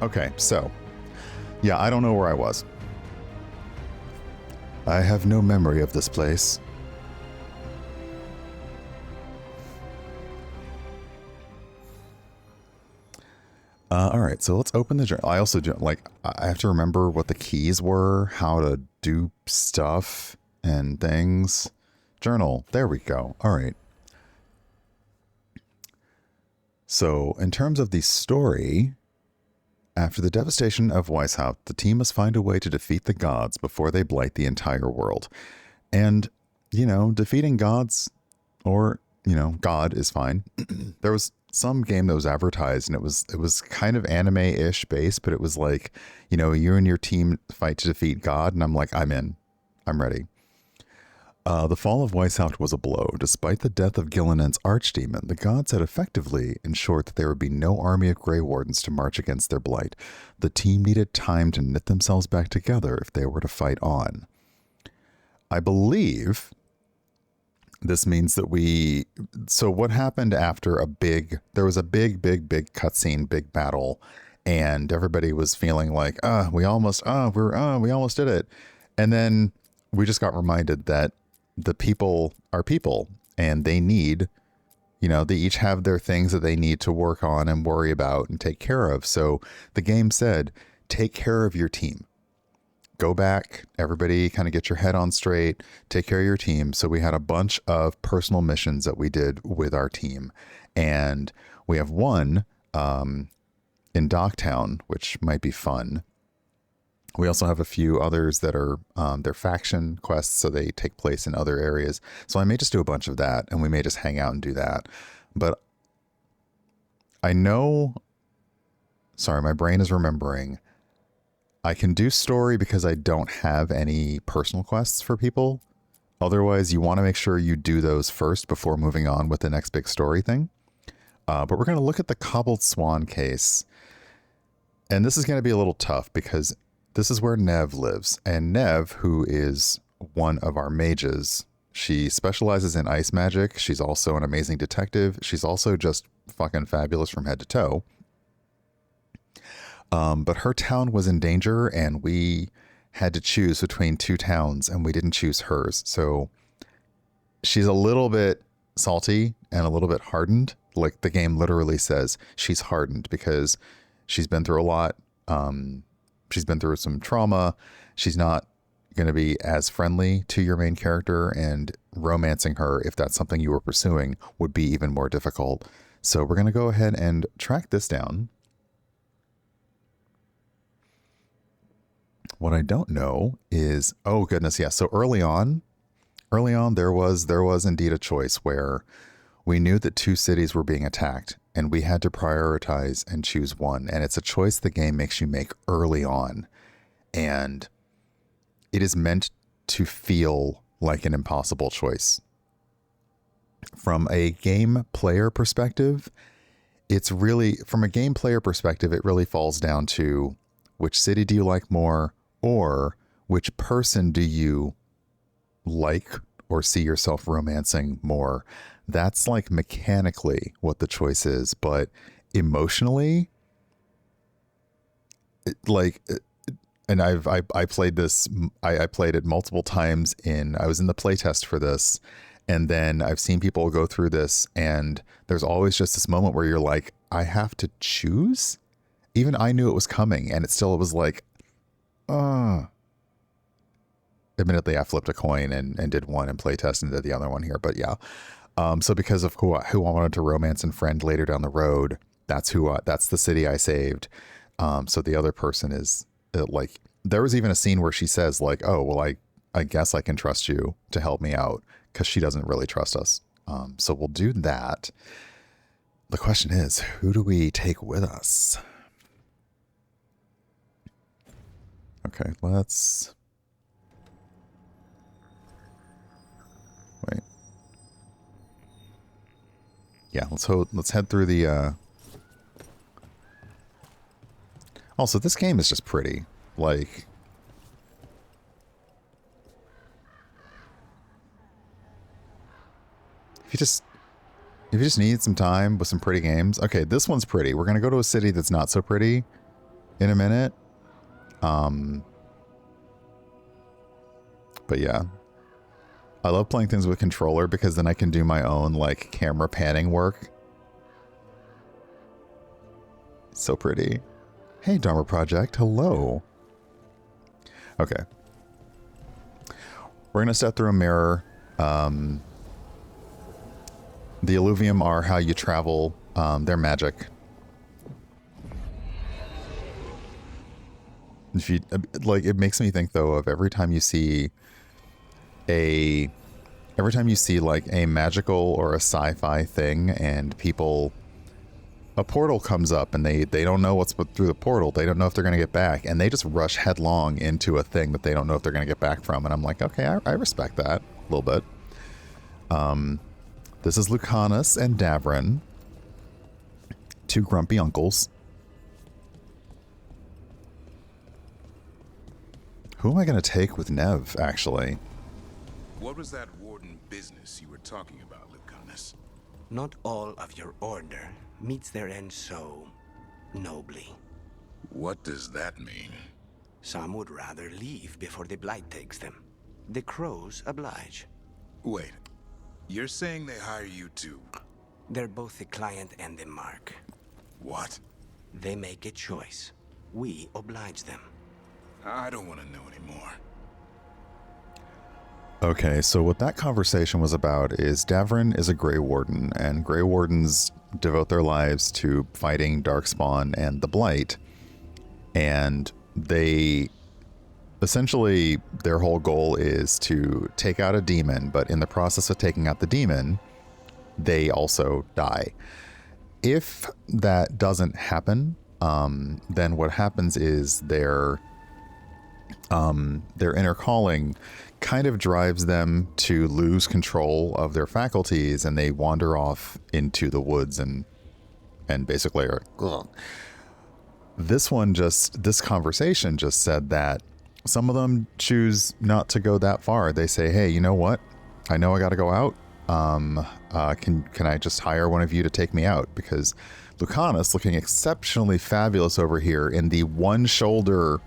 Okay, so yeah, I don't know where I was. I have no memory of this place. All right, so let's open the journal. I also do, like, I have to remember what the keys were, how to do stuff and things. Journal, there we go. All right. So, in terms of the story, after the devastation of Weishaupt, the team must find a way to defeat the gods before they blight the entire world. And, you know, defeating gods, or, you know, God is fine. There was some game that was advertised, and it was kind of anime-ish based, but it was like, you know, you and your team fight to defeat God, and I'm like, I'm in. I'm ready. The fall of Weishaupt was a blow. Despite the death of Gillenen's archdemon, the gods had effectively ensured that there would be no army of Grey Wardens to march against their blight. The team needed time to knit themselves back together if they were to fight on. I believe this means that so what happened after there was a big cutscene, big battle, and everybody was feeling like, we almost did it. And then we just got reminded that the people are people, and they need, you know, they each have their things that they need to work on and worry about and take care of. So the game said, take care of your team. Go back, everybody kind of get your head on straight, take care of your team. So we had a bunch of personal missions that we did with our team. And we have one in Docktown, which might be fun. We also have a few others that are they're faction quests, so they take place in other areas. So I may just do a bunch of that, and we may just hang out and do that. But I know, sorry, my brain is remembering. I can do story because I don't have any personal quests for people. Otherwise, you want to make sure you do those first before moving on with the next big story thing. But we're going to look at the Cobbled Swan case. And this is going to be a little tough because this is where Neve lives. And Neve, who is one of our mages, she specializes in ice magic. She's also an amazing detective. She's also just fucking fabulous from head to toe. But her town was in danger, and we had to choose between two towns, and we didn't choose hers. So she's a little bit salty and a little bit hardened. Like the game literally says she's hardened because she's been through a lot. She's been through some trauma. She's not going to be as friendly to your main character, and romancing her, if that's something you were pursuing, would be even more difficult. So we're going to go ahead and track this down. What I don't know is, oh goodness, yeah. So early on, there was indeed a choice where we knew that two cities were being attacked, and we had to prioritize and choose one. And it's a choice the game makes you make early on, and it is meant to feel like an impossible choice. From a game player perspective, it really falls down to which city do you like more, or which person do you like or see yourself romancing more. That's like mechanically what the choice is, but emotionally, and I played this, I played it multiple times I was in the playtest for this, and then I've seen people go through this, and there's always just this moment where you're like, I have to choose? Even I knew it was coming, and it was like, Admittedly, I flipped a coin and did one and playtest and did the other one here, but yeah. So because of who I wanted to romance and friend later down the road, that's the city I saved. So the other person is like, there was even a scene where she says like, oh, well, I guess I can trust you to help me out, because she doesn't really trust us. So we'll do that. The question is, who do we take with us? Okay, let's wait. Yeah, let's head through the Also, this game is just pretty. Like, if you just need some time with some pretty games. Okay, this one's pretty. We're going to go to a city that's not so pretty. in a minute. But yeah. I love playing things with controller because then I can do my own like camera panning work. So pretty. Hey, Dharma Project. Hello. Okay. We're going to step through a mirror. The alluvium are how you travel. They're magic. If you like, it makes me think though of every time you see like a magical or a sci-fi thing and people, a portal comes up and they don't know what's through the portal. They don't know if they're going to get back, and they just rush headlong into a thing that they don't know if they're going to get back from. And I'm like, okay, I respect that a little bit. This is Lucanis and Davrin, two grumpy uncles. Who am I going to take with Neve, actually? What was that warden business you were talking about, Lucanis? Not all of your order meets their end so nobly. What does that mean? Some would rather leave before the blight takes them. The crows oblige. Wait, you're saying they hire you to... They're both the client and the mark. What? They make a choice. We oblige them. I don't want to know anymore. Okay, so what that conversation was about is Davrin is a Grey Warden, and Grey Wardens devote their lives to fighting Darkspawn and the Blight. And they essentially, their whole goal is to take out a demon, but in the process of taking out the demon, they also die. If that doesn't happen, then what happens is their inner calling kind of drives them to lose control of their faculties, and they wander off into the woods and basically are, ugh. This conversation just said that some of them choose not to go that far. They say, hey, you know what? I know I got to go out. Can I just hire one of you to take me out? Because Lucanis, looking exceptionally fabulous over here in the one shoulder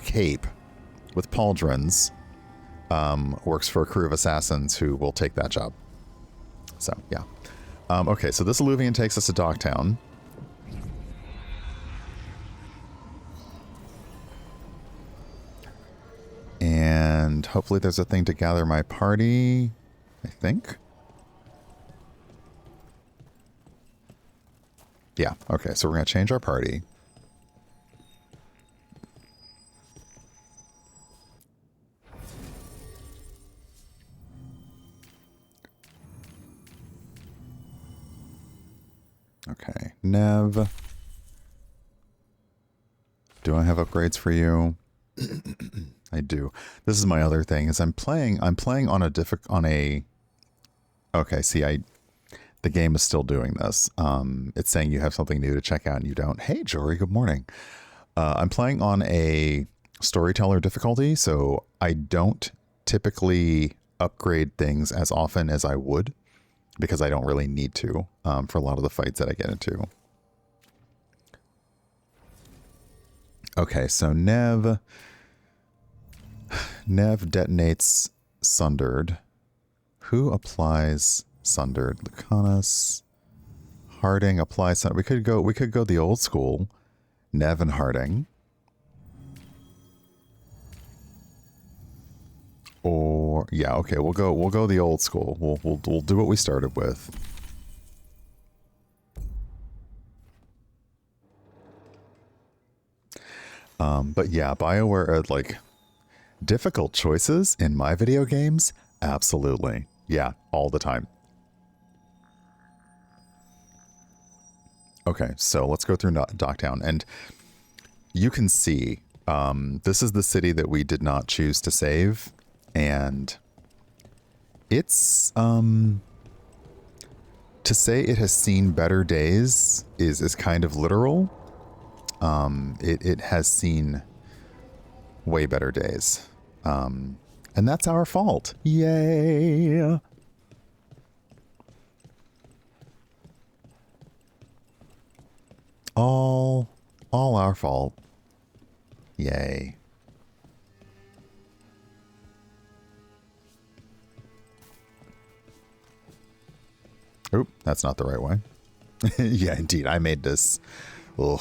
cape with pauldrons, works for a crew of assassins who will take that job. So, yeah. Okay, so this alluvian takes us to Docktown. And hopefully there's a thing to gather my party, I think. Yeah, okay, so we're going to change our party. Okay, Neve. Do I have upgrades for you? I do. This is my other thing, is I'm playing on a okay, see, the game is still doing this. It's saying you have something new to check out and you don't. Hey, Jory, good morning. I'm playing on a storyteller difficulty, so I don't typically upgrade things as often as I would, because I don't really need to for a lot of the fights that I get into. Okay, so Neve detonates Sundered. Who applies Sundered? Lucanis. Harding applies Sundered. We could go the old school. Neve and Harding. Or yeah, okay, we'll go the old school. We'll do what we started with. But yeah, BioWare, like, difficult choices in my video games? Absolutely. Yeah, all the time. Okay, so let's go through Docktown. And you can see, this is the city that we did not choose to save. And it's, to say it has seen better days is kind of literal. It has seen way better days. And that's our fault. Yay! All All our fault. Yay. Oop, that's not the right way. Yeah, indeed. I made this. Ugh.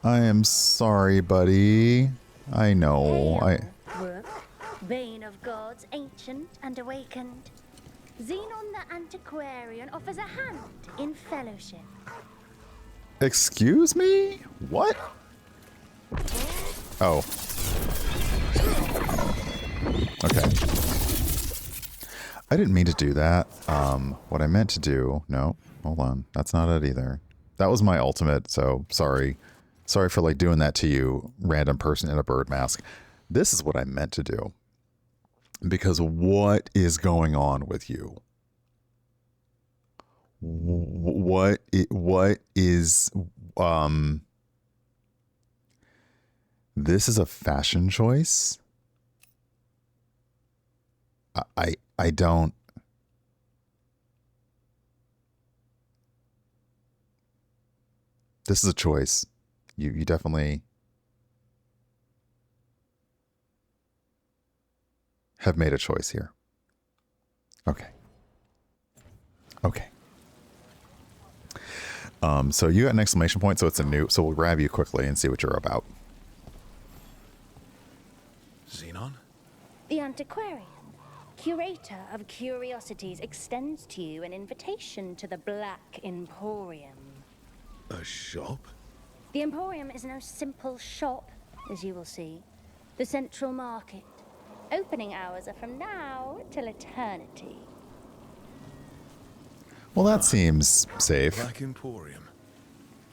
I am sorry, buddy. I know. Hail, Rook, bane of gods, ancient and awakened. Xenon the Antiquarian offers a hand in fellowship. Excuse me? What? Oh. Okay. I didn't mean to do that. What I meant to do... No, hold on. That's not it either. That was my ultimate, so sorry. Sorry for, like, doing that to you, random person in a bird mask. This is what I meant to do. Because what is going on with you? What is... This is a fashion choice? I don't... This is a choice. You definitely have made a choice here. Okay. Okay. So you got an exclamation point, so it's a new... So we'll grab you quickly and see what you're about. Xenon? The Antiquarian, curator of curiosities, extends to you an invitation to the Black Emporium. A shop? The Emporium is no simple shop, as you will see. The Central Market. Opening hours are from now till eternity. Well, that seems safe. Black Emporium.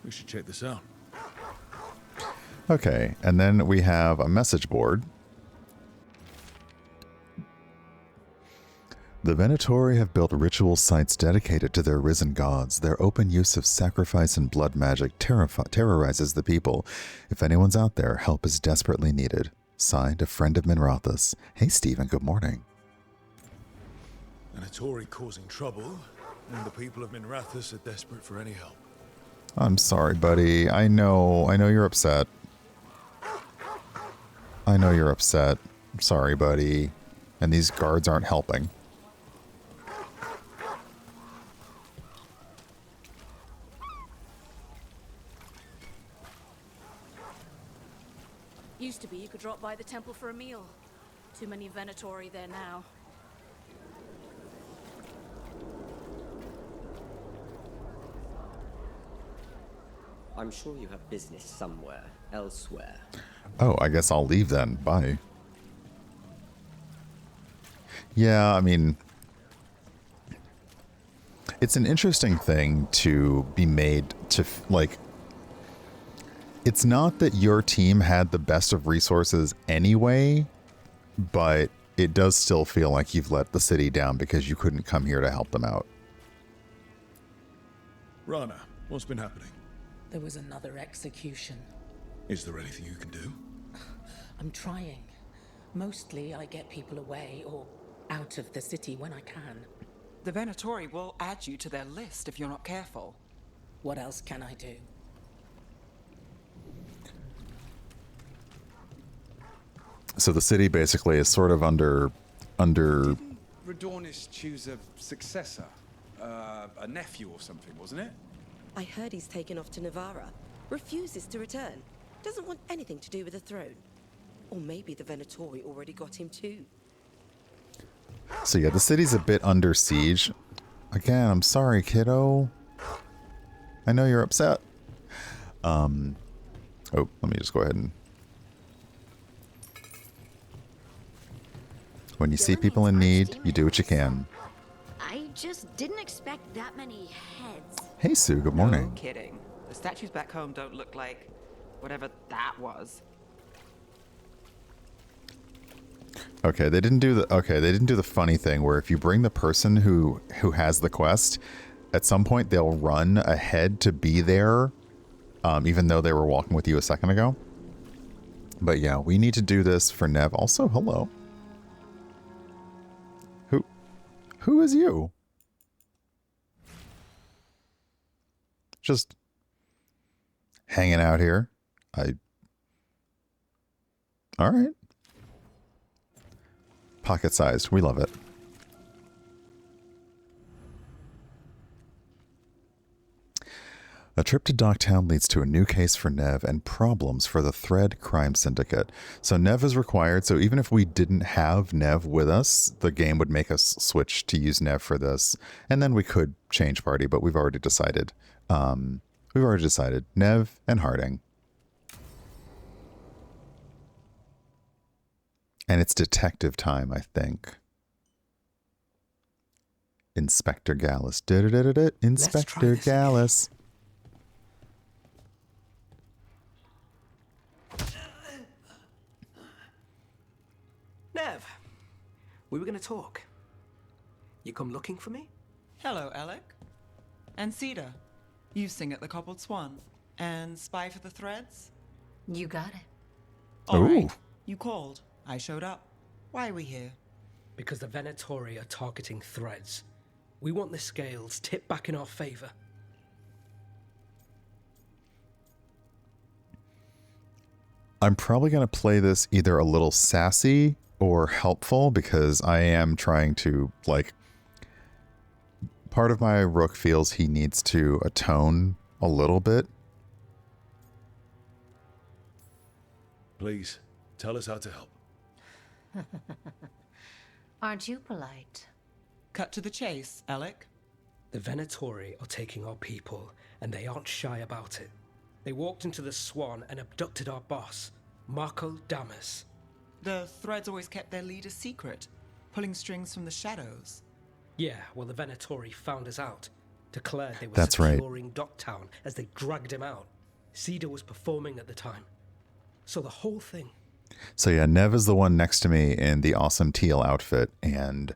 We should check this out. Okay, and then we have a message board. The Venatori have built ritual sites dedicated to their risen gods. Their open use of sacrifice and blood magic terrorizes the people. If anyone's out there, help is desperately needed. Signed, a friend of Minrathus. Hey, Stephen, good morning. Venatori causing trouble, and the people of Minrathus are desperate for any help. I'm sorry, buddy. I know you're upset. I know you're upset. I'm sorry, buddy. And these guards aren't helping. Used to be you could drop by the temple for a meal. Too many Venatori there now. I'm sure you have business somewhere, elsewhere. Oh, I guess I'll leave then. Bye. Yeah, I mean... It's an interesting thing to be made to, like... It's not that your team had the best of resources anyway, but it does still feel like you've let the city down because you couldn't come here to help them out. Rana, what's been happening? There was another execution. Is there anything you can do? I'm trying. Mostly I get people away or out of the city when I can. The Venatori will add you to their list if you're not careful. What else can I do? So the city basically is sort of under... Didn't Radornis choose a successor? A nephew or something, wasn't it? I heard he's taken off to Navarra. Refuses to return. Doesn't want anything to do with the throne. Or maybe the Venatori already got him too. So yeah, the city's a bit under siege. Again, I'm sorry, kiddo. I know you're upset. Oh, let me just go ahead and... When you see people in need, you do what you can. I just didn't expect that many heads. Hey, Sue, good morning. No kidding. The statues back home don't look like whatever that was. Okay, they didn't do the funny thing where if you bring the person who has the quest, at some point they'll run ahead to be there, even though they were walking with you a second ago. But yeah, we need to do this for Neve. Also, hello. Who is you? Just hanging out here. All right. Pocket-sized. We love it. A trip to Docktown leads to a new case for Neve and problems for the Thread Crime Syndicate. So Neve is required, so even if we didn't have Neve with us, the game would make us switch to use Neve for this. And then we could change party, but we've already decided. Neve and Harding. And it's detective time, I think. Inspector Gallus. Inspector Gallus. Neve, we were going to talk. You come looking for me? Hello, Alec. And Cedar, you sing at the Cobbled Swan and spy for the Threads? You got it. All right. You called. I showed up. Why are we here? Because the Venatori are targeting Threads. We want the scales tipped back in our favor. I'm probably going to play this either a little sassy or helpful because I am trying to, like, part of my rook feels he needs to atone a little bit. Please, tell us how to help. Aren't you polite? Cut to the chase, Alec. The Venatori are taking our people, and they aren't shy about it. They walked into the Swan and abducted our boss, Marco Damas. The Threads always kept their leader secret, pulling strings from the shadows. Yeah, well, the Venatori found us out. Declared they were That's right. securing Docktown as they dragged him out. Cedar was performing at the time. So the whole thing. So yeah, Neve is the one next to me in the awesome teal outfit, and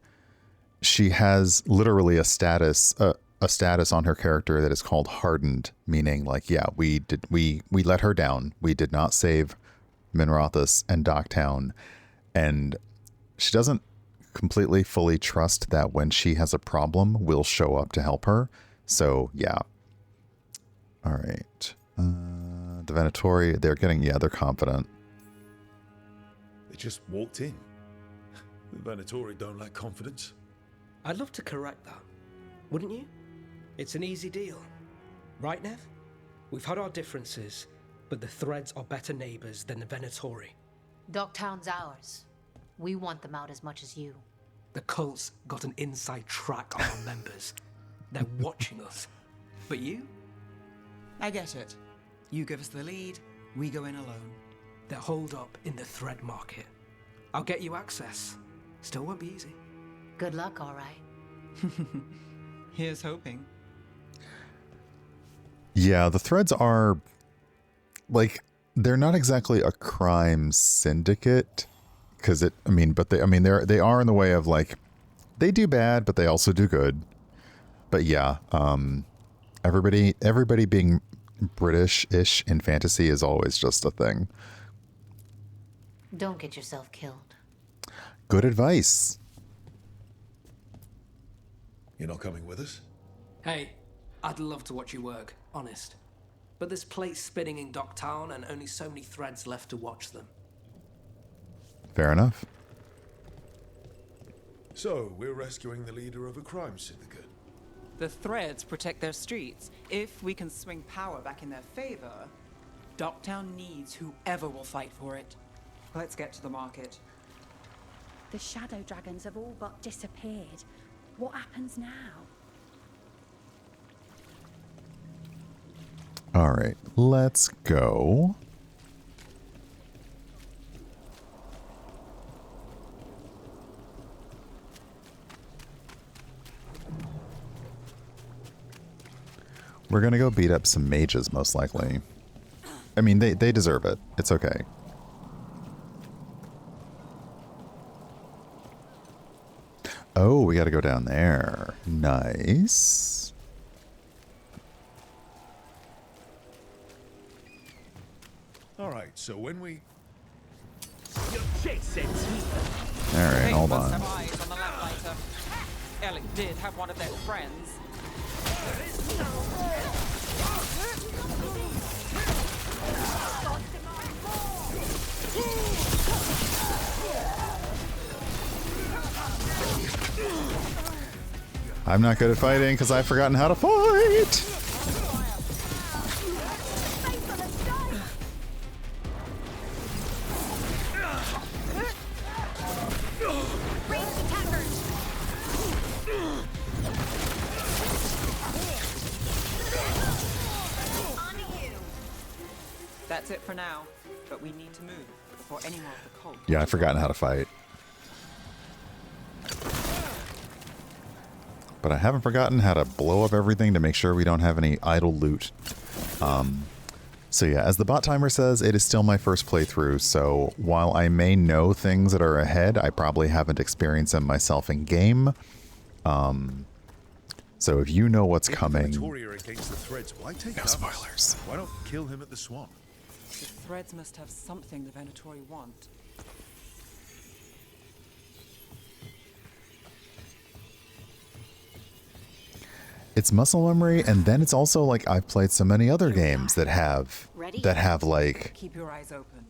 she has literally a status on her character that is called hardened, meaning like, yeah, we let her down. We did not save Minrothus and Docktown, and she doesn't completely fully trust that when she has a problem, we'll show up to help her. So yeah. All right. The Venatori, they're confident. They just walked in. The Venatori don't lack confidence. I'd love to correct that, wouldn't you? It's an easy deal. Right, Neve? We've had our differences, but the Threads are better neighbors than the Venatori. Docktown's ours. We want them out as much as you. The cult's got an inside track on our members. They're watching us. But you? I get it. You give us the lead, we go in alone. They're holed up in the Thread Market. I'll get you access. Still won't be easy. Good luck, all right. Here's hoping. Yeah, the Threads are, like, they're not exactly a crime syndicate, because they are in the way of, like, they do bad, but they also do good. But yeah, everybody being British-ish in fantasy is always just a thing. Don't get yourself killed. Good advice. You're not coming with us? Hey, I'd love to watch you work, honest. But there's plates spinning in Docktown and only so many Threads left to watch them. Fair enough. So, we're rescuing the leader of a crime syndicate. The Threads protect their streets. If we can swing power back in their favor, Docktown needs whoever will fight for it. Let's get to the market. The shadow dragons have all but disappeared. What happens now? All right, let's go. We're gonna go beat up some mages, most likely. I mean, they deserve it. It's okay. Oh, we gotta go down there. Nice. All right, so when we... Alright, hold on. Have eyes on the lamplighter. Alec did have one of their friends. I'm not good at fighting because I've forgotten how to fight. That's it for now, but we need to move before any more of the cult. Yeah, I've forgotten how to fight. But I haven't forgotten how to blow up everything to make sure we don't have any idle loot. So yeah, as the bot timer says, it is still my first playthrough, so while I may know things that are ahead, I probably haven't experienced them myself in game. So if you know what's coming... Against the threads, why take no spoilers. Why not kill him at the Swan? The threads must have something the Venatori want. It's muscle memory, and then it's also like I've played so many other games that have like keep your eyes open.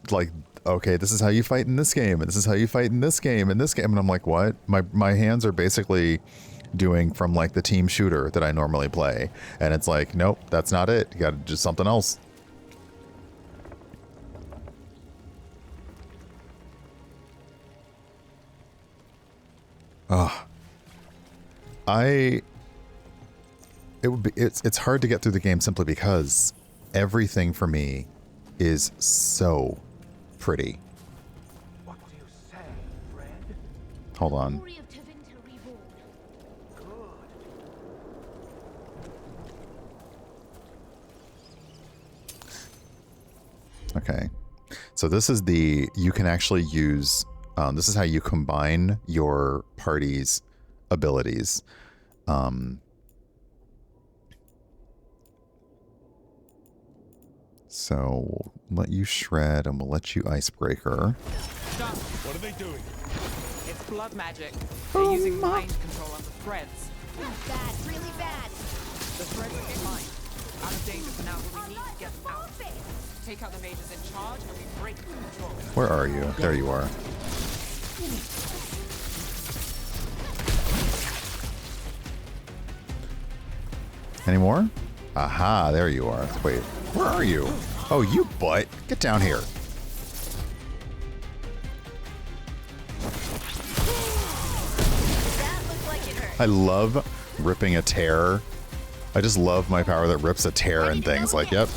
Like, okay, this is how you fight in this game, and this is how you fight in this game, and this game, and I'm like, what? My hands are basically doing from like the team shooter that I normally play, and it's like, nope, that's not it. You got to do something else. It's hard to get through the game simply because everything for me is so pretty. What do you say, Fred? Hold on. Okay. So this is you can actually use, this is how you combine your party's abilities. So we'll let you shred and we'll let you icebreaker. Stop. What are they doing? It's blood magic. They're using mind control on the threads. Bad, really bad. The threads are in mind. Out of danger for now, but we need to get out. Take out the mages in charge and we break control. Where are you? There you are. Any more? Aha, there you are. Wait, where are you? Oh, you butt. Get down here. I love ripping a tear. I just love my power that rips a tear and things. Like, yep.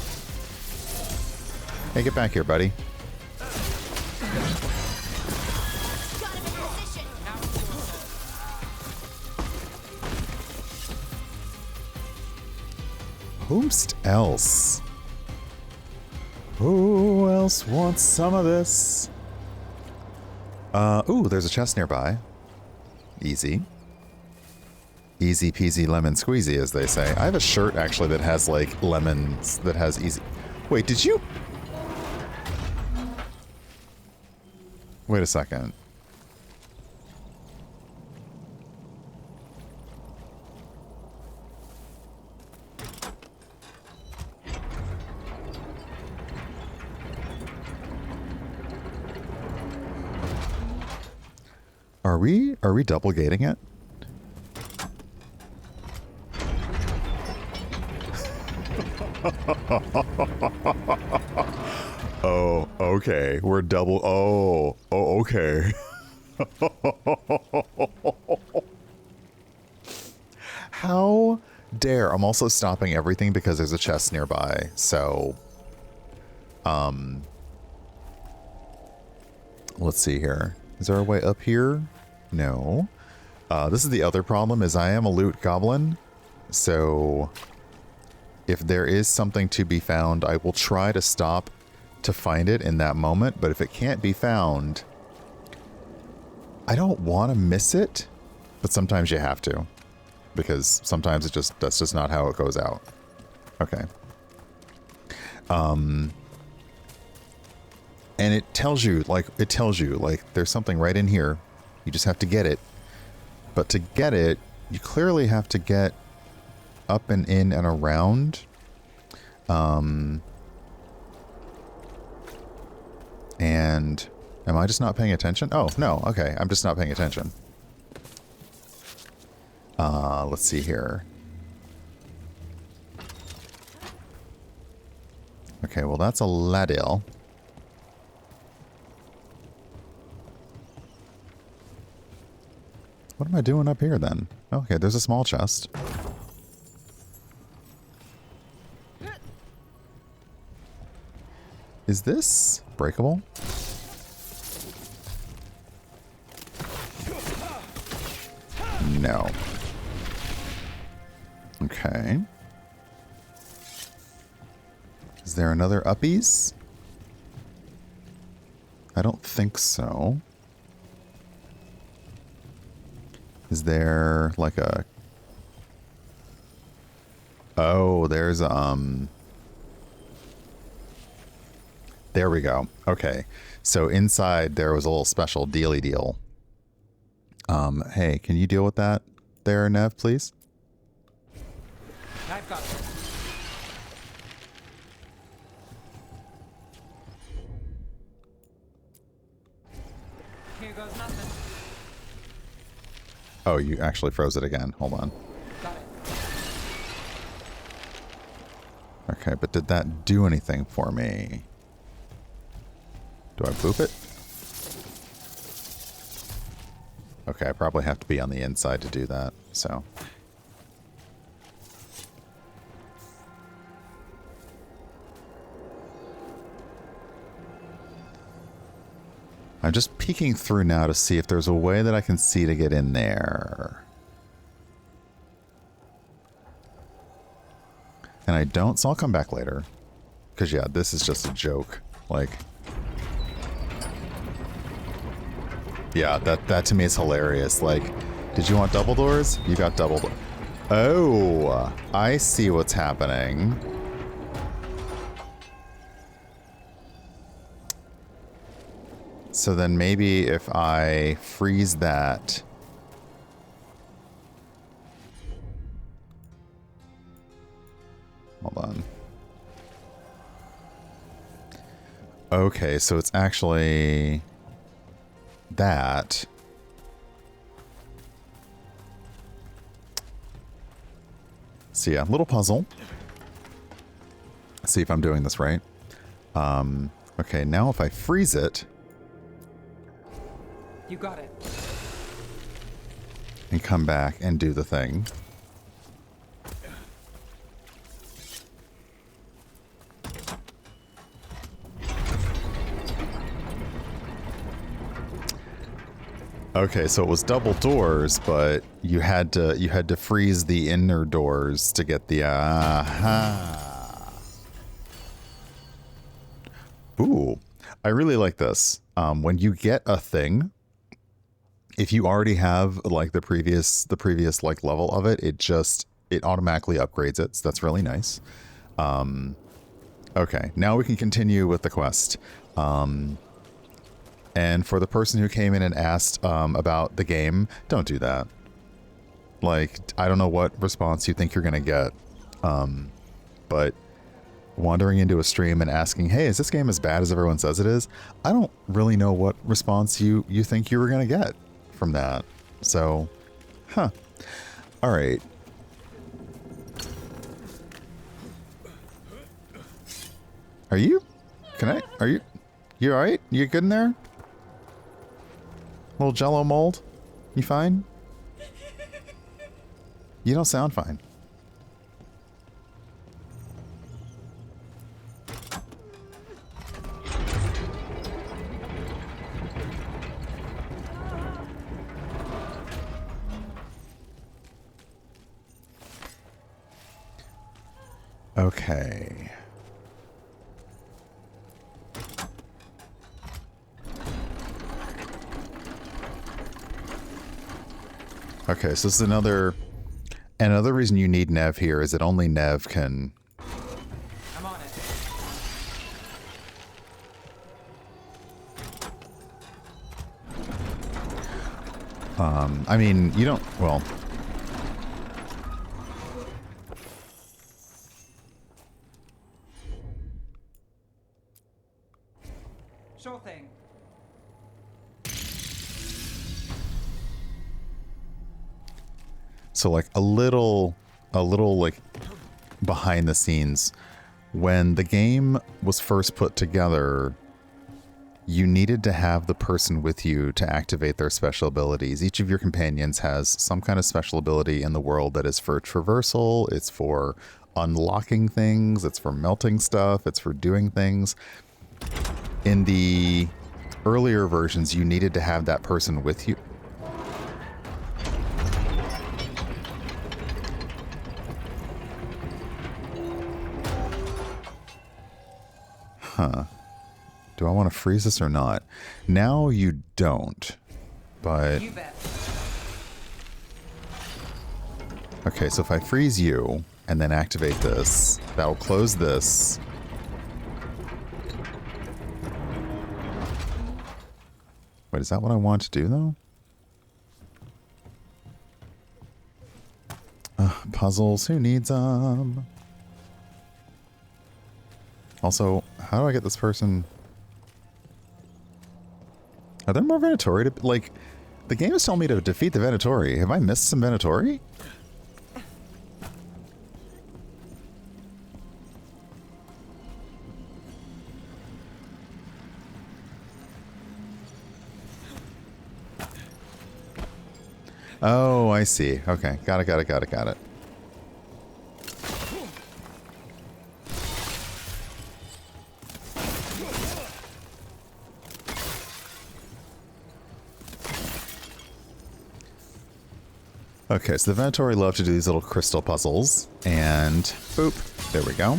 Hey, get back here, buddy. Whomst else? Who else wants some of this? Ooh, there's a chest nearby. Easy. Easy peasy lemon squeezy, as they say. I have a shirt, actually, that has, like, lemons, that has easy... Wait, did you... Wait a second. Are we double gating it? Oh, okay. We're double. Oh, okay. How dare. I'm also stopping everything because there's a chest nearby. So, let's see here. Is there a way up here? No. This is the other problem, is I am a loot goblin. So if there is something to be found, I will try to stop to find it in that moment. But if it can't be found, I don't want to miss it. But sometimes you have to. Because sometimes that's just not how it goes out. Okay. And it tells you, like, there's something right in here. You just have to get it. But to get it, you clearly have to get up and in and around. And am I just not paying attention? Oh, no. Okay. I'm just not paying attention. Let's see here. Okay, well, that's a ladle. What am I doing up here then? Okay, there's a small chest. Is this breakable? No. Okay. Is there another uppies? I don't think so. Is there like a... Oh, there's there we go. Okay. So inside there was a little special dealy deal. Hey, can you deal with that there, Neve, please? I've got it. Here goes nothing. Oh, you actually froze it again. Hold on. Got it. Okay, but did that do anything for me? Do I boop it? Okay, I probably have to be on the inside to do that, so. I'm just peeking through now to see if there's a way that I can see to get in there. And I don't, so I'll come back later. Because, yeah, this is just a joke. Like... Yeah, that to me is hilarious. Like, did you want double doors? You got double doors. Oh, I see what's happening. So then maybe if I freeze that... Hold on. Okay, so it's actually... that. So yeah, little puzzle. Let's see if I'm doing this right. Okay, now if I freeze it. You got it. And come back and do the thing. Okay, so it was double doors, but you had to freeze the inner doors to get the Ooh, I really like this. When you get a thing, if you already have like the previous like level of it, it automatically upgrades it. So that's really nice. Okay, now we can continue with the quest. And for the person who came in and asked about the game, don't do that. Like, I don't know what response you think you're going to get. But wandering into a stream and asking, hey, is this game as bad as everyone says it is? I don't really know what response you think you were going to get from that. So, huh. All right. Are you all right? You good in there? Little jello mold? You fine? You don't sound fine. Okay. Okay, so this is another reason you need Neve here is that only Neve can... I'm on it. I mean, you don't, well... Sure thing. So like a little like behind the scenes, when the game was first put together, you needed to have the person with you to activate their special abilities. Each of your companions has some kind of special ability in the world that is for traversal, it's for unlocking things, it's for melting stuff, it's for doing things. In the earlier versions, you needed to have that person with you. Huh. Do I want to freeze this or not? Now you don't, but... You bet. Okay, so if I freeze you and then activate this, that'll close this. Wait, is that what I want to do, though? Puzzles, who needs them? Also, how do I get this person... Are there more Venatori to... Like, the game is telling me to defeat the Venatori. Have I missed some Venatori? Oh, I see. Okay. Got it. Okay, so the Venatori love to do these little crystal puzzles, and boop, there we go.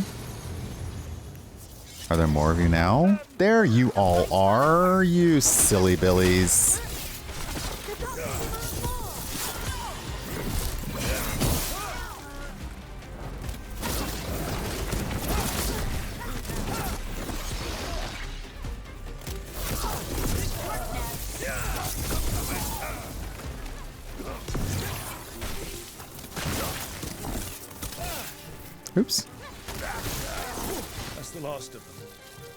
Are there more of you now? There you all are, you silly billies. Oops. That's the last of them.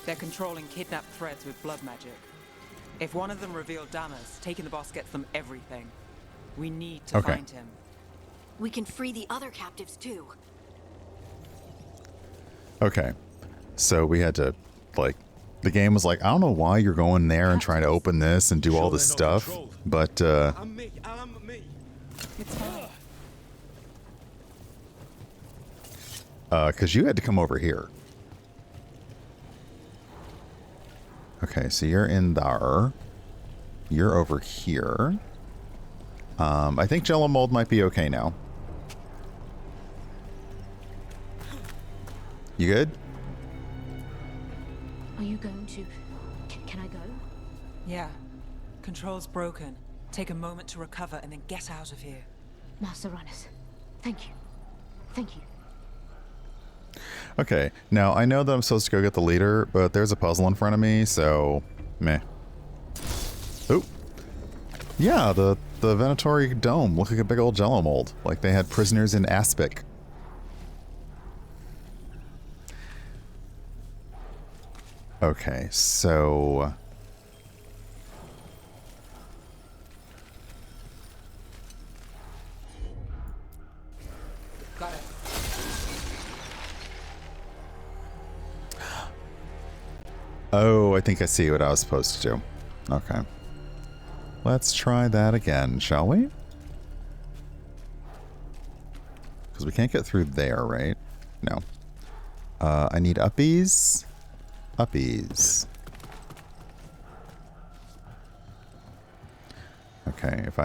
They're controlling kidnapped threads with blood magic. If one of them revealed Damas, taking the boss gets them everything. We need to find him. We can free the other captives too. Okay. So we had to, like, the game was like, I don't know why you're going there and trying to open this and do all this stuff, but, I'm me. It's fine. because you had to come over here. Okay, so you're in there. You're over here. I think Jello Mold might be okay now. You good? Are you going to... Can I go? Yeah. Control's broken. Take a moment to recover and then get out of here. Master Ranus, thank you. Thank you. Okay, now I know that I'm supposed to go get the leader, but there's a puzzle in front of me, so meh. Oh, yeah, the Venatori dome looked like a big old Jello mold, like they had prisoners in aspic. Okay, so got it. Oh, I think I see what I was supposed to do. Okay. Let's try that again, shall we? Because we can't get through there, right? No. I need uppies. Uppies. Okay, if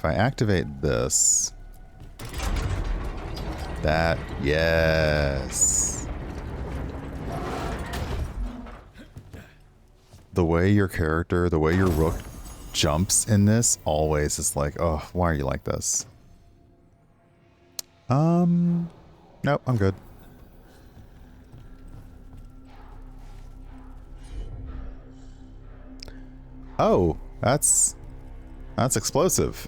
I activate this. That, yes. The way your character, the way your rook jumps in this always is like, oh, why are you like this? Nope, I'm good. Oh, that's That's explosive.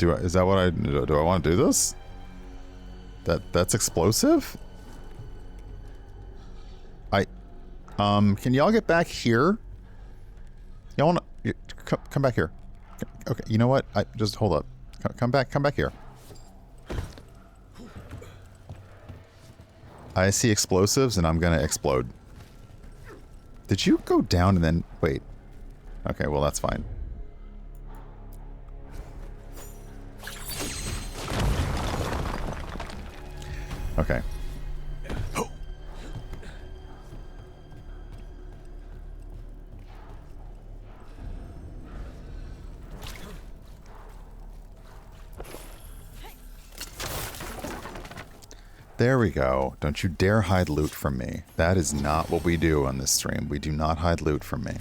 Is that what do I want to do this? That's explosive? Can y'all get back here? Y'all wanna come back here? Okay, you know what? Just hold up. Come back here. I see explosives and I'm gonna explode. Did you go down and then wait? Okay, well that's fine. Okay. There we go. Don't you dare hide loot from me. That is not what we do on this stream. We do not hide loot from me.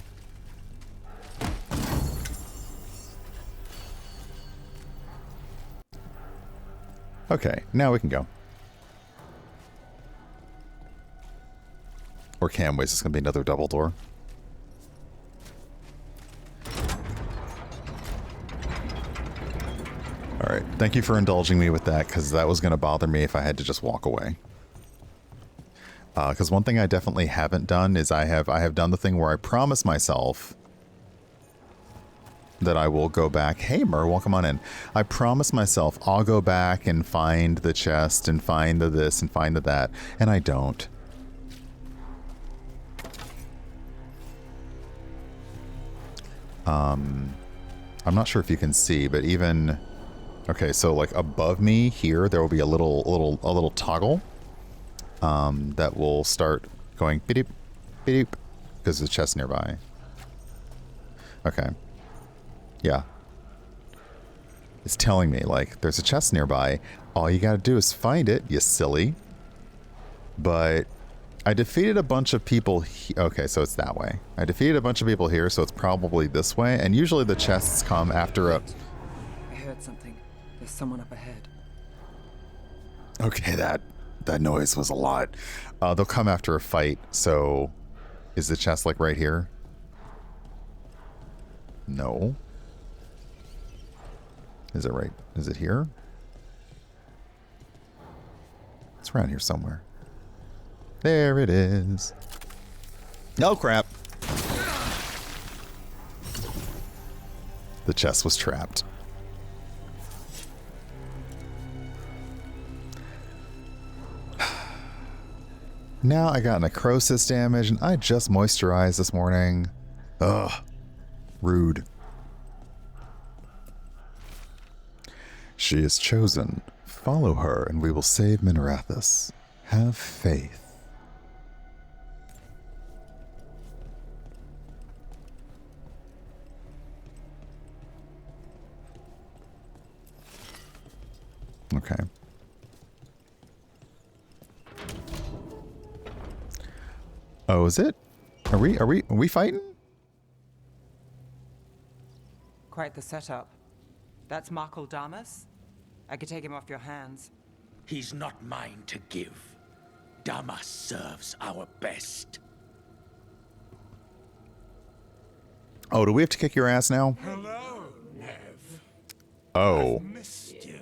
Okay, now we can go. Or can we? Is this going to be another double door? Alright, thank you for indulging me with that, because that was going to bother me if I had to just walk away. Because one thing I definitely haven't done is I have done the thing where I promise myself that I will go back. Hey Mer, welcome on in. I promise myself I'll go back and find the chest and find the this and find the that, and I don't. I'm not sure if you can see, but even okay, so like above me here, there will be a little toggle that will start going beep beep because there's a chest nearby. Okay. Yeah. It's telling me like there's a chest nearby. All you gotta do is find it, you silly. But I defeated a bunch of people. Okay, so it's that way. I defeated a bunch of people here, so it's probably this way. And usually the chests come after a... I heard something. There's someone up ahead. Okay, that noise was a lot. They'll come after a fight, so... Is the chest like right here? No. Is it right? Is it here? It's around here somewhere. There it is. Oh, crap. The chest was trapped. Now I got necrosis damage, and I just moisturized this morning. Ugh. Rude. She is chosen. Follow her, and we will save Minerathus. Have faith. Okay. Oh, is it? Are we fighting? Quite the setup. That's Markle Damas? I could take him off your hands. He's not mine to give. Damas serves our best. Oh, do we have to kick your ass now? Hello, Neve. Oh. I've missed you.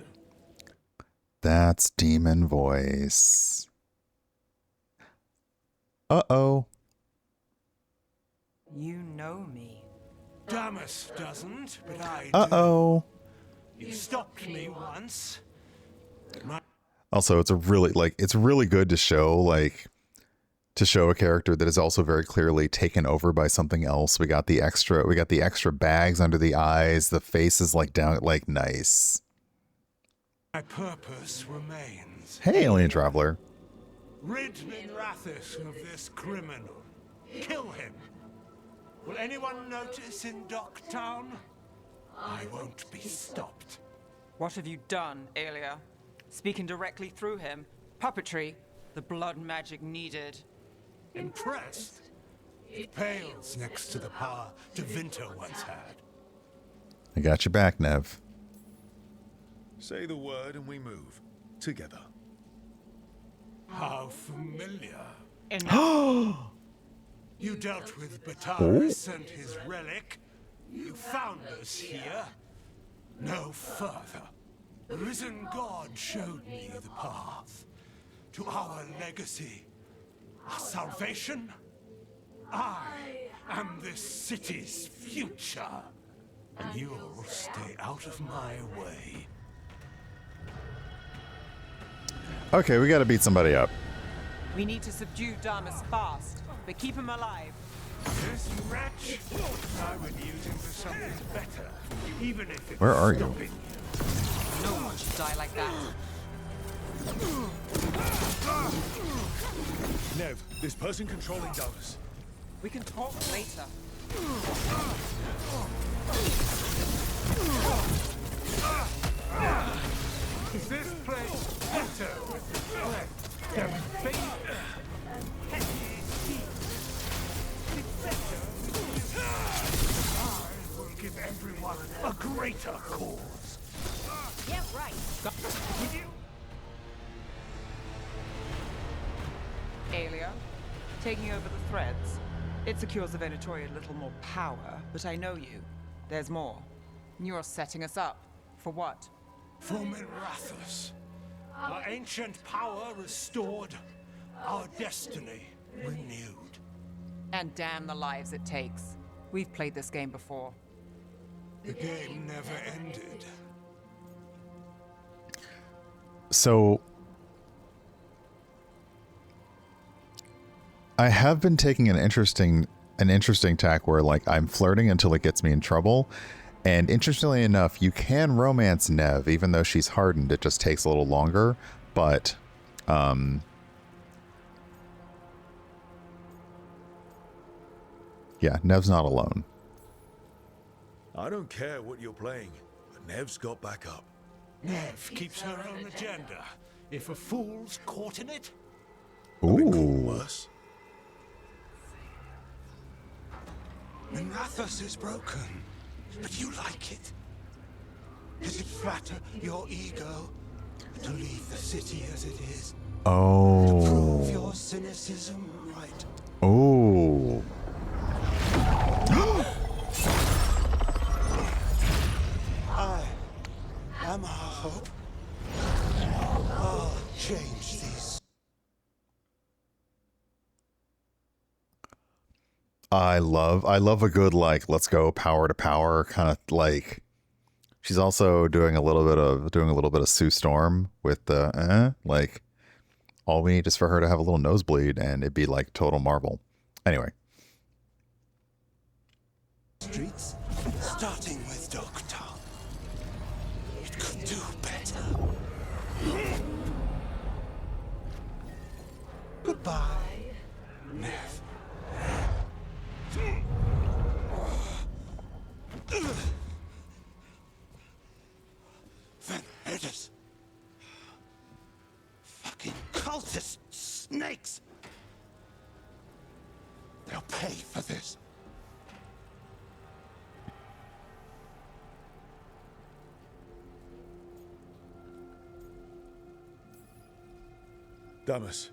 That's demon voice. Uh-oh. You know me. Damas doesn't, but I do. Uh-oh. You stopped me once. Also, it's really good to show a character that is also very clearly taken over by something else. We got the extra bags under the eyes, the face is like down, like nice. My purpose remains. Hey, alien traveler. Rid Minerathus of this criminal. Kill him. Will anyone notice in Docktown? I won't be stopped. What have you done, Aelia? Speaking directly through him? Puppetry? The blood magic needed? Impressed? It pales next to the power Tevinter once had. I got your back, Neve. Say the word and we move. Together. How familiar. Enough. You dealt with Bataris and his relic. You found us here. No further. The risen God showed me the path to our legacy, our salvation. I am this city's future, and you'll stay out of my way. Okay, we gotta beat somebody up. We need to subdue Damas fast, but keep him alive. This wretch, I would use him for something better, even if it Where are was you? stopping No one should die like that. Neve, this person controlling Damas. We can talk later. Is this place better with threat than favor? I will give everyone a greater cause. Yeah, right. Would you? Alia, taking over the threads. It secures the Venatori a little more power, but I know you. There's more. You're setting us up. For what? For Minrathus. Our ancient power restored. Our destiny renewed. And damn the lives it takes. We've played this game before. The game never ended. So I have been taking an interesting tack where like I'm flirting until it gets me in trouble. And interestingly enough, you can romance Neve, even though she's hardened. It just takes a little longer. But yeah, Neve's not alone. I don't care what you're playing, but Neve's got backup. Neve keeps her own agenda. If a fool's caught in it, Ooh. Worse. Minrathus is broken, but you like it. Does it flatter your ego to leave the city as it is? Oh. Prove your cynicism right. Oh. I am our hope. I'll change these. I love a good like let's go power to power kind of like. She's also doing a little bit of Sue Storm with the like all we need is for her to have a little nosebleed and it'd be like total Marvel. Anyway. Streets, starting with Dogtown. It could do better. Goodbye, Neve. Thedas. Fucking cultist snakes. They'll pay for this. Damas,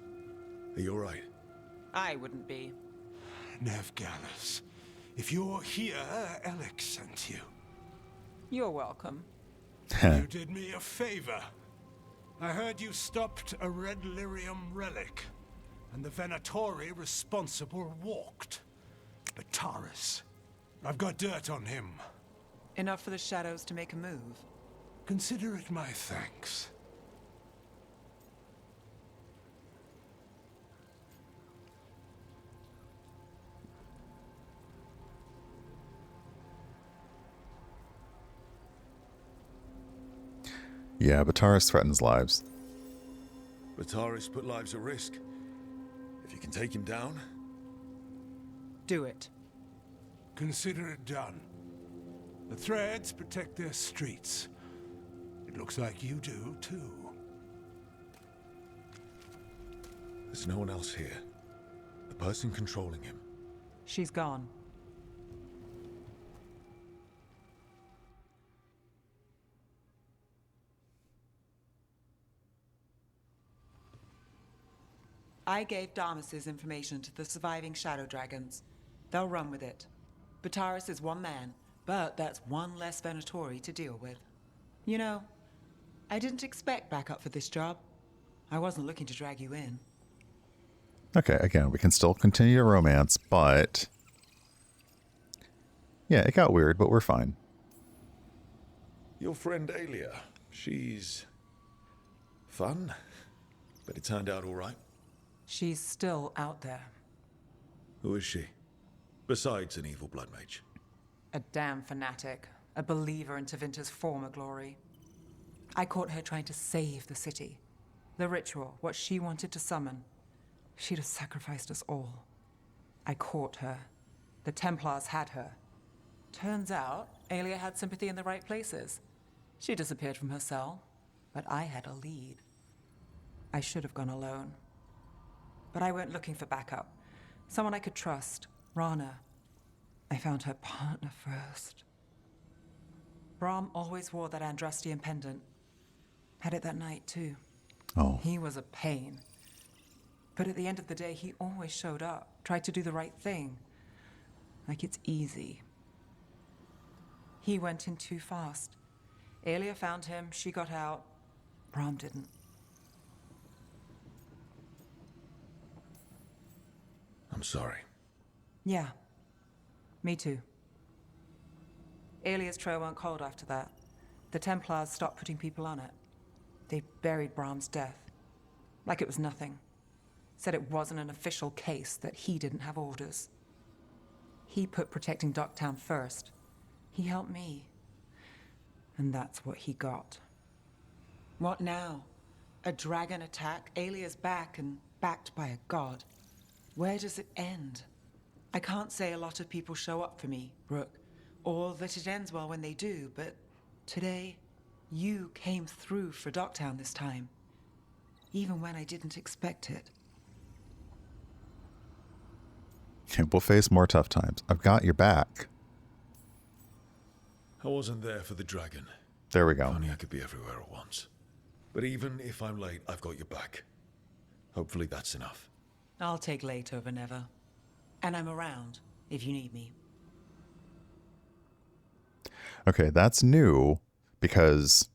are you alright? I wouldn't be. Neve Gallus, if you're here, Emmerich sent you. You're welcome. You did me a favor. I heard you stopped a red lyrium relic, and the Venatori responsible walked. But Taurus, I've got dirt on him. Enough for the shadows to make a move. Consider it my thanks. Yeah, Bataris threatens lives. Bataris put lives at risk. If you can take him down... Do it. Consider it done. The threads protect their streets. It looks like you do, too. There's no one else here. The person controlling him. She's gone. I gave Damas's information to the surviving Shadow Dragons. They'll run with it. Bataris is one man, But that's one less Venatori to deal with. You know, I didn't expect backup for this job. I wasn't looking to drag you in. Okay, again, we can still continue to romance, but... Yeah, it got weird, but we're fine. Your friend Aelia, she's... fun, but it turned out all right. She's still out there. Who is she? Besides an evil blood mage. A damn fanatic. A believer in Tevinter's former glory. I caught her trying to save the city. The ritual, what she wanted to summon. She'd have sacrificed us all. I caught her. The Templars had her. Turns out, Aelia had sympathy in the right places. She disappeared from her cell, but I had a lead. I should have gone alone. But I went looking for backup. Someone I could trust. Rana. I found her partner first. Brahm always wore that Andrastian pendant. Had it that night, too. Oh. He was a pain. But at the end of the day, he always showed up. Tried to do the right thing. Like it's easy. He went in too fast. Aelia found him, she got out. Brahm didn't. I'm sorry. Yeah. Me too. Aelia's trail went cold after that. The Templars stopped putting people on it. They buried Brahm's death. Like it was nothing. Said it wasn't an official case, that he didn't have orders. He put protecting Docktown first. He helped me. And that's what he got. What now? A dragon attack, Aelia's back, and backed by a god. Where does it end? I can't say a lot of people show up for me, Rook, or that it ends well when they do, but today, you came through for Docktown this time. Even when I didn't expect it. We'll face more tough times. I've got your back. I wasn't there for the dragon. There we go. If only I could be everywhere at once. But even if I'm late, I've got your back. Hopefully that's enough. I'll take late over never. And I'm around if you need me. Okay, that's new because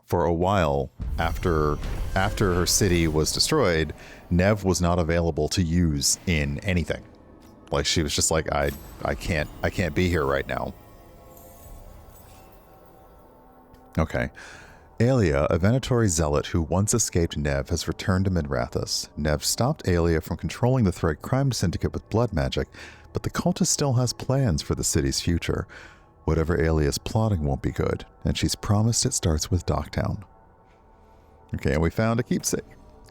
for a while after her city was destroyed, Neve was not available to use in anything. Like she was just like, I can't be here right now. Okay. Aelia, a Venatori zealot who once escaped Neve, has returned to Midrathus. Neve stopped Aelia from controlling the Thread crime syndicate with blood magic, but the cultist still has plans for the city's future. Whatever Aelia's plotting won't be good, and she's promised it starts with Docktown. Okay, and we found a keepsake.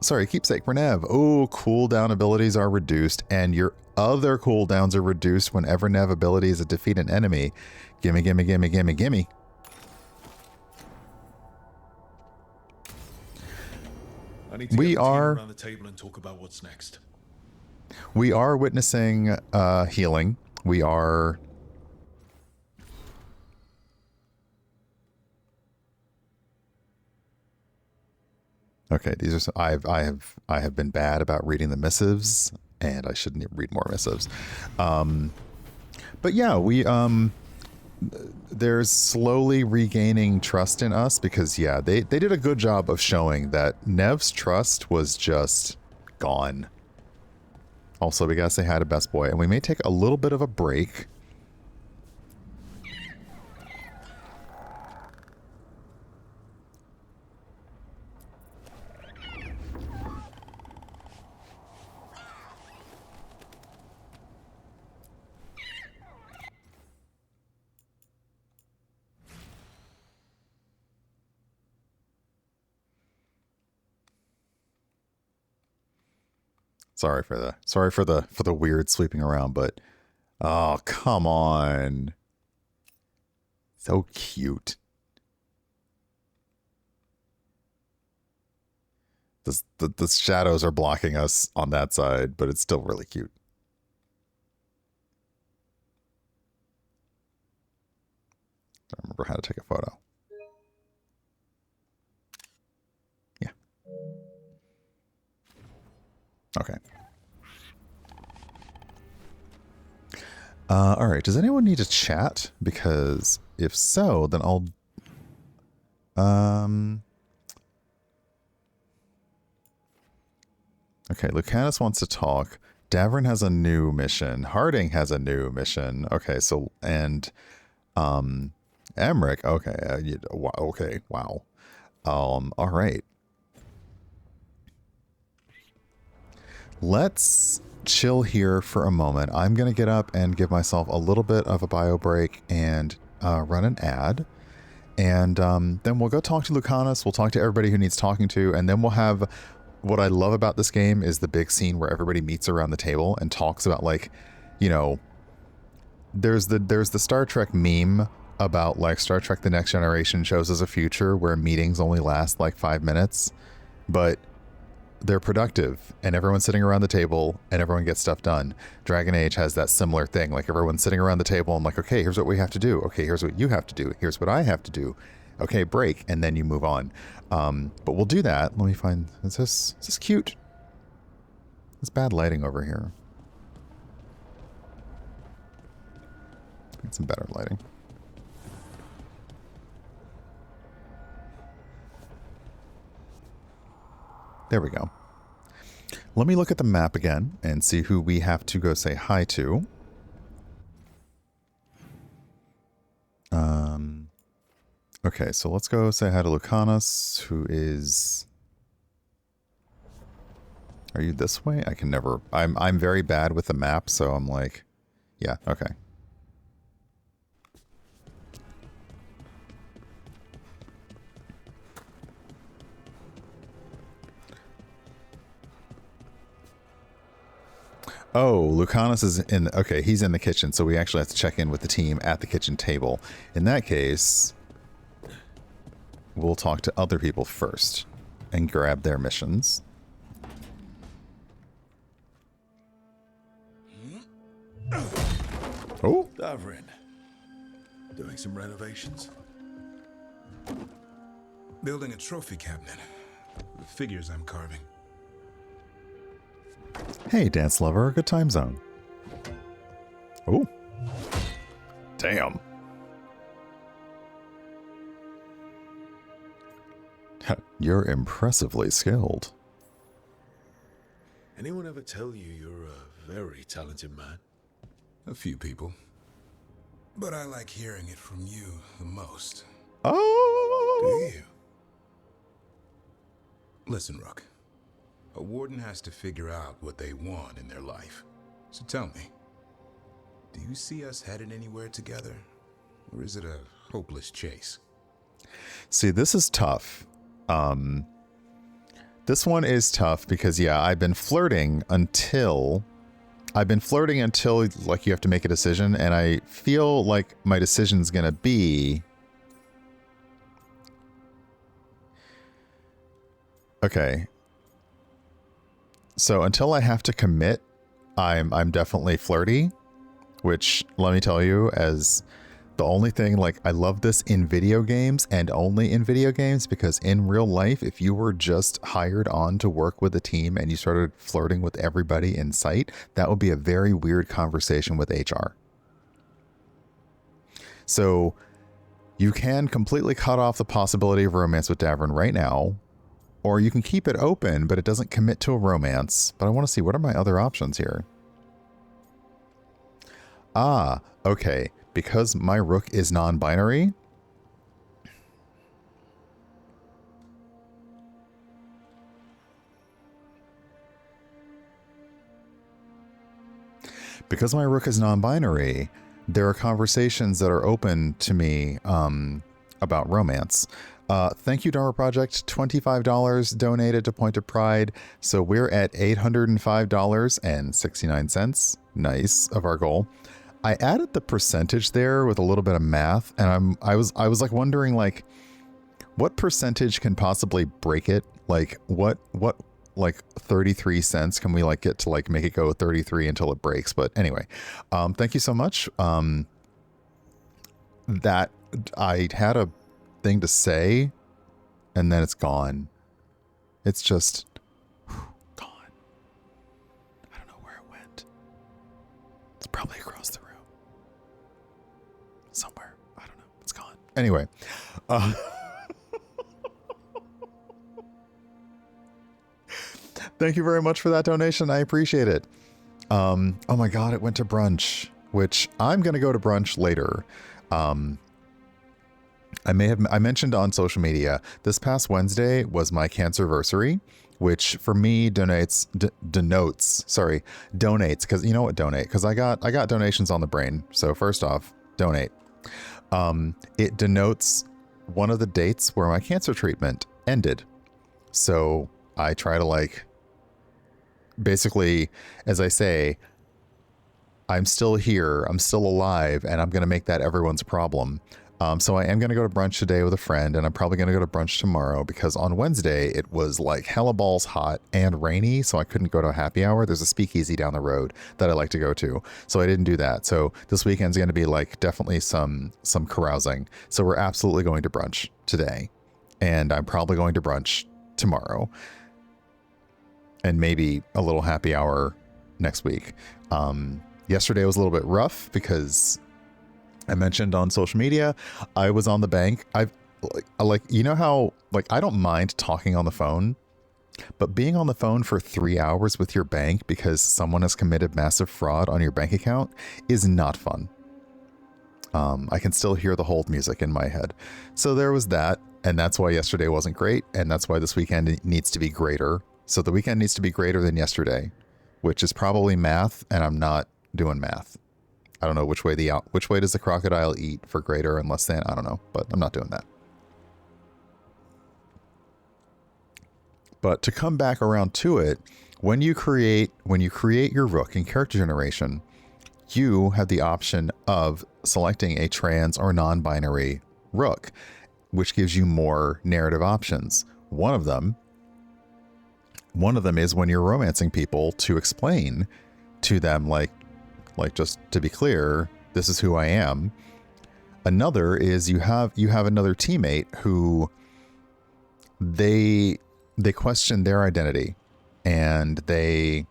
Sorry, keepsake for Neve. Oh, cooldown abilities are reduced, and your other cooldowns are reduced whenever Neve abilities to defeat an enemy. Gimme, gimme, gimme, gimme, gimme. I need to get the team around the table and talk about what's next. We are witnessing healing. We are... Okay, these are I have been bad about reading the missives, and I shouldn't read more missives. But yeah, we there's slowly regaining trust in us because yeah, they did a good job of showing that Neve's trust was just gone. Also, we gotta say hi to Best Boy, and we may take a little bit of a break. Sorry for the weird sweeping around, but oh, come on. So cute. The shadows are blocking us on that side, but it's still really cute. I remember how to take a photo. Yeah. Okay. All right. Does anyone need to chat? Because if so, then I'll... Okay, Lucanis wants to talk. Davrin has a new mission. Harding has a new mission. Okay, so... And... Emmerich. Okay. Okay. Wow. All right. Let's chill here for a moment. I'm going to get up and give myself a little bit of a bio break and run an ad. And then we'll go talk to Lucanis. We'll talk to everybody who needs talking to. And then we'll have... What I love about this game is the big scene where everybody meets around the table and talks about, like, you know... There's the Star Trek meme about, like, Star Trek The Next Generation shows us a future where meetings only last like 5 minutes, but they're productive and everyone's sitting around the table and everyone gets stuff done. Dragon Age has that similar thing. Like, everyone's sitting around the table and like, okay, here's what we have to do. Okay, here's what you have to do. Here's what I have to do. Okay, break. And then you move on. But we'll do that. Let me find, is this cute? It's bad lighting over here. Get some better lighting. There we go. Let me look at the map again and see who we have to go say hi to. Okay, so let's go say hi to Lucanis, who is... Are you this way? I can never... I'm very bad with the map, so I'm like... Yeah, okay. Oh, Lucanis is in... Okay, he's in the kitchen, so we actually have to check in with the team at the kitchen table. In that case, we'll talk to other people first and grab their missions. Oh! Davrin. Doing some renovations? Building a trophy cabinet. The figures I'm carving. Hey, dance lover, good time zone. Oh. Damn. You're impressively skilled. Anyone ever tell you you're a very talented man? A few people. But I like hearing it from you the most. Oh! Do you? Listen, Rook. A warden has to figure out what they want in their life. So tell me, do you see us headed anywhere together? Or is it a hopeless chase? See, this is tough. This one is tough because, yeah, I've been flirting until, like, you have to make a decision, and I feel like my decision's gonna be... Okay. So until I have to commit, I'm definitely flirty, which, let me tell you, as the only thing, like, I love this in video games and only in video games, because in real life, if you were just hired on to work with a team and you started flirting with everybody in sight, that would be a very weird conversation with HR. So you can completely cut off the possibility of romance with Davrin right now, or you can keep it open, but it doesn't commit to a romance. But I want to see, what are my other options here? Ah, okay. Because my rook is non-binary. Because my rook is non-binary, there are conversations that are open to me about romance. Thank you, Dharma Project. $25 donated to Point of Pride. So we're at $805.69. Nice, of our goal. I added the percentage there with a little bit of math, and I was like wondering, like, what percentage can possibly break it? Like, what like 33 cents can we, like, get to, like, make it go 33 until it breaks? But anyway, thank you so much. That I had a thing to say, and then it's gone. It's just gone. I don't know where it went. It's probably across the room. somewhere. I don't know. It's gone. Anyway. Thank you very much for that donation. I appreciate it. Oh my God, it went to brunch, which I'm going to go to brunch later. I mentioned on social media, this past Wednesday was my cancerversary, which for me donates, because you know what, donate, because I got donations on the brain. So first off, donate. It denotes one of the dates where my cancer treatment ended. So I try to like, basically, as I say, I'm still here, I'm still alive, and I'm going to make that everyone's problem. So I am going to go to brunch today with a friend, and I'm probably going to go to brunch tomorrow because on Wednesday it was like hella balls hot and rainy, so I couldn't go to a happy hour. There's a speakeasy down the road that I like to go to, so I didn't do that. So this weekend's going to be like definitely some carousing. So we're absolutely going to brunch today, and I'm probably going to brunch tomorrow, and maybe a little happy hour next week. Yesterday was a little bit rough because I mentioned on social media, I was on the bank. You know how, like, I don't mind talking on the phone, but being on the phone for 3 hours with your bank because someone has committed massive fraud on your bank account is not fun. I can still hear the hold music in my head. So there was that. And that's why yesterday wasn't great. And that's why this weekend needs to be greater. So the weekend needs to be greater than yesterday, which is probably math. And I'm not doing math. I don't know which way does the crocodile eat for greater and less than? I don't know, but I'm not doing that. But to come back around to it, when you create your Rook in character generation, you have the option of selecting a trans or non-binary Rook, which gives you more narrative options. One of them is when you're romancing people to explain to them, like just to be clear, this is who I am. Another is you have another teammate who they question their identity, and they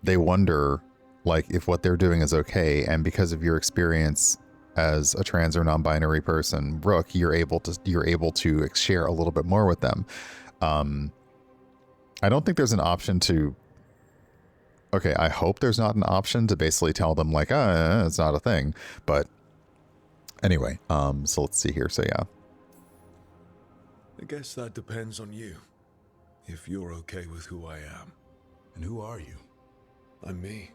wonder like if what they're doing is okay. And because of your experience as a trans or non-binary person, Rook, you're able to share a little bit more with them. I don't think there's an option to. Okay, I hope there's not an option to basically tell them like, it's not a thing. But anyway, so let's see here. So yeah. I guess that depends on you. If you're okay with who I am. And who are you? I'm me.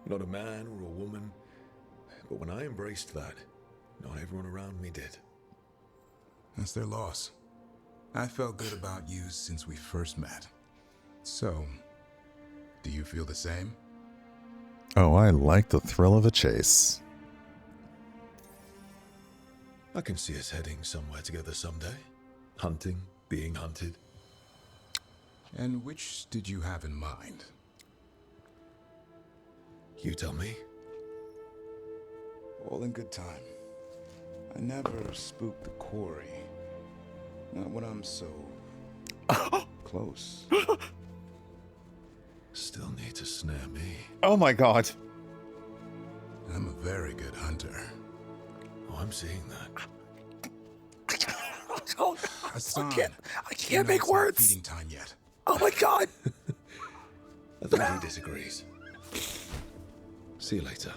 Not a man or a woman. But when I embraced that, not everyone around me did. That's their loss. I felt good about you since we first met. So, do you feel the same? Oh, I like the thrill of a chase. I can see us heading somewhere together someday. Hunting, being hunted. And which did you have in mind? You tell me. All in good time. I never spook the quarry. Not when I'm so close. Still need to snare me. Oh my god. I'm a very good hunter. Oh, I'm seeing that. Assan, I can't make words. Feeding time yet. Oh my god. I think he disagrees. See you later.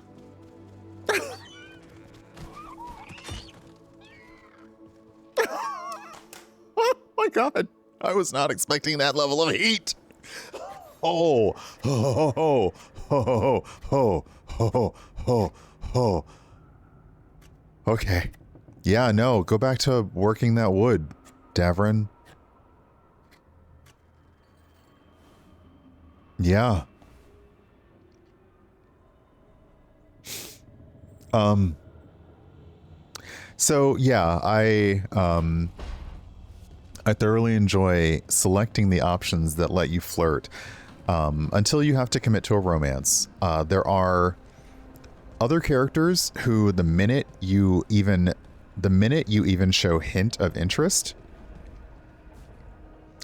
Oh my god. I was not expecting that level of heat. Oh, oh, oh, oh, oh, oh, oh, oh. Okay. Yeah, no, go back to working that wood, Davrin. Yeah. So yeah, I thoroughly enjoy selecting the options that let you flirt until you have to commit to a romance. There are other characters who the minute you even show hint of interest,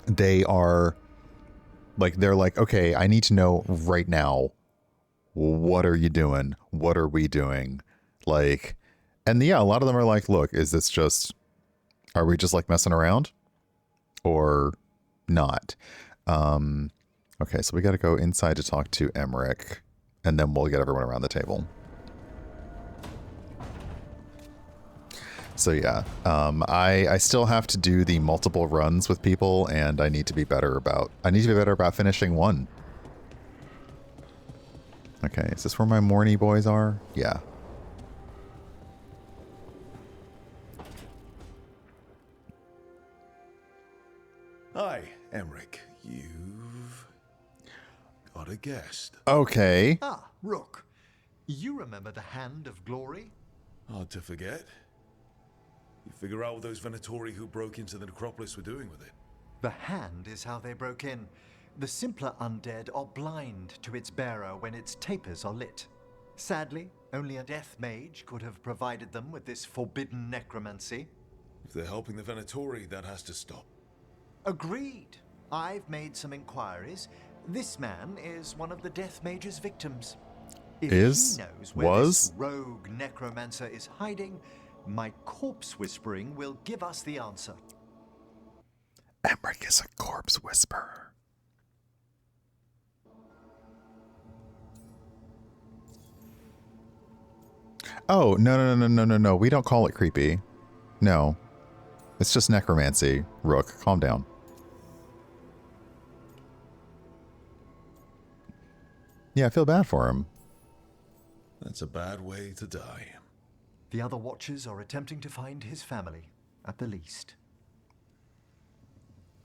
they're like, okay, I need to know right now, what are you doing? What are we doing? Like, And yeah, a lot of them are like, look, are we just like messing around or not? Okay, so we got to go inside to talk to Emmerich, and then we'll get everyone around the table. So yeah, I still have to do the multiple runs with people, and I need to be better about finishing one. Okay, is this where my Morny boys are? Yeah. Hi, Emmerich. You've got a guest. Okay. Ah, Rook. You remember the Hand of Glory? Hard to forget. You figure out what those Venatori who broke into the necropolis were doing with it? The Hand is how they broke in. The simpler undead are blind to its bearer when its tapers are lit. Sadly, only a death mage could have provided them with this forbidden necromancy. If they're helping the Venatori, that has to stop. Agreed. I've made some inquiries. This man is one of the death mage's victims. If he knows where this rogue necromancer is hiding, my corpse whispering will give us the answer. Emmerich is a corpse whisperer. Oh, no. We don't call it creepy. No. It's just necromancy. Rook, calm down. Yeah, I feel bad for him. That's a bad way to die. The other watchers are attempting to find his family, at the least.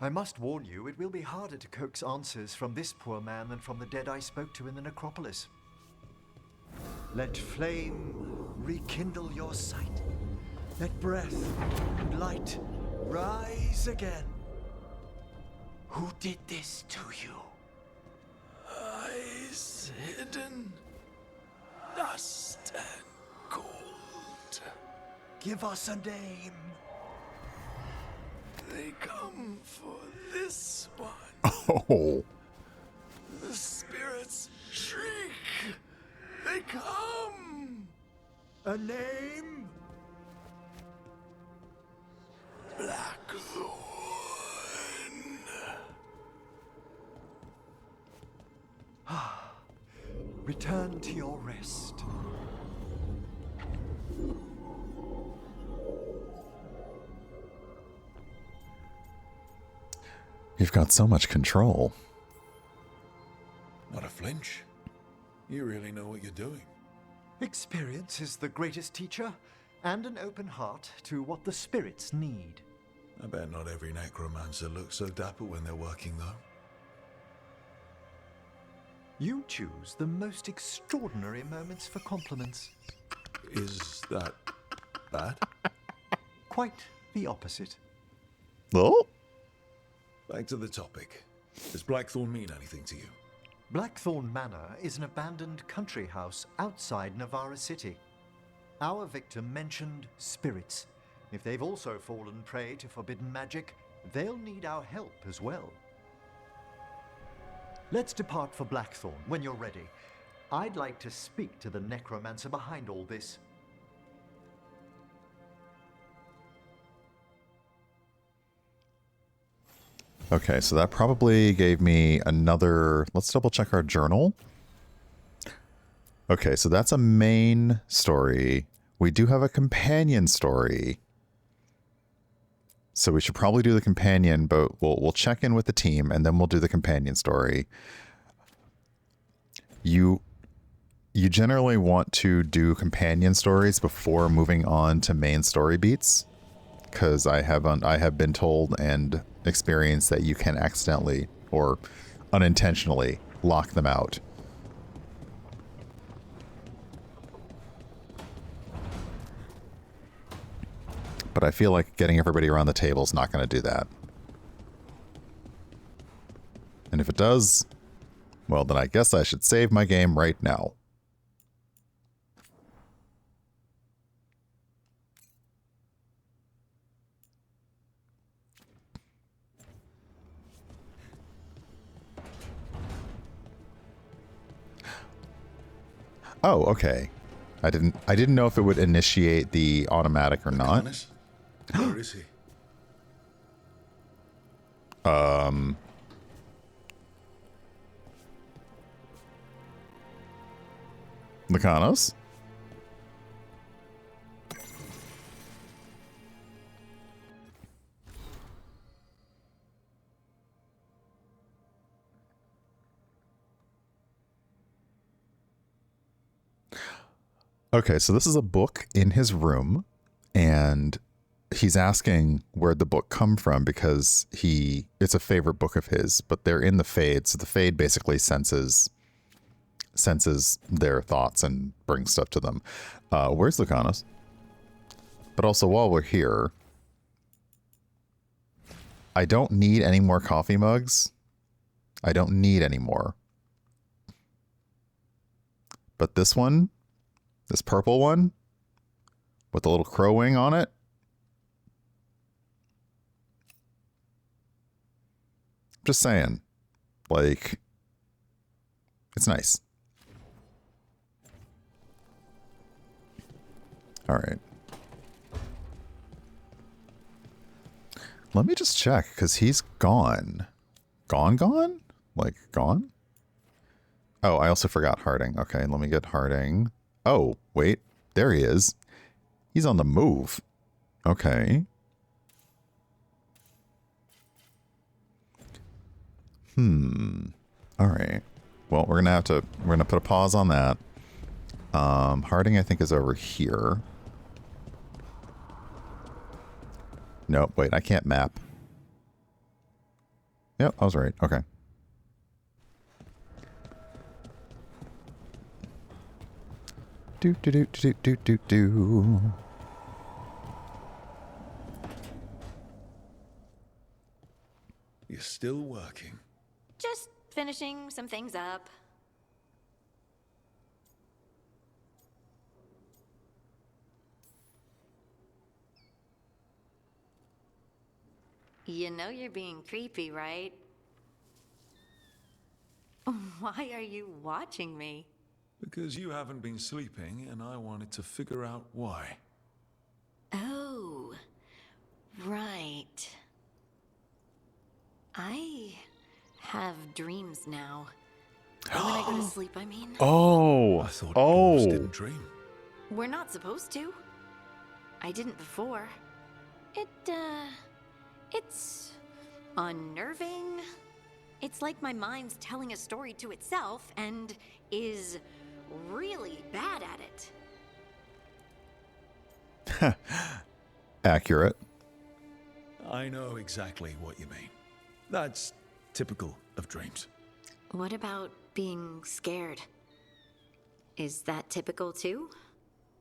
I must warn you, it will be harder to coax answers from this poor man than from the dead I spoke to in the necropolis. Let flame rekindle your sight. Let breath and light rise again. Who did this to you? Eyes hidden, dust and gold. Give us a name. They come for this one. Oh. The spirits shriek. They come. A name? Blackthorn. Return to your rest. You've got so much control. Not a flinch. You really know what you're doing. Experience is the greatest teacher, and an open heart to what the spirits need. I bet not every necromancer looks so dapper when they're working, though. You choose the most extraordinary moments for compliments. Is that bad? Quite the opposite. Oh? Back to the topic. Does Blackthorn mean anything to you? Blackthorn Manor is an abandoned country house outside Navarra City. Our victim mentioned spirits. If they've also fallen prey to forbidden magic, they'll need our help as well. Let's depart for Blackthorn when you're ready. I'd like to speak to the necromancer behind all this. Okay, so that probably gave me another... Let's double check our journal. Okay, so that's a main story. We do have a companion story. So we should probably do the companion, but we'll check in with the team, and then we'll do the companion story. You generally want to do companion stories before moving on to main story beats, because I have been told and experienced that you can accidentally or unintentionally lock them out. But I feel like getting everybody around the table is not going to do that. And if it does, well, then I guess I should save my game right now. Oh, okay. I didn't know if it would initiate the automatic or not. Lucanis? Where is he? Lucanis? Okay, so this is a book in his room, and he's asking where'd the book come from because it's a favorite book of his, but they're in the Fade, so the Fade basically senses their thoughts and brings stuff to them. Where's Lucanis? But also, while we're here, I don't need any more coffee mugs. I don't need any more. But this one, this purple one with a little crow wing on it, just saying, like, it's nice. All right. Let me just check, because he's gone. Gone? Like, gone? Oh, I also forgot Harding. Okay, let me get Harding. Oh, wait. There he is. He's on the move. Okay. All right. Well, we're gonna put a pause on that. Harding, I think, is over here. Nope, wait, I can't map. Yep, I was right. Okay. Do. You're still working. Just finishing some things up. You know you're being creepy, right? Why are you watching me? Because you haven't been sleeping, and I wanted to figure out why. Oh, right. I have dreams now. When I go to sleep, I mean. Oh. I thought ghosts didn't dream. We're not supposed to. I didn't before. It's unnerving. It's like my mind's telling a story to itself and is really bad at it. Accurate. I know exactly what you mean. That's typical of dreams. What about being scared? Is that typical too?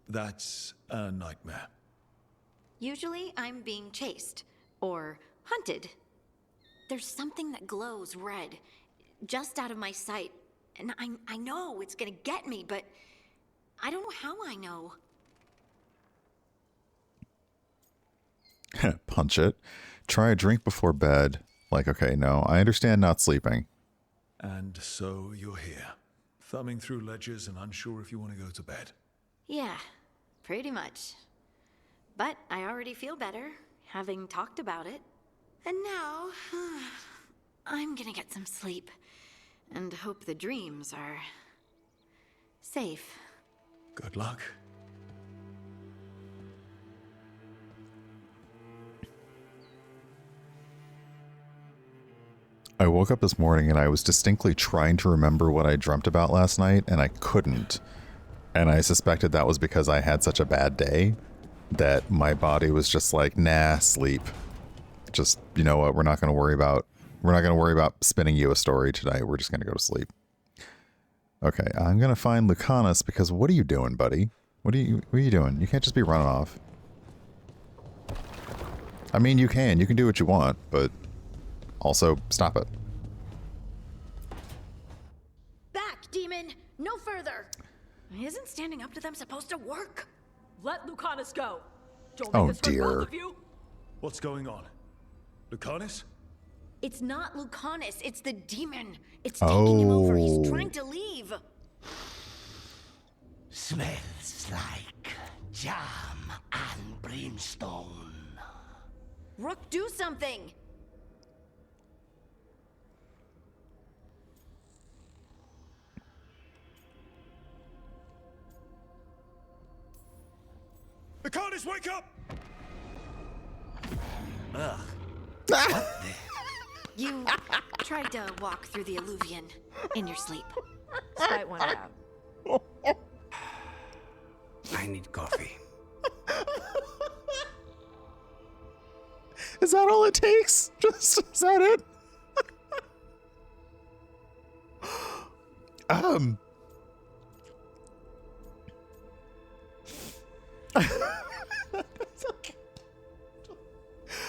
That's a nightmare. Usually I'm being chased or hunted. There's something that glows red just out of my sight, and I know it's gonna get me, but I don't know how I know. Punch it. Try a drink before bed. Like, okay, no, I understand not sleeping. And so you're here, thumbing through ledgers and unsure if you want to go to bed. Yeah, pretty much. But I already feel better, having talked about it. And now, I'm gonna get some sleep, and hope the dreams are safe. Good luck. I woke up this morning and I was distinctly trying to remember what I dreamt about last night, and I couldn't. And I suspected that was because I had such a bad day that my body was just like, nah, sleep. Just, you know what, we're not going to worry about spinning you a story today. We're just going to go to sleep. Okay, I'm going to find Lucanis, because what are you doing, buddy? What are you doing? You can't just be running off. I mean, you can do what you want, but also stop it. Back, demon! No further! Isn't standing up to them supposed to work? Let Lucanis go. Don't Oh, make this hurt dear. both of you. What's going on? Lucanis? It's not Lucanis, it's the demon. It's taking him over. He's Oh. trying to leave. Smells like jam and brimstone. Rook, do something! Lucanis, wake up! Ugh. You tried to walk through the alluvion in your sleep. Spite one out. I need coffee. Is that all it takes? Is that it?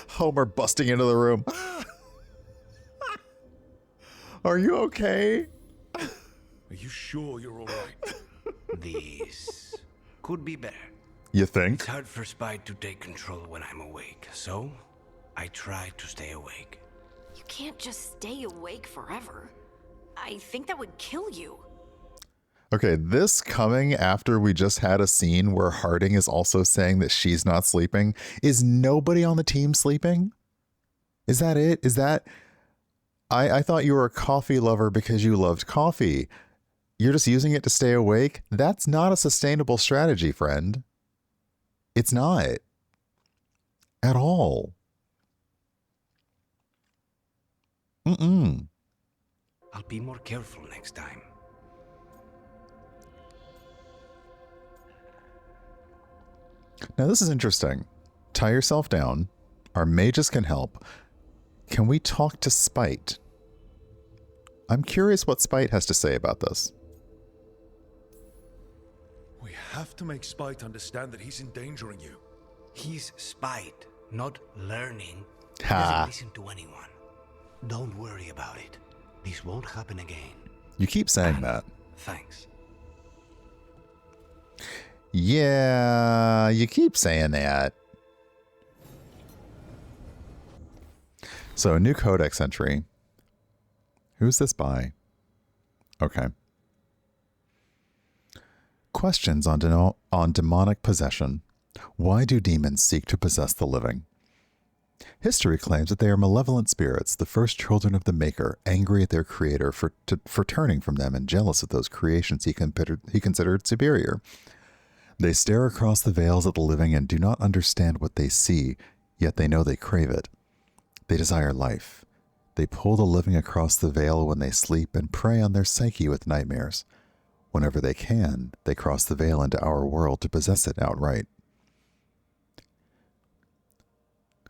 Homer busting into the room. Are you okay? Are you sure you're all right? This could be better. You think? It's hard for Spite to take control when I'm awake, so I try to stay awake. You can't just stay awake forever. I think that would kill you. Okay, this coming after we just had a scene where Harding is also saying that she's not sleeping. Is nobody on the team sleeping? Is that it? Is that... I thought you were a coffee lover because you loved coffee. You're just using it to stay awake? That's not a sustainable strategy, friend. It's not. At all. Mm-mm. I'll be more careful next time. Now this is interesting. Tie yourself down. Our mages can help. Can we talk to Spite? I'm curious what Spite has to say about this. We have to make Spite understand that he's endangering you. He's Spite, not learning. He Ha. doesn't listen to anyone. Don't worry about it. This won't happen again. You keep saying that. Thanks. Yeah, you keep saying that. So, a new codex entry. Who's this by? Okay. Questions on demonic possession. Why do demons seek to possess the living? History claims that they are malevolent spirits, the first children of the Maker, angry at their creator for turning from them and jealous of those creations he considered superior. They stare across the veils at the living and do not understand what they see, yet they know they crave it. They desire life. They pull the living across the veil when they sleep and prey on their psyche with nightmares. Whenever they can, they cross the veil into our world to possess it outright.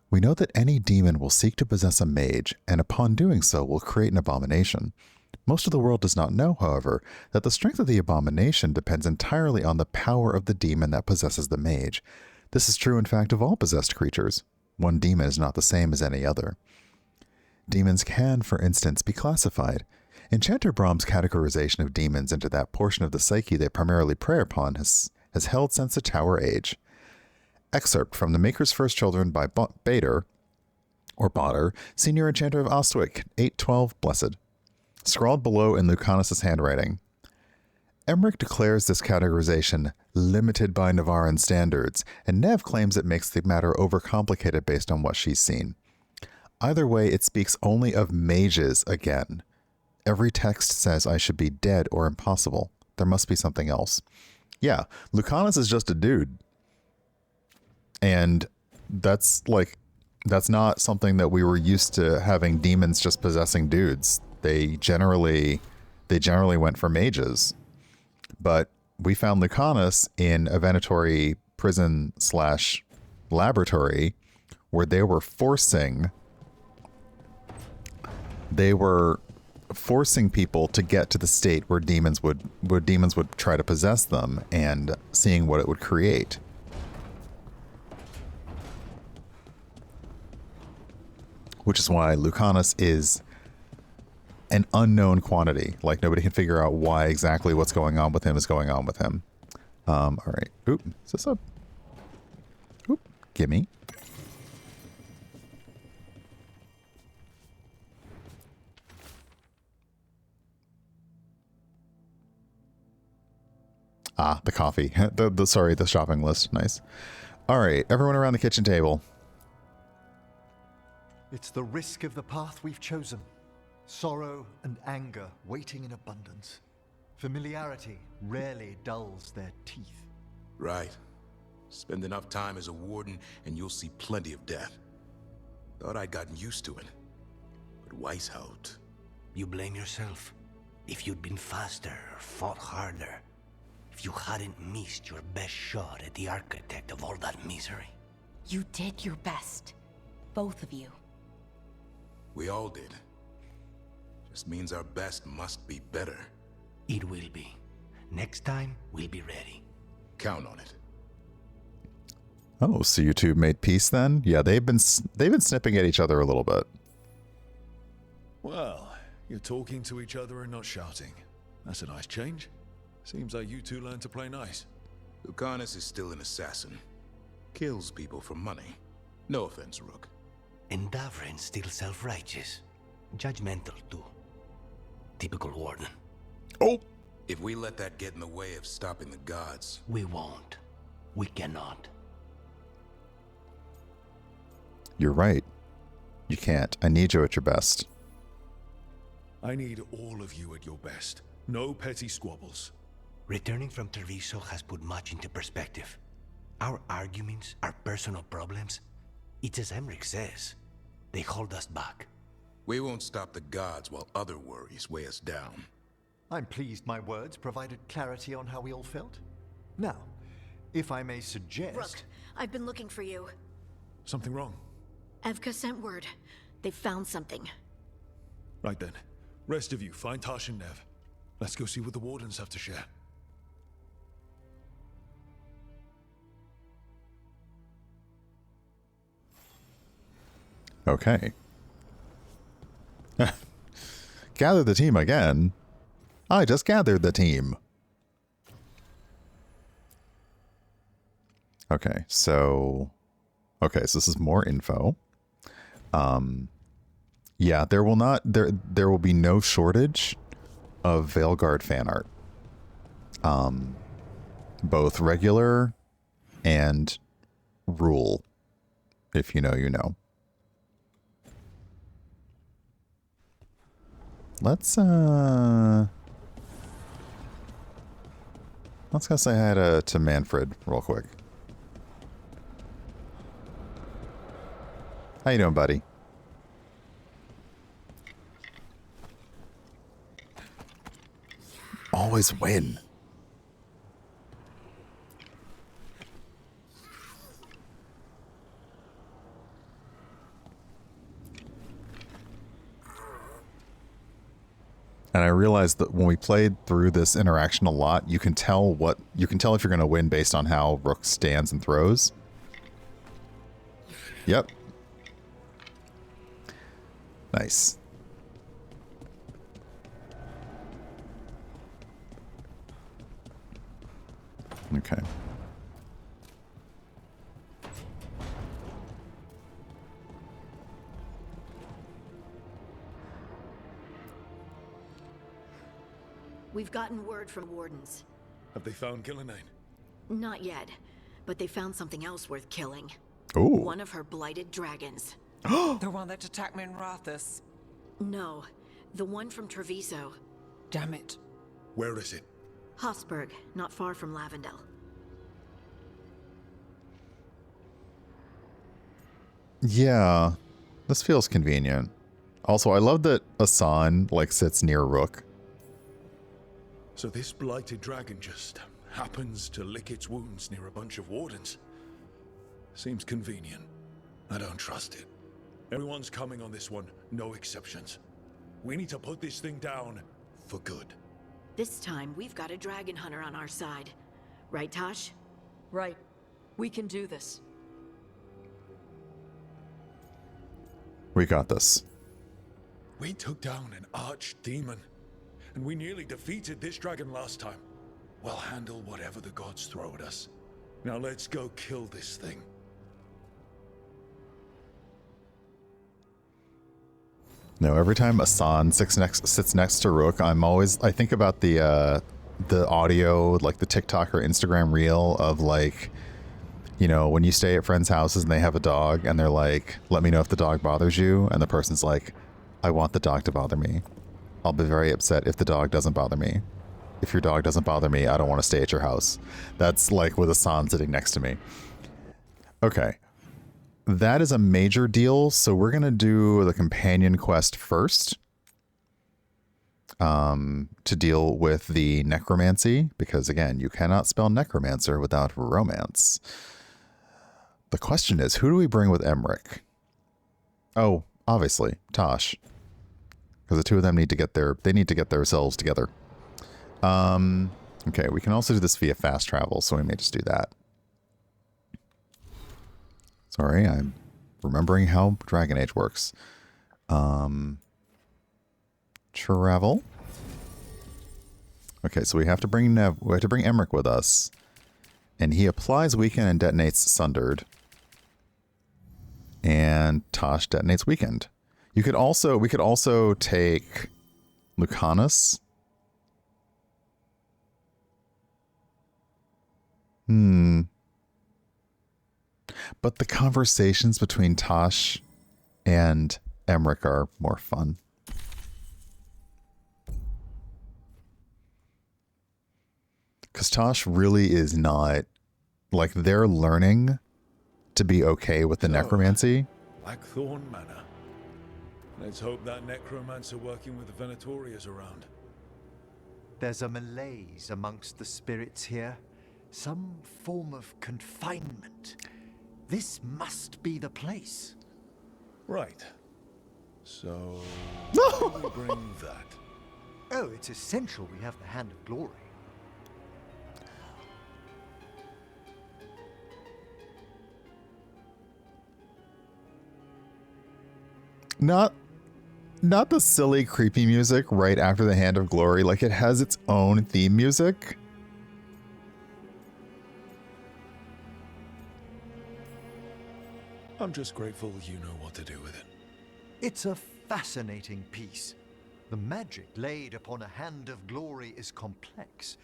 We know that any demon will seek to possess a mage, and upon doing so will create an abomination. Most of the world does not know, however, that the strength of the abomination depends entirely on the power of the demon that possesses the mage. This is true, in fact, of all possessed creatures. One demon is not the same as any other. Demons can, for instance, be classified. Enchanter Brahm's categorization of demons into that portion of the psyche they primarily prey upon has held since the Tower Age. Excerpt from The Maker's First Children by Bader, or Botter, Senior Enchanter of Ostwick, 812 Blessed. Scrawled below in Lucanis' handwriting. Emmerich declares this categorization limited by Navaran standards, and Neve claims it makes the matter overcomplicated based on what she's seen. Either way, it speaks only of mages again. Every text says I should be dead or impossible. There must be something else. Yeah, Lucanis is just a dude. And that's not something that we were used to, having demons just possessing dudes. They generally went for mages. But we found Lucanis in a Venatori prison / laboratory where they were forcing people to get to the state where demons would try to possess them, and seeing what it would create. Which is why Lucanis is an unknown quantity. Like, nobody can figure out why exactly what's going on with him is going on with him. All right. Oop. Is this up? Oop. Gimme. Ah, the coffee. the shopping list. Nice. All right, everyone around the kitchen table. It's the risk of the path we've chosen. Sorrow and anger waiting in abundance. Familiarity rarely dulls their teeth. Right. Spend enough time as a warden and you'll see plenty of death. Thought I'd gotten used to it. But Weishaupt... You blame yourself. If you'd been faster or fought harder. If you hadn't missed your best shot at the architect of all that misery. You did your best. Both of you. We all did. Just means our best must be better. It will be. Next time, we'll be ready. Count on it. Oh, so you two made peace then? Yeah, they've been snipping at each other a little bit. Well, you're talking to each other and not shouting. That's a nice change. Seems like you two learned to play nice. Lucanis is still an assassin. Kills people for money. No offense, Rook. And Davrin's still self-righteous. Judgmental, too. Typical warden. Oh! If we let that get in the way of stopping the gods... We won't. We cannot. You're right. You can't. I need you at your best. I need all of you at your best. No petty squabbles. Returning from Treviso has put much into perspective. Our arguments, our personal problems, it's as Emmerich says. They hold us back. We won't stop the gods while other worries weigh us down. I'm pleased my words provided clarity on how we all felt. Now, if I may suggest... Rook, I've been looking for you. Something wrong? Evka sent word. They found something. Right then. Rest of you, find Tash and Neve. Let's go see what the wardens have to share. Okay. Gather the team again. I just gathered the team. Okay, so this is more info. Yeah, there will be no shortage of Veilguard fan art. Both regular and rule. If you know, you know. Let's go say hi to Manfred real quick. How you doing, buddy? Always win. And I realized that when we played through this interaction a lot, you can tell if you're going to win based on how Rook stands and throws. Yep. Nice. Okay. We've gotten word from wardens. Have they found Gillenane? Not yet, but they found something else worth killing. Ooh. One of her blighted dragons. The one that attacked me in Rathus. No, the one from Treviso. Damn it. Where is it? Hosberg, not far from Lavendel. Yeah, this feels convenient. Also, I love that Assan sits near Rook. So this blighted dragon just happens to lick its wounds near a bunch of wardens. Seems convenient. I don't trust it. Everyone's coming on this one, no exceptions. We need to put this thing down for good. This time, we've got a dragon hunter on our side. Right, Tosh? Right. We can do this. We got this. We took down an archdemon, and we nearly defeated this dragon last time. We'll handle whatever the gods throw at us. Now let's go kill this thing. No, every time Assan sits next to Rook, I think about the the audio, like the TikTok or Instagram reel of like, you know, when you stay at friends' houses and they have a dog and they're like, let me know if the dog bothers you. And the person's like, I want the dog to bother me. I'll be very upset if the dog doesn't bother me. If your dog doesn't bother me, I don't want to stay at your house. That's like with Assan sitting next to me. Okay. That is a major deal. So we're going to do the companion quest first. To deal with the necromancy, because again, you cannot spell necromancer without romance. The question is, who do we bring with Emmerich? Oh, obviously, Tosh. Because the two of them need to get themselves together. Okay, we can also do this via fast travel, so we may just do that. Sorry, I'm remembering how Dragon Age works. Travel. Okay, so we have to bring Emmerich with us. And he applies Weaken and detonates Sundered. And Tosh detonates Weakened. We could also take Lucanis. But the conversations between Tosh and Emmerich are more fun. Because Tosh really is not, like, they're learning to be okay with the necromancy. Blackthorn Manor. Let's hope that necromancer working with the Venatori is around. There's a malaise amongst the spirits here. Some form of confinement. This must be the place. Right. So, how do we bring that? Oh, it's essential we have the Hand of Glory. Not the silly, creepy music right after the Hand of Glory. Like, it has its own theme music. I'm just grateful you know what to do with it. It's a fascinating piece. The magic laid upon a Hand of Glory is complex.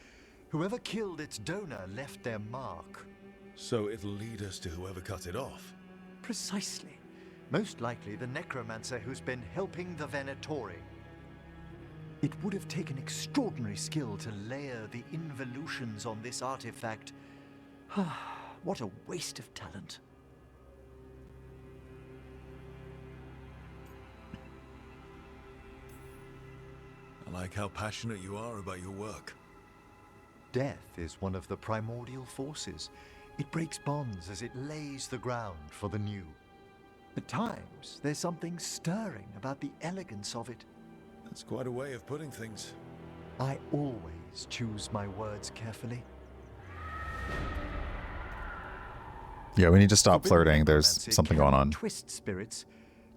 Whoever killed its donor left their mark. So it'll lead us to whoever cut it off? Precisely. Most likely the necromancer who's been helping the Venatori. It would have taken extraordinary skill to layer the involutions on this artifact. What a waste of talent. I like how passionate you are about your work. Death is one of the primordial forces. It breaks bonds as it lays the ground for the new. At times, there's something stirring about the elegance of it. That's quite a way of putting things. I always choose my words carefully. Yeah, we need to stop flirting. There's something going on. Twist spirits.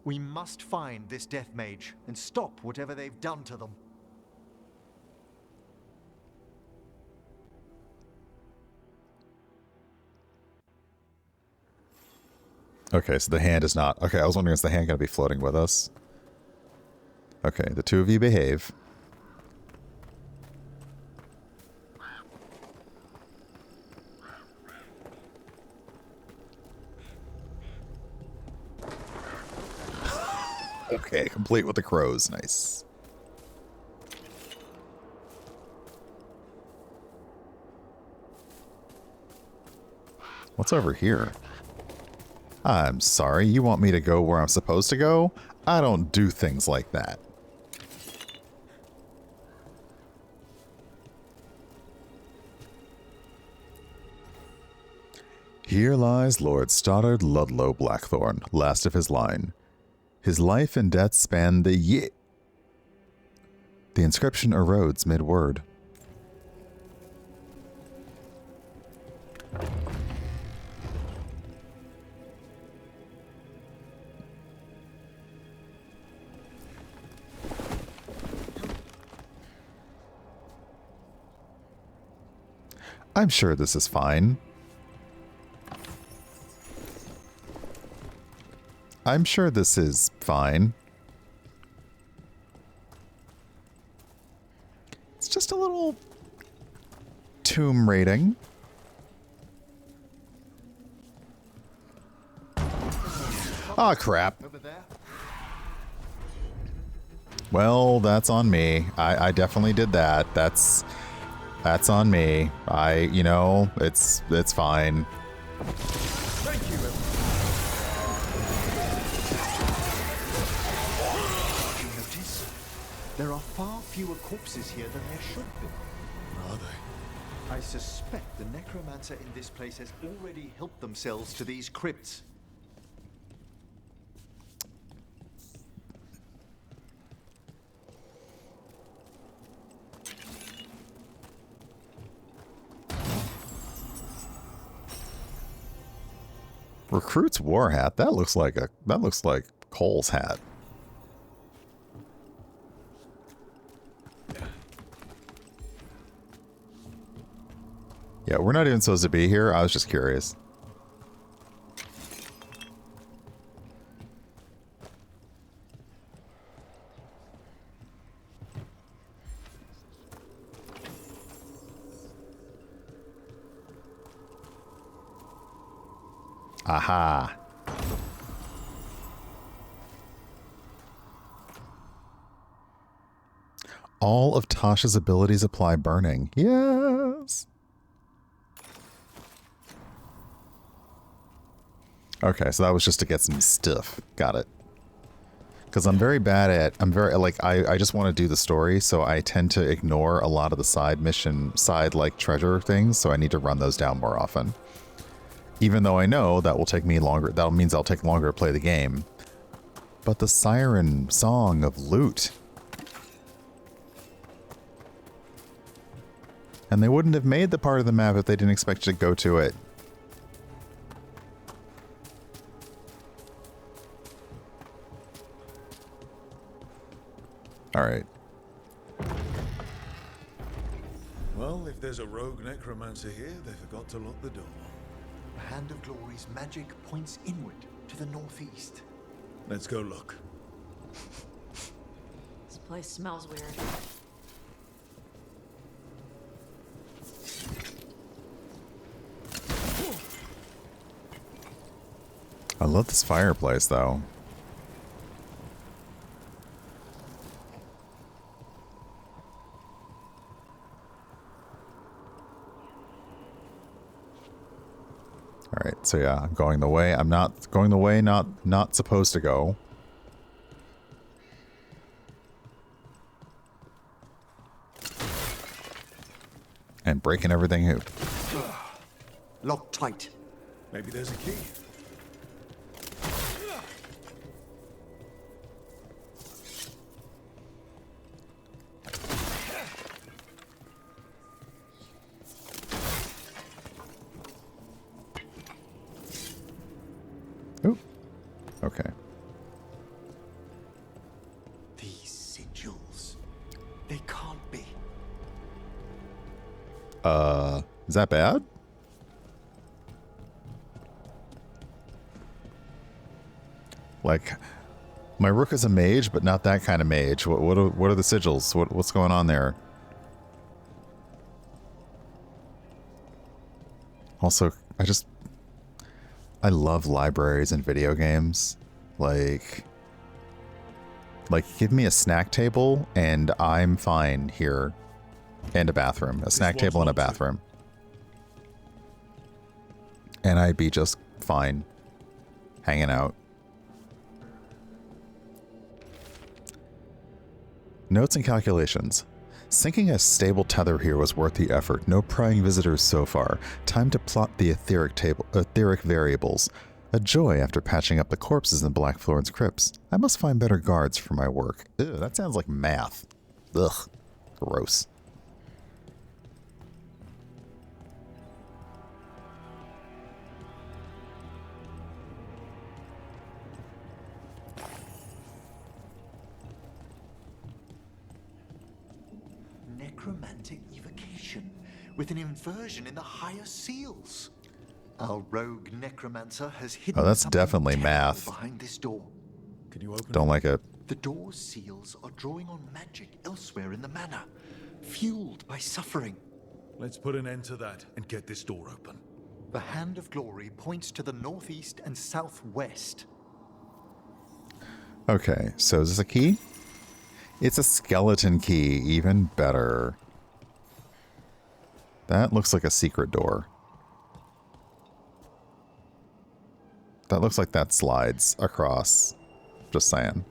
We must find this death mage and stop whatever they've done to them. Okay, so the hand is not... Okay, I was wondering, is the hand going to be floating with us? Okay, the two of you behave. Okay, complete with the crows. Nice. What's over here? I'm sorry, you want me to go where I'm supposed to go? I don't do things like that. Here lies Lord Stoddard Ludlow Blackthorn, last of his line. His life and death span the ye... The inscription erodes mid-word. I'm sure this is fine. I'm sure this is fine. It's just a little tomb raiding. Oh, crap. Well, that's on me. I definitely did that. That's on me. You know, it's fine. Thank you, Did you notice? There are far fewer corpses here than there should be. Are they? I suspect the necromancer in this place has already helped themselves to these crypts. Recruit's war hat. That looks like Cole's hat. Yeah, we're not even supposed to be here. I was just curious. Aha. All of Tasha's abilities apply burning. Yes. Okay, so that was just to get some stuff. Got it. Because I'm very bad at, I just want to do the story, so I tend to ignore a lot of the side treasure things, so I need to run those down more often. Even though I know that will take me longer, that means I'll take longer to play the game. But the siren song of loot. And they wouldn't have made the part of the map if they didn't expect you to go to it. Alright. Well, if there's a rogue necromancer here, they forgot to lock the door. The Hand of Glory's magic points inward to the northeast. Let's go look. This place smells weird. I love this fireplace, though. Alright, so yeah, I'm going the way. I'm not going the way not supposed to go. And breaking everything here. Locked tight. Maybe there's a key. Ooh. Okay. These sigils. They can't be. Is that bad? Like, my rook is a mage, but not that kind of mage. What are the sigils? What's going on there? Also, I love libraries and video games. Like, give me a snack table and I'm fine here. And a bathroom. A snack table and a bathroom. And I'd be just fine hanging out. Notes and calculations. Sinking a stable tether here was worth the effort. No prying visitors so far. Time to plot the etheric variables. A joy after patching up the corpses in Blackthorn's crypts. I must find better guards for my work. Ew, that sounds like math. Ugh. Gross. Necromantic evocation with an inversion in the higher seals. Our rogue necromancer has hidden. Oh, that's definitely math. Behind this door. Can you open Don't like it. The door's seals are drawing on magic elsewhere in the manor, fueled by suffering. Let's put an end to that and get this door open. The Hand of Glory points to the northeast and southwest. Okay, so is this a key? It's a skeleton key, even better. That looks like a secret door. That looks like that slides across. Just saying.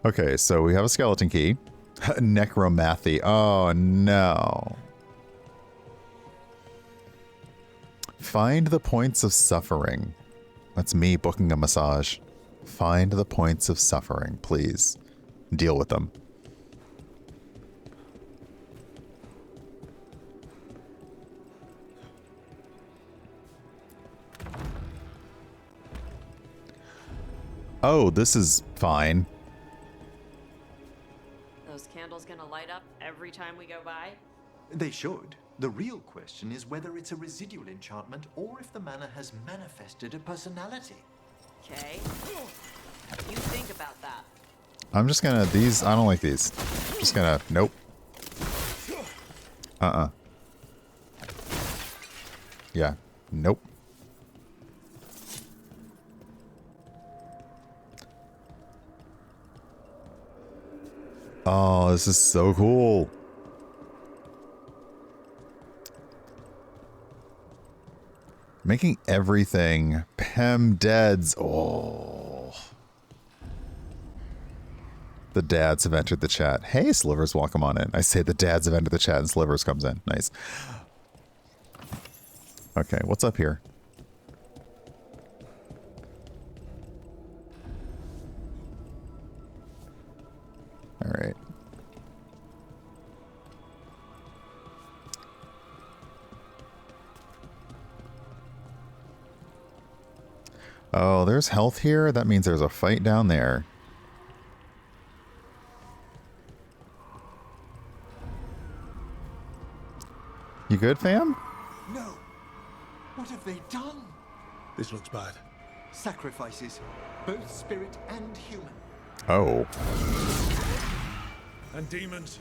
Okay, so we have a skeleton key. Necromathy. Oh, no. Find the points of suffering. That's me booking a massage. Find the points of suffering, please. Deal with them. Oh, this is fine. Those candles gonna light up every time we go by? They should. The real question is whether it's a residual enchantment or if the manor has manifested a personality. Okay. You think about that. I'm just gonna, these, I don't like these. Just gonna, nope. Yeah, nope. Oh, this is so cool. Making everything Pem deads. Oh. The dads have entered the chat. Hey, Slivers, welcome on in. I say the dads have entered the chat and Slivers comes in. Nice. Okay, what's up here? All right. Oh, there's health here? That means there's a fight down there. You good, fam? No. What have they done? This looks bad. Sacrifices, both spirit and human. Oh. And demons.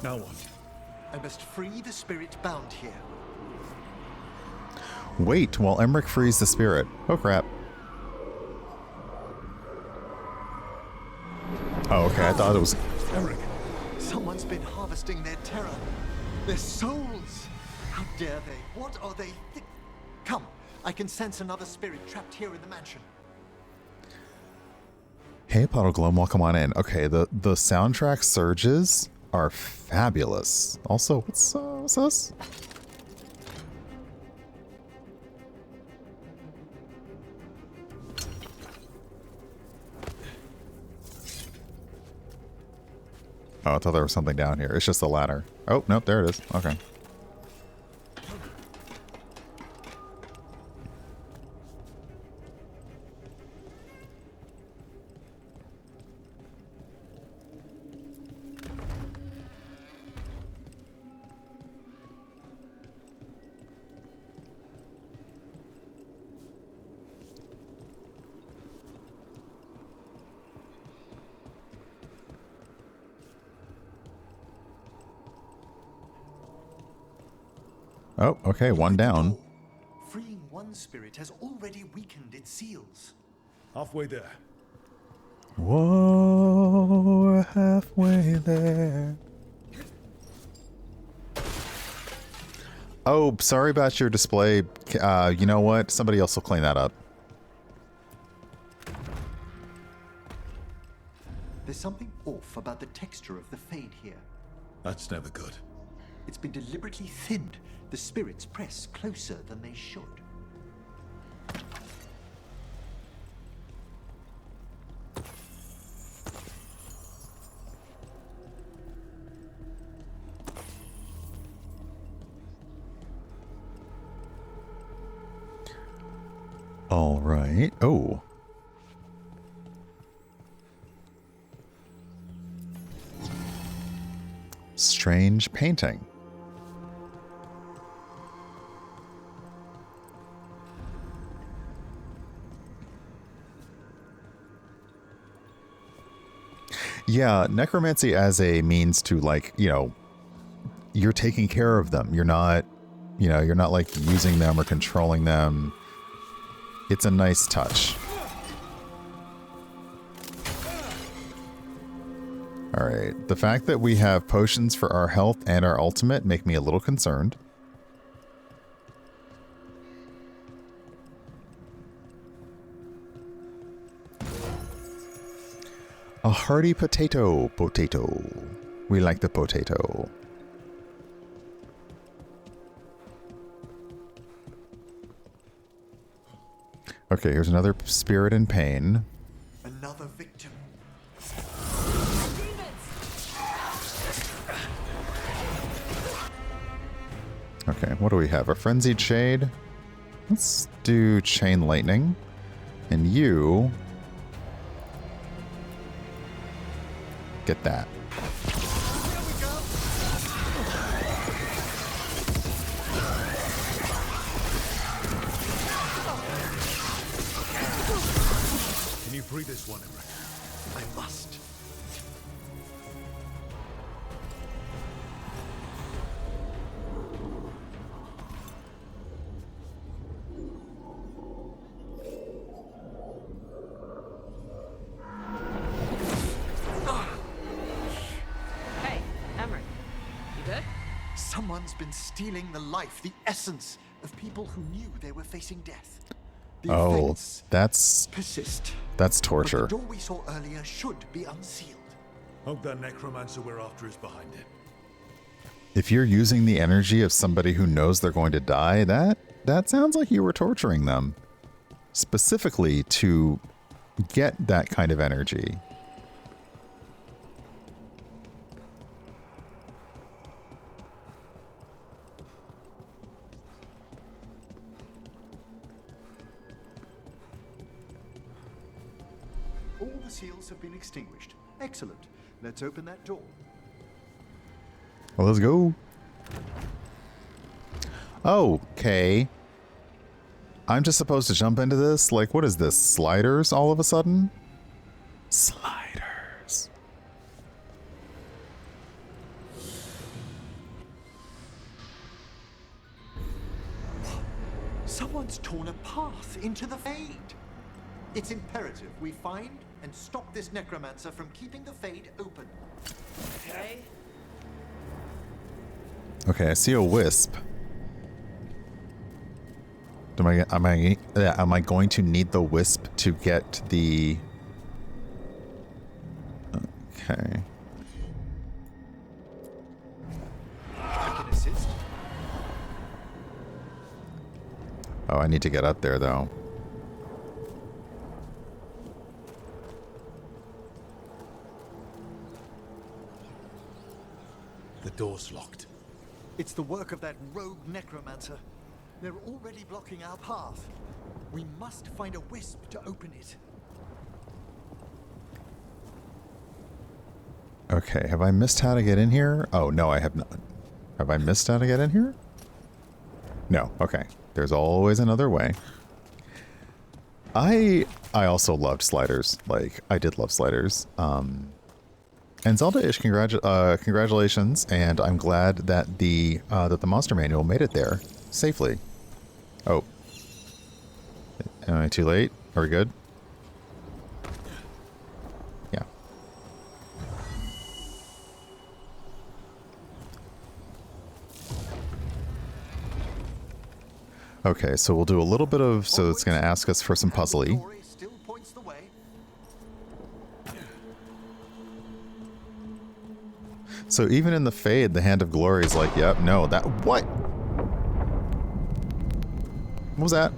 Now what? I must free the spirit bound here. Wait while Emmerich frees the spirit. Oh, crap. Oh, okay. I thought it was... Emmerich, someone's been harvesting their terror. Their souls. How dare they? What are they? Come, I can sense another spirit trapped here in the mansion. Hey, Puddle Gloom, welcome on in. Okay, the soundtrack surges are fabulous. Also, what's this? Oh, I thought there was something down here. It's just the ladder. Oh, nope, there it is. Okay. Oh, okay, one down. Freeing one spirit has already weakened its seals. Halfway there. Whoa, we're halfway there. Oh, sorry about your display. You know what? Somebody else will clean that up. There's something off about the texture of the fade here. That's never good. It's been deliberately thinned. The spirits press closer than they should. All right. Oh. Strange painting. Yeah, necromancy as a means to, like, you know, you're taking care of them. You're not, you know, you're not like using them or controlling them. It's a nice touch. All right. The fact that we have potions for our health and our ultimate make me a little concerned. A hearty potato. We like the potato. Okay, here's another spirit in pain. Another victim. Okay, what do we have? A frenzied shade? Let's do chain lightning. And you get that. Can you free this one, Emmerich? I must. Hey, Emmerich. You good? Someone's been stealing the life, the essence of people who knew they were facing death. The Oh, effects that's persist. That's But torture. the door we saw earlier should be unsealed. Hope that necromancer we're after is behind it. If you're using the energy of somebody who knows they're going to die, that sounds like you were torturing them. Specifically to get that kind of energy. All the seals have been extinguished. Excellent. Let's open that door. Well, let's go. Okay. I'm just supposed to jump into this? Like, what is this? Sliders all of a sudden? Sliders. Someone's torn a path into the Fade. It's imperative we find and stop this necromancer from keeping the Fade open. Okay. Okay, I see a wisp. Am I going to need the wisp to get the... Okay. I can assist. Oh, I need to get up there, though. The door's locked. It's the work of that rogue necromancer. They're already blocking our path. We must find a wisp to open it. Okay, have I missed how to get in here? Oh, no, I have not. Have I missed how to get in here? No, okay. There's always another way. I also loved sliders. Like, I did love sliders. And Zelda-ish, congratulations, and I'm glad that the monster manual made it there safely. Oh. Am I too late? Are we good? Yeah. Okay, so we'll do a little bit of, so it's going to ask us for some puzzly. Still points the way. So even in the Fade, the Hand of Glory is like, yep, no, that, what? What was that?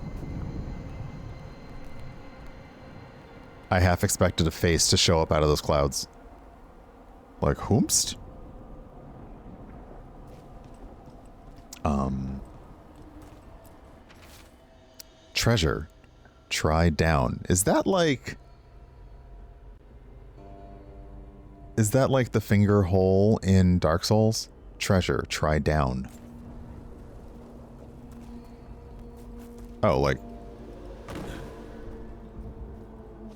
I half expected a face to show up out of those clouds. Like, whomst? Treasure. Try down. Is that like the finger hole in Dark Souls? Treasure, try down. Oh, like...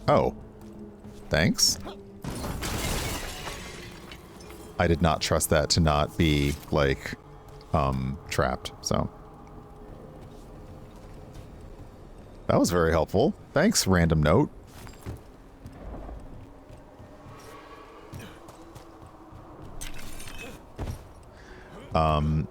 Oh. Thanks? I did not trust that to not be, like, trapped, so... That was very helpful. Thanks, random note.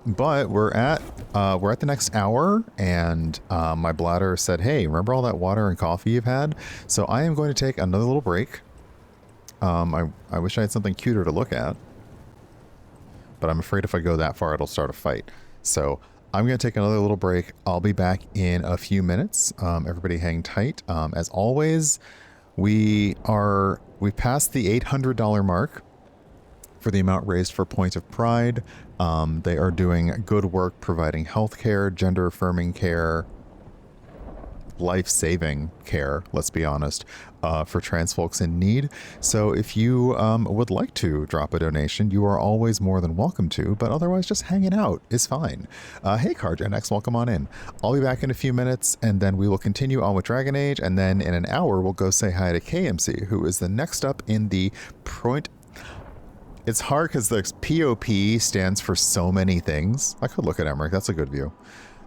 But we're at the next hour, and my bladder said, hey, remember all that water and coffee you've had? So I am going to take another little break. I wish I had something cuter to look at, but I'm afraid if I go that far, it'll start a fight. So I'm going to take another little break. I'll be back in a few minutes. Everybody hang tight. As always, we passed the $800 mark for the amount raised for Point of Pride. They are doing good work providing healthcare, gender-affirming care, life-saving care, let's be honest, for trans folks in need. So if you would like to drop a donation, you are always more than welcome to, but otherwise just hanging out is fine. Hey, CarGenX, welcome on in. I'll be back in a few minutes, and then we will continue on with Dragon Age, and then in an hour, we'll go say hi to KMC, who is the next up in the Point... It's hard because the POP stands for so many things. I could look at Emmerich. That's a good view.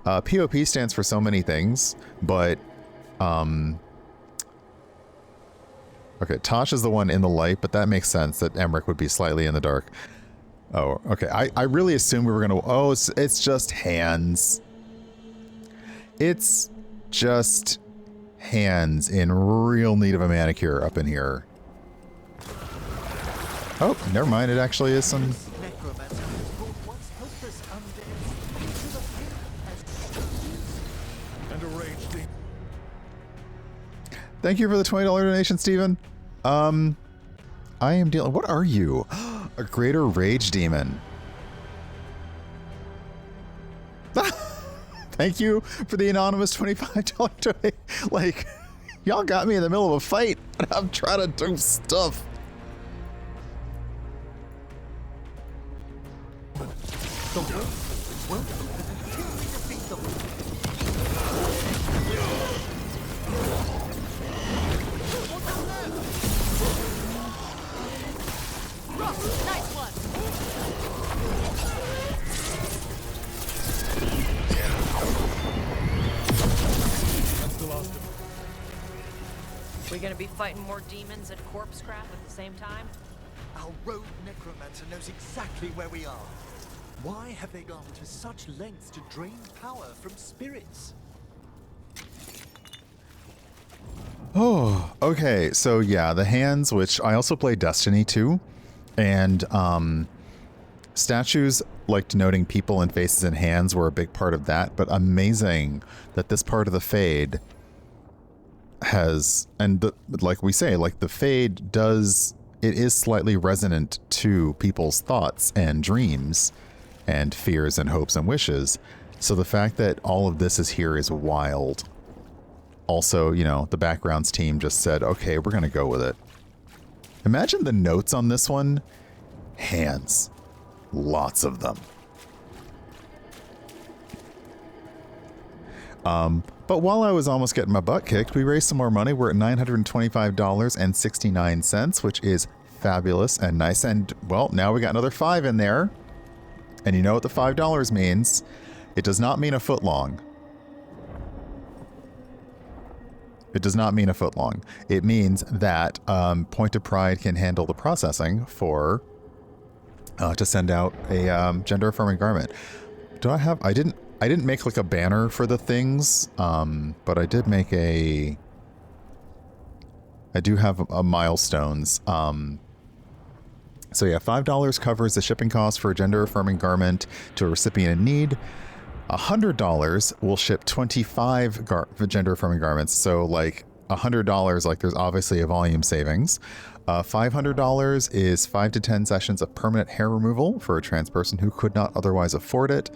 POP stands for so many things, but... Okay, Tosh is the one in the light, but that makes sense that Emmerich would be slightly in the dark. Oh, okay. I really assumed we were going to... Oh, it's just hands. It's just hands in real need of a manicure up in here. Oh, never mind. It actually is some... Thank you for the $20 donation, Steven. I am dealing... What are you? A greater rage demon. Thank you for the anonymous $25 donation. Like, y'all got me in the middle of a fight, and I'm trying to do stuff. Nice one. That's the last of them. We gonna be fighting more demons and corpse crap at the same time? Our rogue necromancer knows exactly where we are. Why have they gone to such lengths to drain power from spirits? Oh, okay. So yeah, the hands, which I also play Destiny 2, and statues like denoting people and faces and hands were a big part of that, but amazing that this part of the Fade has, and like we say, like the Fade does, it is slightly resonant to people's thoughts and dreams and fears and hopes and wishes. So the fact that all of this is here is wild. Also, you know, the backgrounds team just said, okay, we're going to go with it. Imagine the notes on this one. Hands. Lots of them. But while I was almost getting my butt kicked, we raised some more money. We're at $925.69, which is fabulous and nice. And, well, now we got another 5 in there. And you know what the $5 means? It does not mean a foot long. It does not mean a foot long. It means that Point of Pride can handle the processing for to send out a gender affirming garment. Do I have? I didn't make like a banner for the things, but I did make a. I do have a milestones. So yeah, $5 covers the shipping cost for a gender affirming garment to a recipient in need. $100 will ship 25 gender affirming garments. So like $100, like there's obviously a volume savings. $500 is 5 to 10 sessions of permanent hair removal for a trans person who could not otherwise afford it.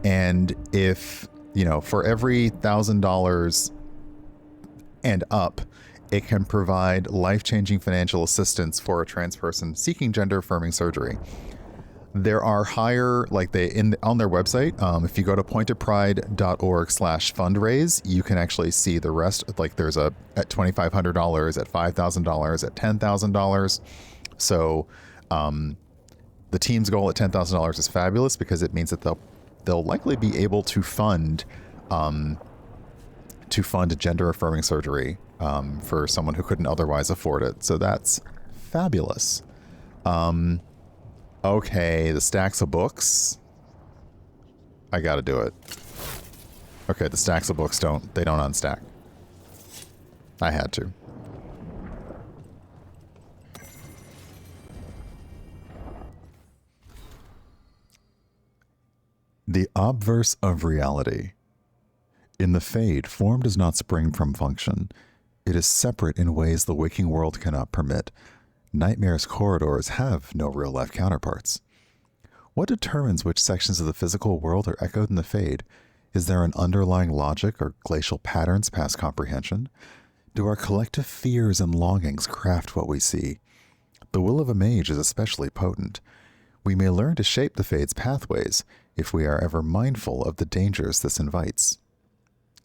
And if, you know, for every $1,000 and up, it can provide life-changing financial assistance for a trans person seeking gender-affirming surgery. There are higher, like on their website, if you go to pointedpride.org/fundraise, you can actually see the rest. Like there's at $2,500, at $5,000, at $10,000. So the team's goal at $10,000 is fabulous because it means that they'll likely be able to fund gender-affirming surgery for someone who couldn't otherwise afford it. So that's fabulous. Okay, the stacks of books. I gotta do it. Okay, the stacks of books don't unstack. I had to. The obverse of reality. In the Fade, form does not spring from function. It is separate in ways the waking world cannot permit. Nightmare's corridors have no real-life counterparts. What determines which sections of the physical world are echoed in the Fade? Is there an underlying logic or glacial patterns past comprehension? Do our collective fears and longings craft what we see? The will of a mage is especially potent. We may learn to shape the Fade's pathways if we are ever mindful of the dangers this invites.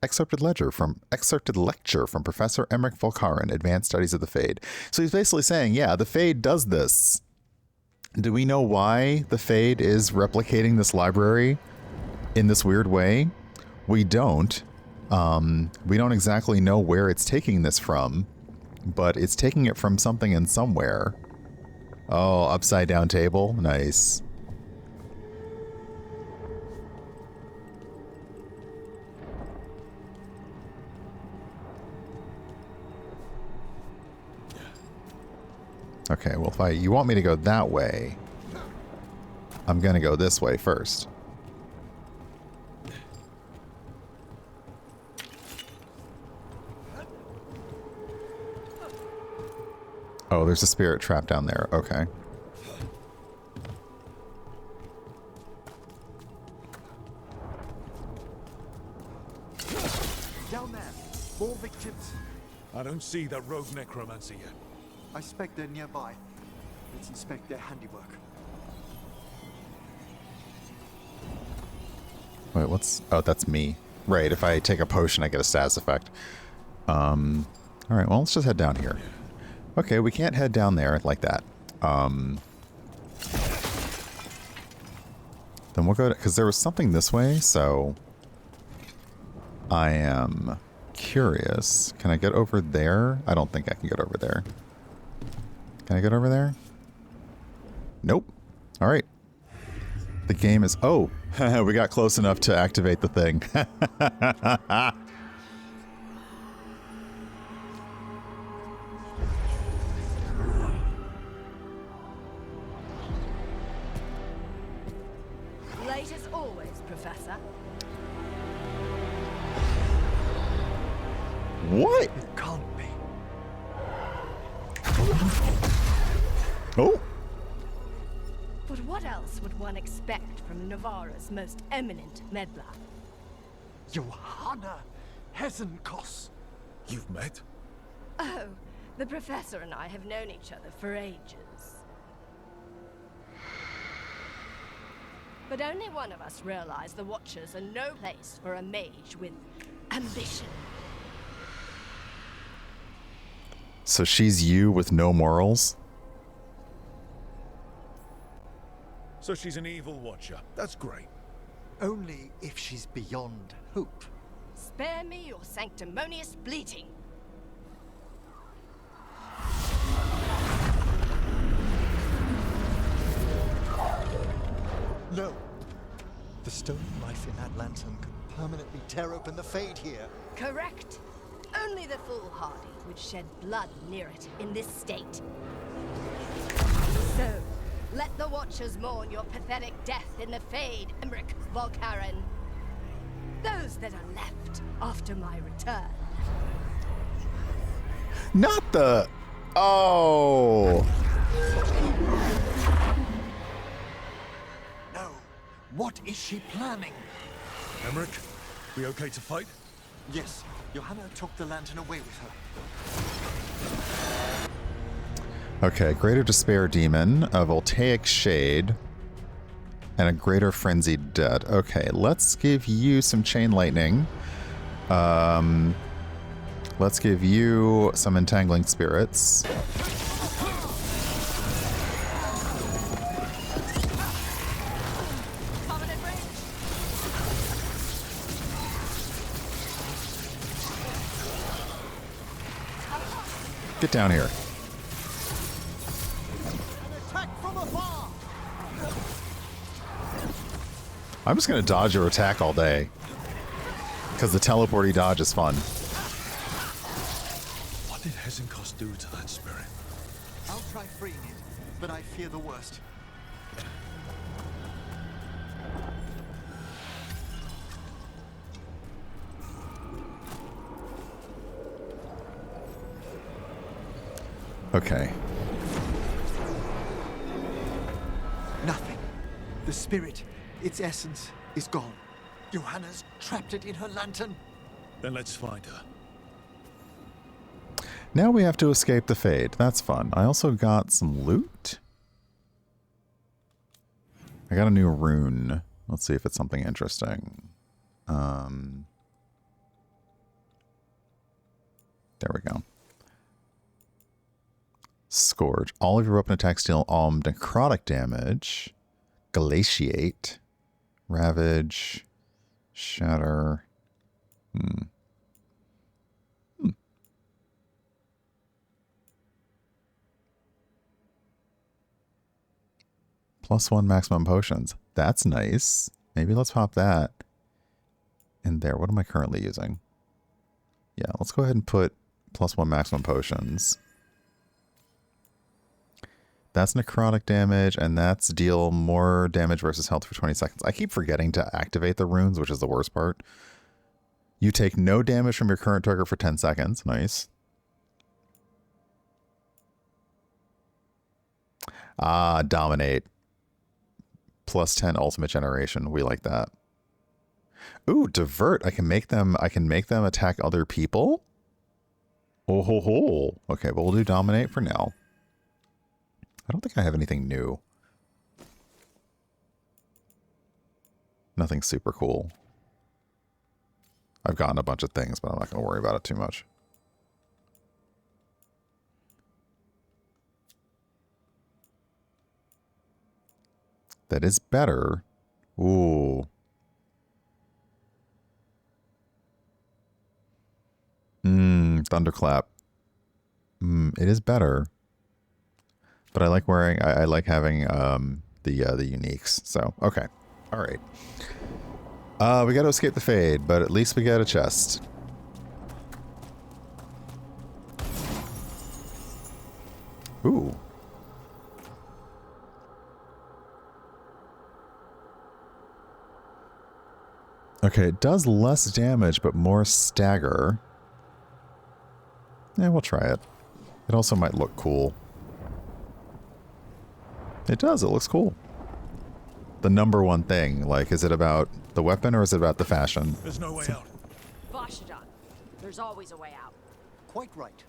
Excerpted lecture from Professor Emmerich Volkaren, Advanced Studies of the Fade. So he's basically saying, yeah, the Fade does this. Do we know why the Fade is replicating this library in this weird way? We don't. We don't exactly know where it's taking this from, but it's taking it from something and somewhere. Oh, upside down table. Nice. Okay, well, if you want me to go that way, I'm going to go this way first. Oh, there's a spirit trap down there. Okay. Down there. More victims. I don't see that rogue necromancer yet. I suspect they're nearby. Let's inspect their handiwork. Wait, oh, that's me. Right, if I take a potion, I get a status effect. Alright, well, let's just head down here. Okay, we can't head down there like that. Then we'll go to, because there was something this way, so I am curious. Can I get over there? I don't think I can get over there. Can I get over there? Nope. All right. The game is... Oh, we got close enough to activate the thing. Late as always, Professor. What? It can't be. Oh. But what else would one expect from Navarra's most eminent meddler? Johanna Hesenkos. You've met? Oh, the Professor and I have known each other for ages. But only one of us realized the Watchers are no place for a mage with ambition. So she's you with no morals? So she's an evil watcher. That's great. Only if she's beyond hope. Spare me your sanctimonious bleating. No. The stolen life in that lantern could permanently tear open the Fade here. Correct. Only the foolhardy would shed blood near it in this state. So, let the Watchers mourn your pathetic death in the Fade, Emmerich Volkaren. Those that are left after my return. Not the... Oh. No. What is she planning? Emmerich, we okay to fight? Yes, Johanna took the lantern away with her. Okay, Greater Despair Demon, a Voltaic Shade, and a Greater Frenzied Dead. Okay, let's give you some Chain Lightning. Let's give you some Entangling Spirits. Get down here. I'm just going to dodge your attack all day. Because the teleporty dodge is fun. What did Hezenkos do to that spirit? I'll try freeing it, but I fear the worst. Okay. Nothing. The spirit, its essence, is gone. Johanna's trapped it in her lantern. Then let's find her. Now we have to escape the Fade. That's fun. I also got some loot. I got a new rune. Let's see if it's something interesting. There we go. Scourge. All of your weapon attacks deal necrotic damage. Glaciate. Ravage. Shatter. +1 maximum potions. That's nice. Maybe let's pop that in there. What am I currently using? Yeah, let's go ahead and put +1 maximum potions. That's necrotic damage, and that's deal more damage versus health for 20 seconds. I keep forgetting to activate the runes, which is the worst part. You take no damage from your current trigger for 10 seconds. Nice. Ah, Dominate. +10 ultimate generation. We like that. Ooh, Divert. I can make them attack other people? Oh ho ho. Okay, but we'll do Dominate for now. I don't think I have anything new. Nothing super cool. I've gotten a bunch of things, but I'm not going to worry about it too much. That is better. Ooh. Thunderclap. It is better. But I like wearing, I like having the uniques. So, okay. All right. We got to escape the Fade, but at least we got a chest. Ooh. Okay, it does less damage, but more stagger. Yeah, we'll try it. It also might look cool. It does, it looks cool. The number one thing, like, is it about the weapon or is it about the fashion? There's no way out. Vashadan, there's always a way out. Quite right.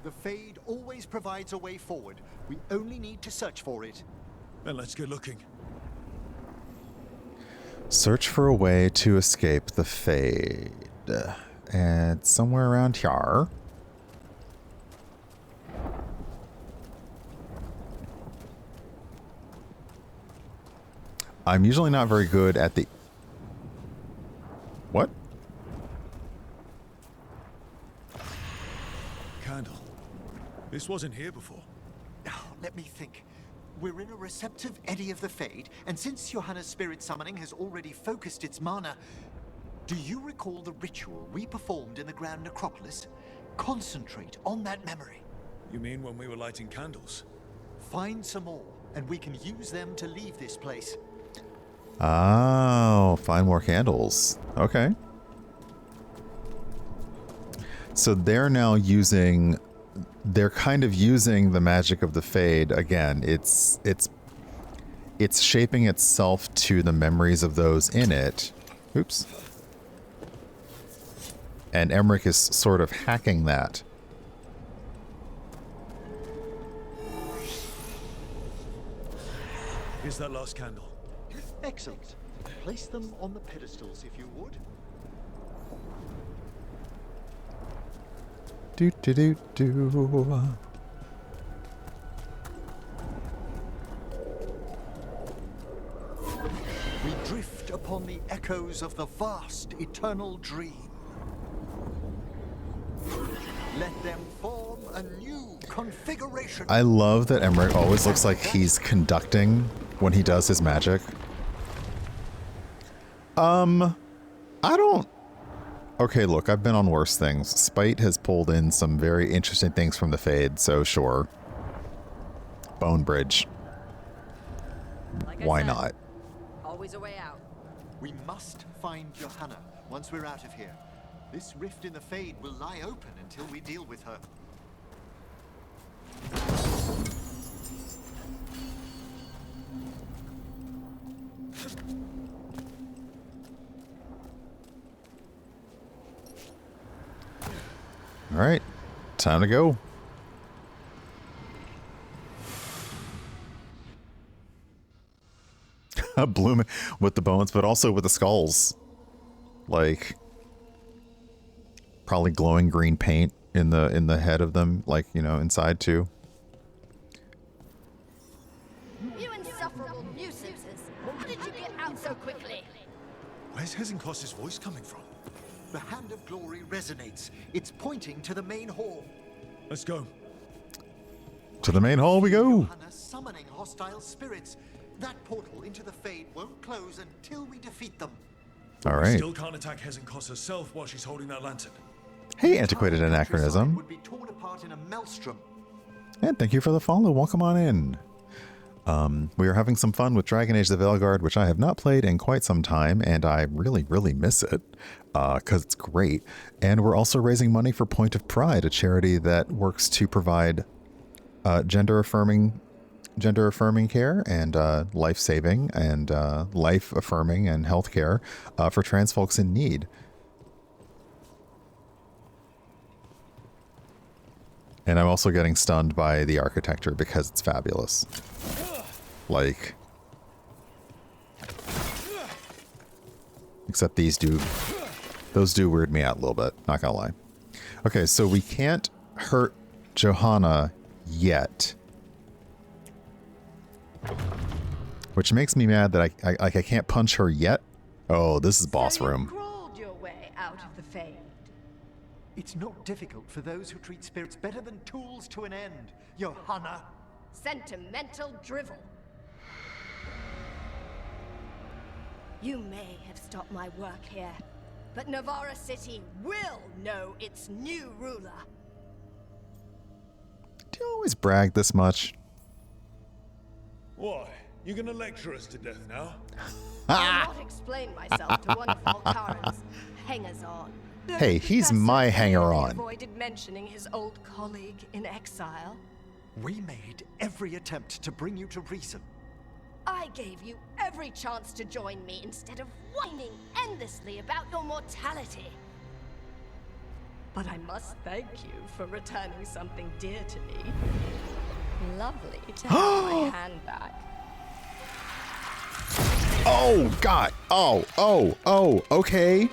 The Fade always provides a way forward. We only need to search for it. Then let's get looking. Search for a way to escape the Fade. And it's somewhere around here. I'm usually not very good at the... What? Candle. This wasn't here before. Let me think. We're in a receptive eddy of the Fade, and since Johanna's spirit summoning has already focused its mana, do you recall the ritual we performed in the Grand Necropolis? Concentrate on that memory. You mean when we were lighting candles? Find some more, and we can use them to leave this place. Oh, find more candles. Okay. So they're now using... They're kind of using the magic of the Fade. Again, it's shaping itself to the memories of those in it. Oops. And Emmerich is sort of hacking that. Here's that last candle. Excellent. Place them on the pedestals if you would. Do do do do. We drift upon the echoes of the vast eternal dream. Let them form a new configuration. I love that Emmerich always looks like he's conducting when he does his magic. I don't... Okay, look, I've been on worse things. Spite has pulled in some very interesting things from the Fade, so sure. Bone Bridge. Why not? Always a way out. We must find Johanna once we're out of here. This rift in the Fade will lie open until we deal with her. All right, time to go. Blooming with the bones, but also with the skulls. Like, probably glowing green paint in the head of them, like, you know, inside too. You insufferable nuisances! How did you get out so quickly? Where's Hezenkos's voice coming from? The Hand of Glory resonates. It's pointing to the main hall. Let's go. To the main hall we go. Johanna summoning hostile spirits. That portal into the Fade won't close until we defeat them. All right. Still can't attack Hezenkos herself while she's holding that lantern. Hey, antiquated anachronism. Would be torn apart in a maelstrom. And thank you for the follow. Welcome on in. We are having some fun with Dragon Age the Veilguard, which I have not played in quite some time, and I really, really miss it because it's great. And we're also raising money for Point of Pride, a charity that works to provide gender-affirming care and life-saving and life-affirming and healthcare for trans folks in need. And I'm also getting stunned by the architecture because it's fabulous. Like, except those do weird me out a little bit, not gonna lie. Okay, so we can't hurt Johanna yet. Which makes me mad that I can't punch her yet. Oh, this is boss room. Crawled your way out of the Fade. It's not difficult for those who treat spirits better than tools to an end, Johanna. Sentimental drivel. You may have stopped my work here, but Navarra City will know its new ruler. Do you always brag this much? Why? You gonna lecture us to death now? I'll not explain myself to one of Volkaran's hangers-on. Hey, he's my hanger-on. Avoided mentioning his old colleague in exile. We made every attempt to bring you to reason. I gave you every chance to join me instead of whining endlessly about your mortality. But I must thank you for returning something dear to me. Lovely to have my hand back. Oh, God. Oh, okay.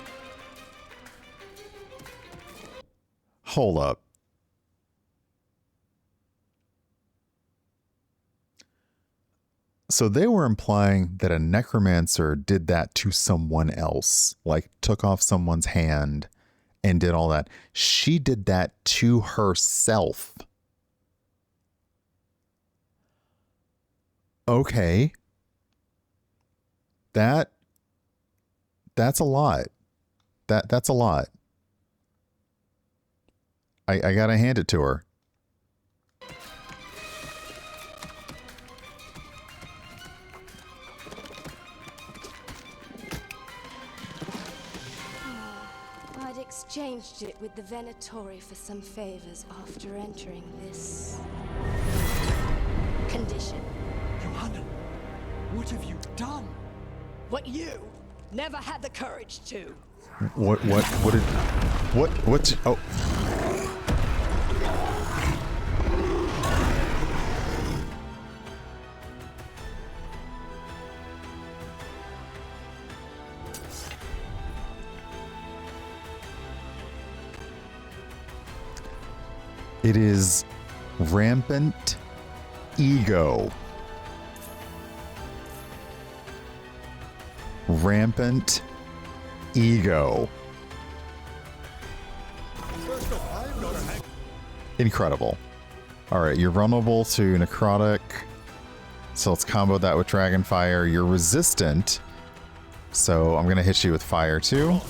Hold up. So they were implying that a necromancer did that to someone else, like took off someone's hand and did all that. She did that to herself. Okay. That's a lot. That's a lot. I gotta hand it to her. I'd exchanged it with the Venatori for some favors after entering this condition. Johanna, what have you done? What you never had the courage to. What? Oh. It is rampant ego. Rampant ego. Incredible. Alright, you're vulnerable to necrotic. So let's combo that with dragon fire. You're resistant. So I'm going to hit you with fire too.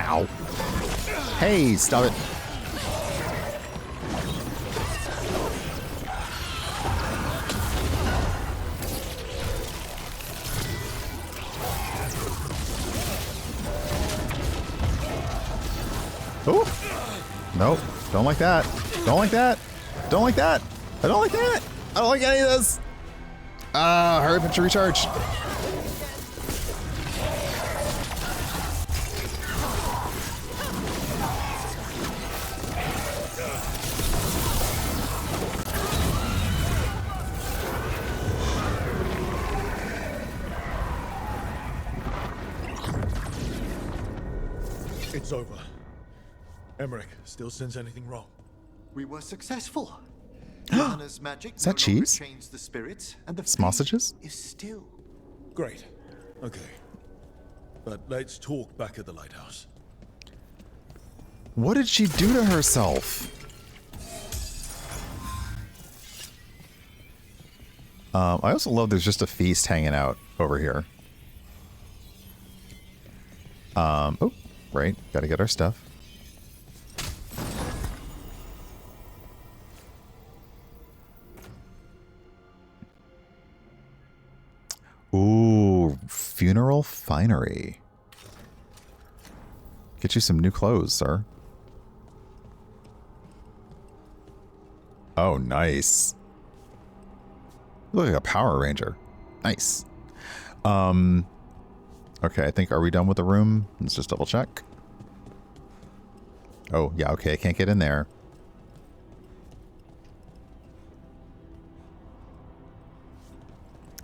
Ow. Hey, stop it. Oh. Nope. Don't like that. Don't like that. Don't like that. I don't like that. I don't like any of this. Hurry up to recharge. It's over. Emmerich, still sense anything wrong? We were successful. Johanna's magic Is that cheese? changed the spirits, and the Sausages? is still. Great. Okay. But let's talk back at the lighthouse. What did she do to herself? I also love there's just a feast hanging out over here. Oh, right. Gotta get our stuff. Ooh, funeral finery. Get you some new clothes, sir. Oh, nice. You look like a Power Ranger. Nice. Okay, I think, are we done with the room? Let's just double check. Oh, yeah, okay, I can't get in there.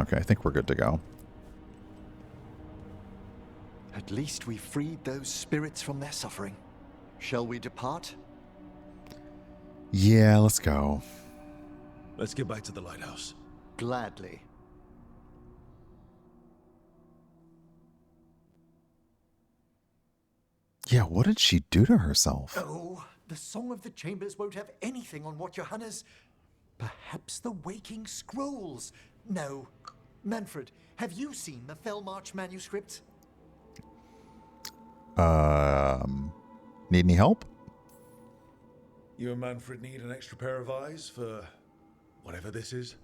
Okay, I think we're good to go. At least we freed those spirits from their suffering. Shall we depart? Yeah, let's go. Let's get back to the lighthouse. Gladly. Yeah, what did she do to herself? Oh, the Song of the Chambers won't have anything on what Johanna's... Perhaps the Waking Scrolls? No. Manfred, have you seen the Fellmarch manuscript? Need any help? You and Manfred need an extra pair of eyes for whatever this is?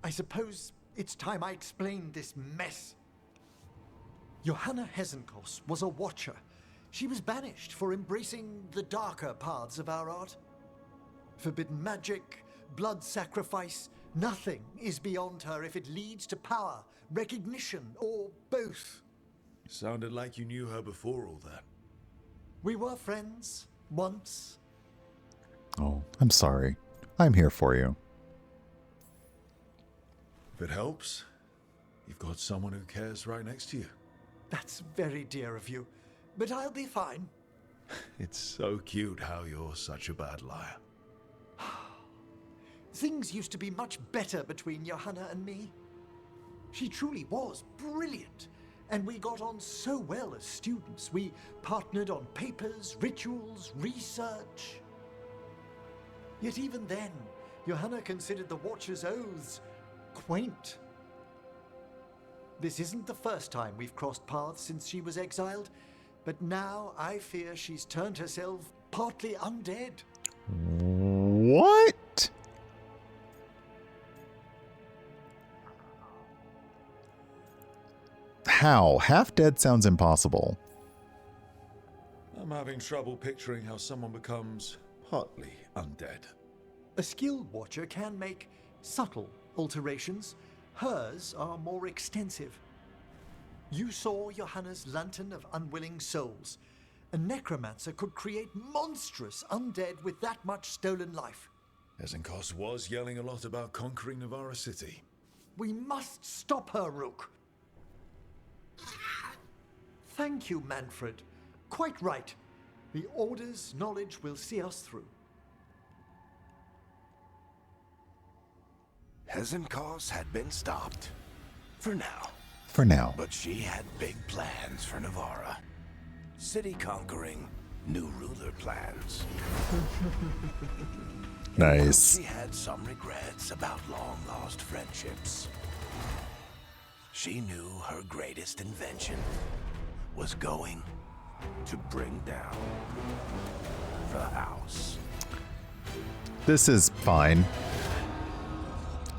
I suppose it's time I explained this mess. Johanna Hesenkos was a watcher. She was banished for embracing the darker paths of our art. Forbidden magic, blood sacrifice, nothing is beyond her if it leads to power, recognition, or both. Sounded like you knew her before all that. We were friends, once. Oh, I'm sorry. I'm here for you. If it helps, you've got someone who cares right next to you. That's very dear of you, but I'll be fine. It's so cute how you're such a bad liar. Things used to be much better between Johanna and me. She truly was brilliant, and we got on so well as students. We partnered on papers, rituals, research. Yet even then, Johanna considered the Watcher's oaths quaint. This isn't the first time we've crossed paths since she was exiled, but now I fear she's turned herself partly undead. What? How? Half dead sounds impossible. I'm having having trouble picturing how someone becomes partly undead. A skilled watcher can make subtle alterations. Hers are more extensive. You saw Johanna's Lantern of Unwilling Souls. A necromancer could create monstrous undead with that much stolen life. Hezenkos was yelling a lot about conquering Navarra City. We must stop her, Rook. Thank you, Manfred. Quite right. The Order's knowledge will see us through. Hezenkos had been stopped. For now. For now. But she had big plans for Navarra. City conquering, new ruler plans. Nice. She had some regrets about long-lost friendships. She knew her greatest invention was going to bring down the house. This is fine.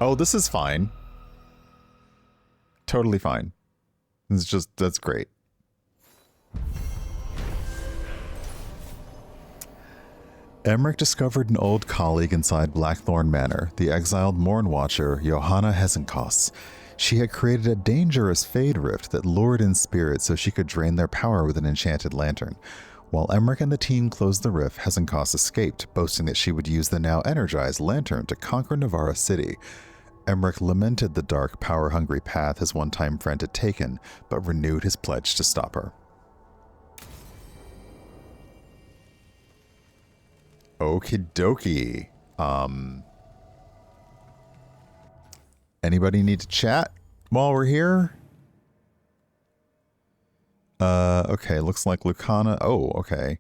Oh, this is fine. Totally fine. It's just, that's great. Emmerich discovered an old colleague inside Blackthorn Manor, the exiled Morn Watcher, Johanna Hezenkos. She had created a dangerous Fade Rift that lured in spirits so she could drain their power with an enchanted lantern. While Emmerich and the team closed the rift, Hezenkos escaped, boasting that she would use the now energized lantern to conquer Navarra City. Emmerich lamented the dark, power-hungry path his one-time friend had taken, but renewed his pledge to stop her. Okie dokie. Anybody need to chat while we're here? Okay, looks like Lucanis. Oh, okay.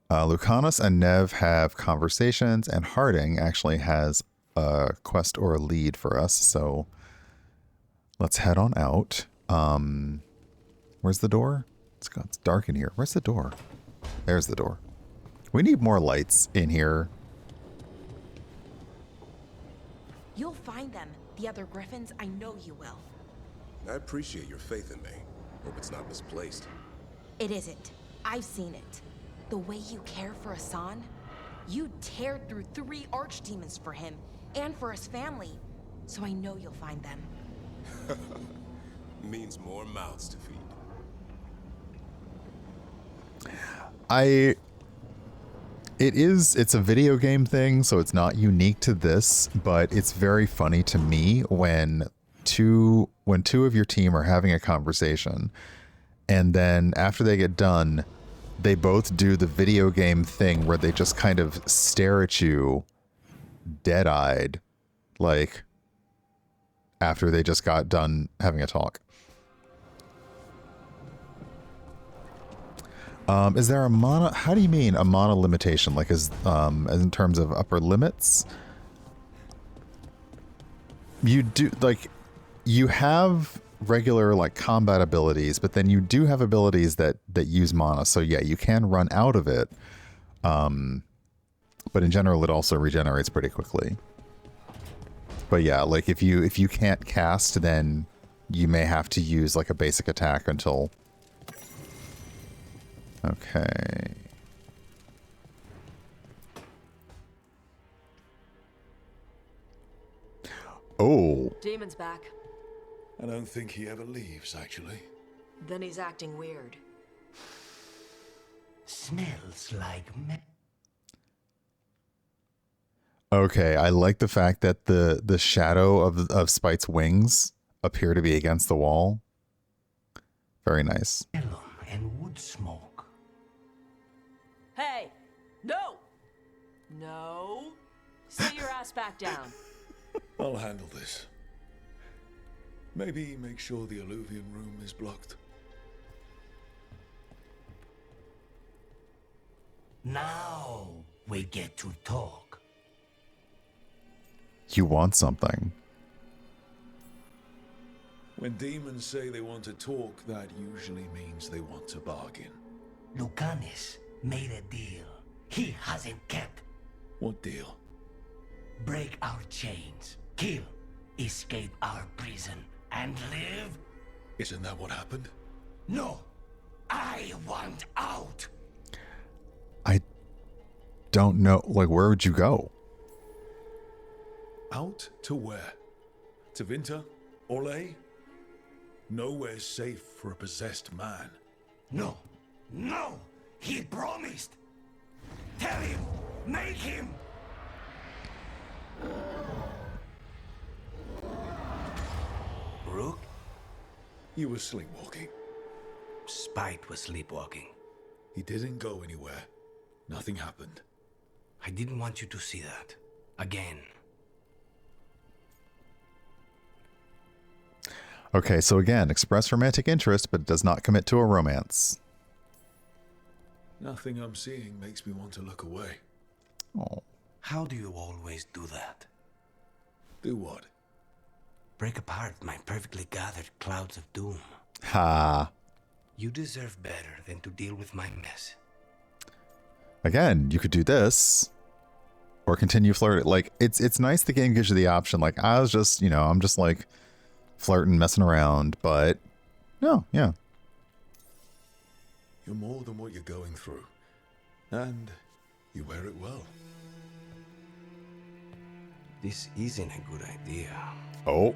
Lucanis and Neve have conversations, and Harding actually has a quest or a lead for us, so let's head on out. Where's the door? It's dark in here. Where's the door? There's the door. We need more lights in here. You'll find them. The other griffins, I know you will. I appreciate your faith in me. Hope it's not misplaced. It isn't. I've seen it. The way you care for Assan, you teared through 3 archdemons for him and for his family. So I know you'll find them. Means more mouths to feed. It's a video game thing, so it's not unique to this, but it's very funny to me when two of your team are having a conversation, and then after they get done, they both do the video game thing where they just kind of stare at you dead-eyed, like after they just got done having a talk. Is there a mana? How do you mean a mana limitation? Like as in terms of upper limits? You do, like, you have regular like combat abilities, but then you do have abilities that use mana. So yeah, you can run out of it. But in general, it also regenerates pretty quickly. But yeah, like if you can't cast, then you may have to use like a basic attack until. Okay. Oh. Demon's back. I don't think he ever leaves, actually. Then he's acting weird. Smells like Okay, I like the fact that the shadow of Spite's wings appear to be against the wall. Very nice. And wood smoke. Hey! No! No! Sit your ass back down. I'll handle this. Maybe make sure the alluvian room is blocked. Now we get to talk. You want something. When demons say they want to talk, that usually means they want to bargain. Lucanis made a deal he hasn't kept. What deal? Break our chains, kill, escape our prison, and live? Isn't that what happened? No, I want out. don't know. Like, where would you go? Out to where? To Vinter? Orlais? Nowhere's safe for a possessed man. No. No! He promised! Tell him! Make him! Rook? You were sleepwalking. Spite was sleepwalking. He didn't go anywhere. Nothing happened. I didn't want you to see that. Again. Okay, so again, express romantic interest, but does not commit to a romance. Nothing I'm seeing makes me want to look away. Oh. How do you always do that? Do what? Break apart my perfectly gathered clouds of doom. Ha. You deserve better than to deal with my mess. Again, you could do this. Or continue flirting. Like, it's nice the game gives you the option. Like, I was just, I'm just like flirting, messing around, but no, yeah. You're more than what you're going through. And you wear it well. This isn't a good idea. Oh,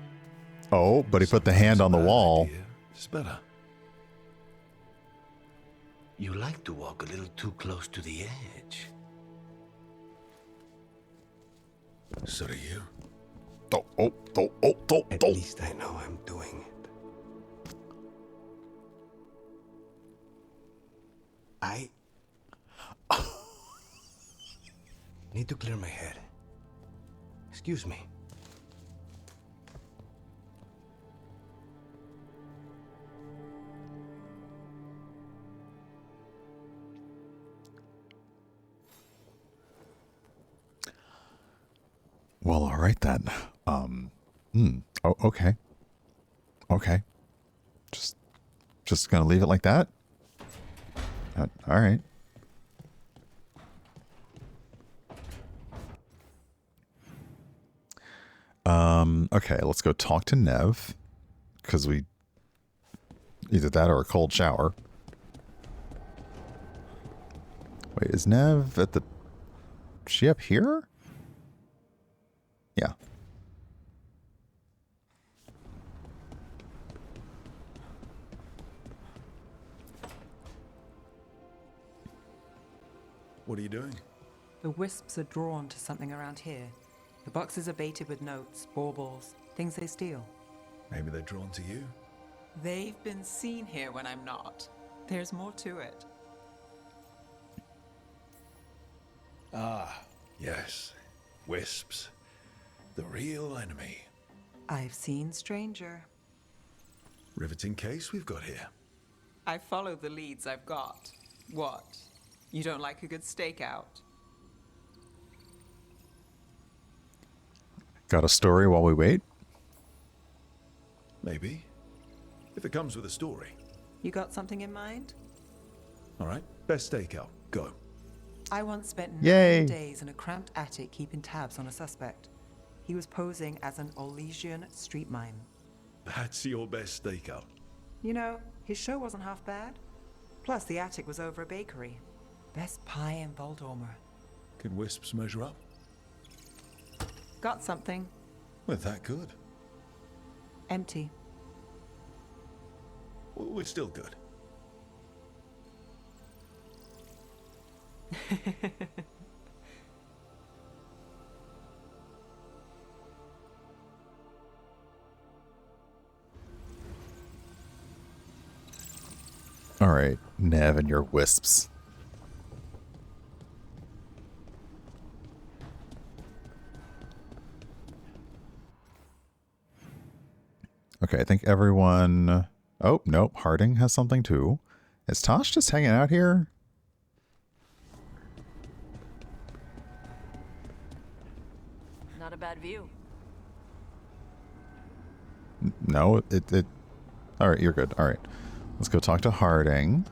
but he put the hand on the wall. It's better. You like to walk a little too close to the edge. So do you. At least I know I'm doing it. I need to clear my head. Excuse me. Well, all right then. Oh, okay. Okay. Just gonna leave it like that? All right. Okay, let's go talk to Neve. Because we... Either that or a cold shower. Wait, is Neve at the... Is she up here? Yeah. What are you doing? The wisps are drawn to something around here. The boxes are baited with notes, baubles, things they steal. Maybe they're drawn to you. They've been seen here when I'm not. There's more to it. Ah, yes. Wisps. The real enemy. I've seen stranger. Riveting case we've got here. I follow the leads I've got. What? You don't like a good stakeout? Got a story while we wait? Maybe. If it comes with a story. You got something in mind? All right, best stakeout. Go. I once spent Yay. 9 days in a cramped attic keeping tabs on a suspect. He was posing as an Orlesian street mime. That's your best stakeout. You know, his show wasn't half bad. Plus, the attic was over a bakery. Best pie in Voldormer. Can wisps measure up? Got something. We're that good. Empty. We're still good. All right, Neve and your wisps. Okay, I think everyone... Oh, nope, Harding has something too. Is Tosh just hanging out here? Not a bad view. No, it... All right, you're good. All right. Let's go talk to Harding.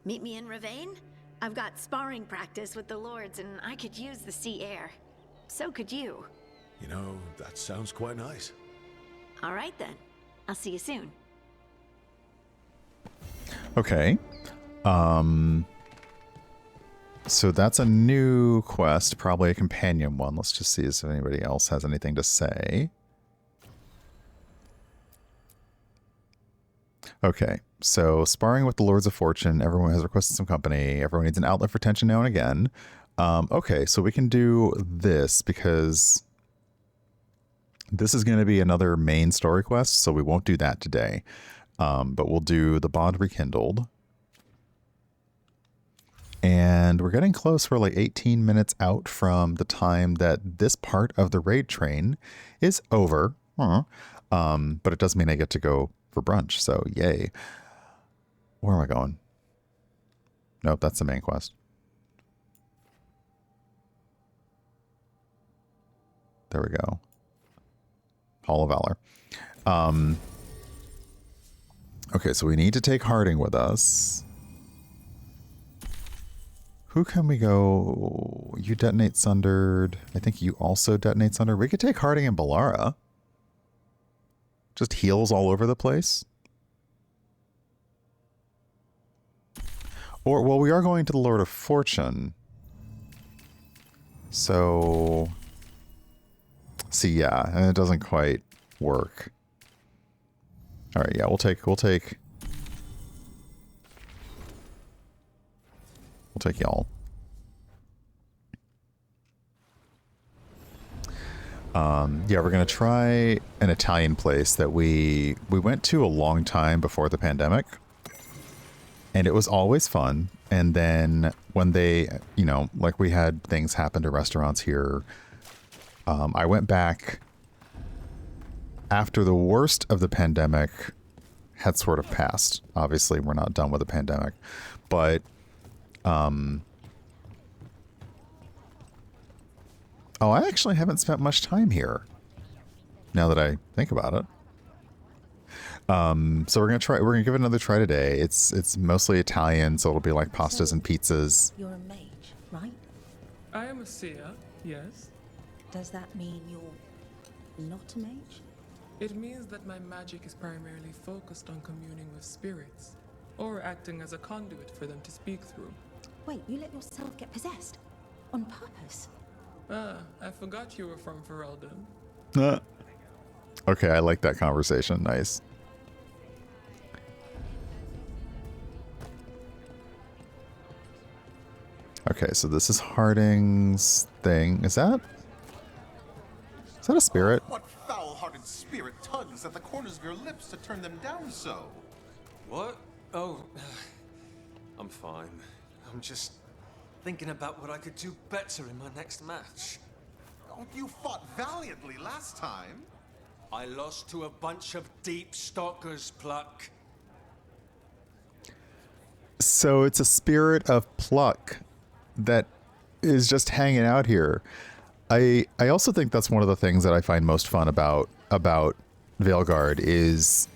Meet me in Ravane? I've got sparring practice with the lords, and I could use the sea air. So could you. You know, that sounds quite nice. All right, then. I'll see you soon. Okay. So that's a new quest, probably a companion one. Let's just see if anybody else has anything to say. Okay, so sparring with the Lords of Fortune. Everyone has requested some company. Everyone needs an outlet for tension now and again. Okay, so we can do this because this is going to be another main story quest, so we won't do that today. But we'll do the bond rekindled. And we're getting close. We're like 18 minutes out from the time that this part of the raid train is over. But it does mean I get to go for brunch, so yay. Where am I going? Nope, that's the main quest. There we go. Hall of Valor. Okay, so we need to take Harding with us. Who can we go? You detonate Sundered. I think you also detonate Sundered. We could take Harding and Ballara. Just heals all over the place. Or, well, we are going to the Lord of Fortune. So, see, yeah, and it doesn't quite work. All right, yeah, we'll take y'all. Yeah, we're gonna try an Italian place that we went to a long time before the pandemic, and it was always fun. And then when they, you know, like we had things happen to restaurants here, I went back after the worst of the pandemic had sort of passed. Obviously, we're not done with the pandemic, but oh, I actually haven't spent much time here, now that I think about it. So we're gonna give it another try today. It's mostly Italian, so it'll be like pastas and pizzas. You're a mage, right? I am a seer, yes. Does that mean you're not a mage? It means that my magic is primarily focused on communing with spirits, or acting as a conduit for them to speak through. Wait, you let yourself get possessed? On purpose? Ah, I forgot you were from Veilguard. Okay, I like that conversation. Nice. Okay, so this is Harding's thing. Is that a spirit? What foul-hearted spirit tugs at the corners of your lips to turn them down so? What? Oh, I'm fine. I'm just thinking about what I could do better in my next match. Oh, you fought valiantly last time. I lost to a bunch of deep stalkers, Pluck. So it's a spirit of pluck that is just hanging out here. I also think that's one of the things that I find most fun about Veilguard is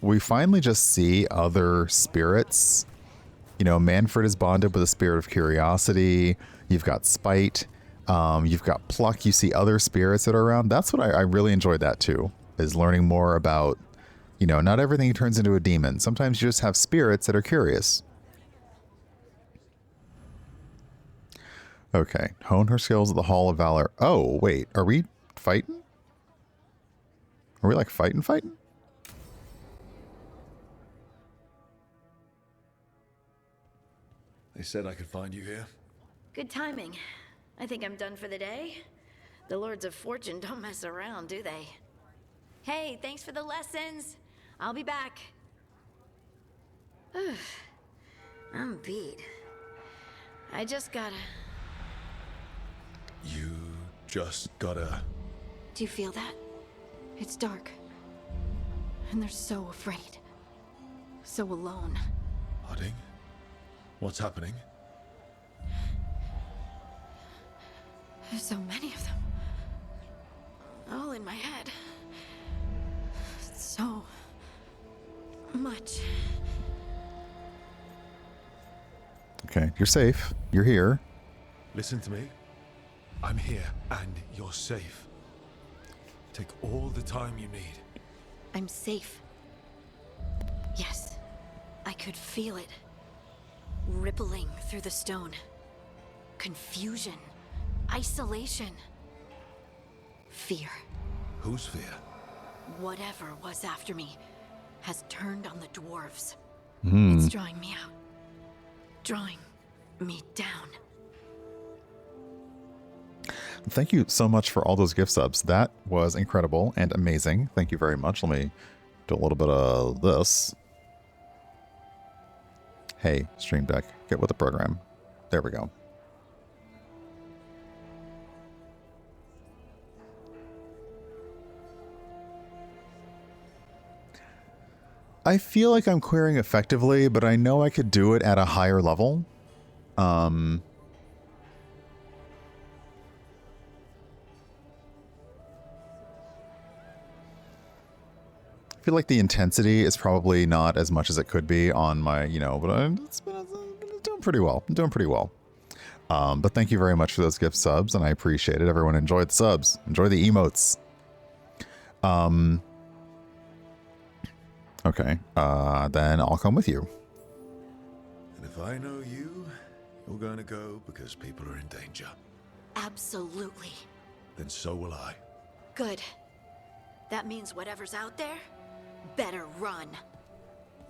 we finally just see other spirits. You know, Manfred is bonded with a spirit of curiosity. You've got spite. You've got pluck. You see other spirits that are around. That's what I really enjoyed that too, is learning more about, you know, not everything turns into a demon. Sometimes you just have spirits that are curious. Okay, hone her skills at the Hall of Valor. Oh, wait, are we fighting? Are we like fighting? They said I could find you here. Good timing. I think I'm done for the day. The Lords of Fortune don't mess around, do they? Hey, thanks for the lessons. I'll be back. I'm beat. I just gotta... You just gotta... Do you feel that? It's dark. And they're so afraid. So alone. Harding? What's happening? There's so many of them. All in my head. So much. Okay, you're safe. You're here. Listen to me. I'm here, and you're safe. Take all the time you need. I'm safe. Yes, I could feel it. Rippling through the stone. Confusion. Isolation. Fear. Whose fear? Whatever was after me has turned on the dwarves. Hmm. It's drawing me out. Drawing me down. Thank you so much for all those gift subs. That was incredible and amazing. Thank you very much. Let me do a little bit of this. Hey, Stream Deck, get with the program. There we go. I feel like I'm querying effectively, but I know I could do it at a higher level. I feel like the intensity is probably not as much as it could be on my, but I'm doing pretty well. I'm doing pretty well. But thank you very much for those gift subs, and I appreciate it. Everyone enjoyed the subs. Enjoy the emotes. Okay, then I'll come with you. And if I know you, you're going to go because people are in danger. Absolutely. Then so will I. Good. That means whatever's out there better run.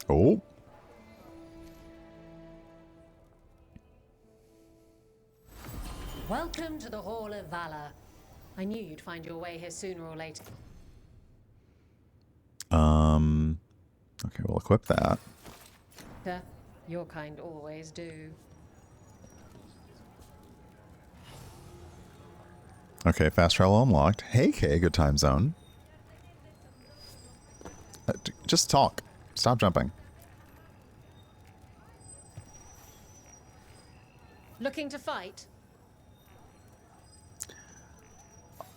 Oh. Welcome to the Hall of Valor. I knew you'd find your way here sooner or later. Okay, we'll equip that. Your kind always do. Okay, fast travel unlocked. Hey, Kay, good time zone. Just talk. Stop jumping. Looking to fight?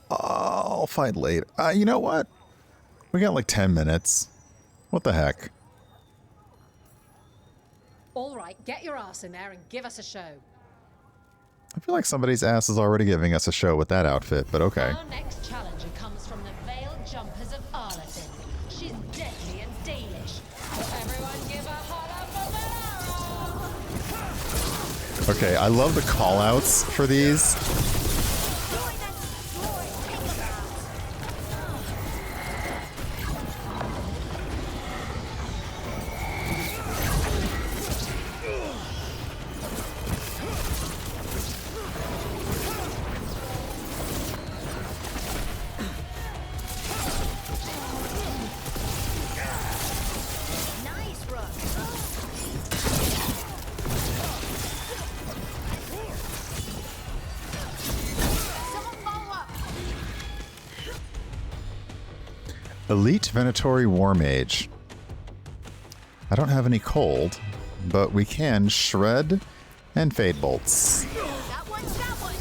I'll fight later. You know what? We got like 10 minutes. What the heck? All right, get your ass in there and give us a show. I feel like somebody's ass is already giving us a show with that outfit, but okay. Our next challenger comes from the Veiled Jumpers of Arleton. She's deadly and Danish. So everyone give a holler for Valor! Okay, I love the call-outs for these. Elite Venatori War Mage. I don't have any cold, but we can shred and fade bolts. That one's that one.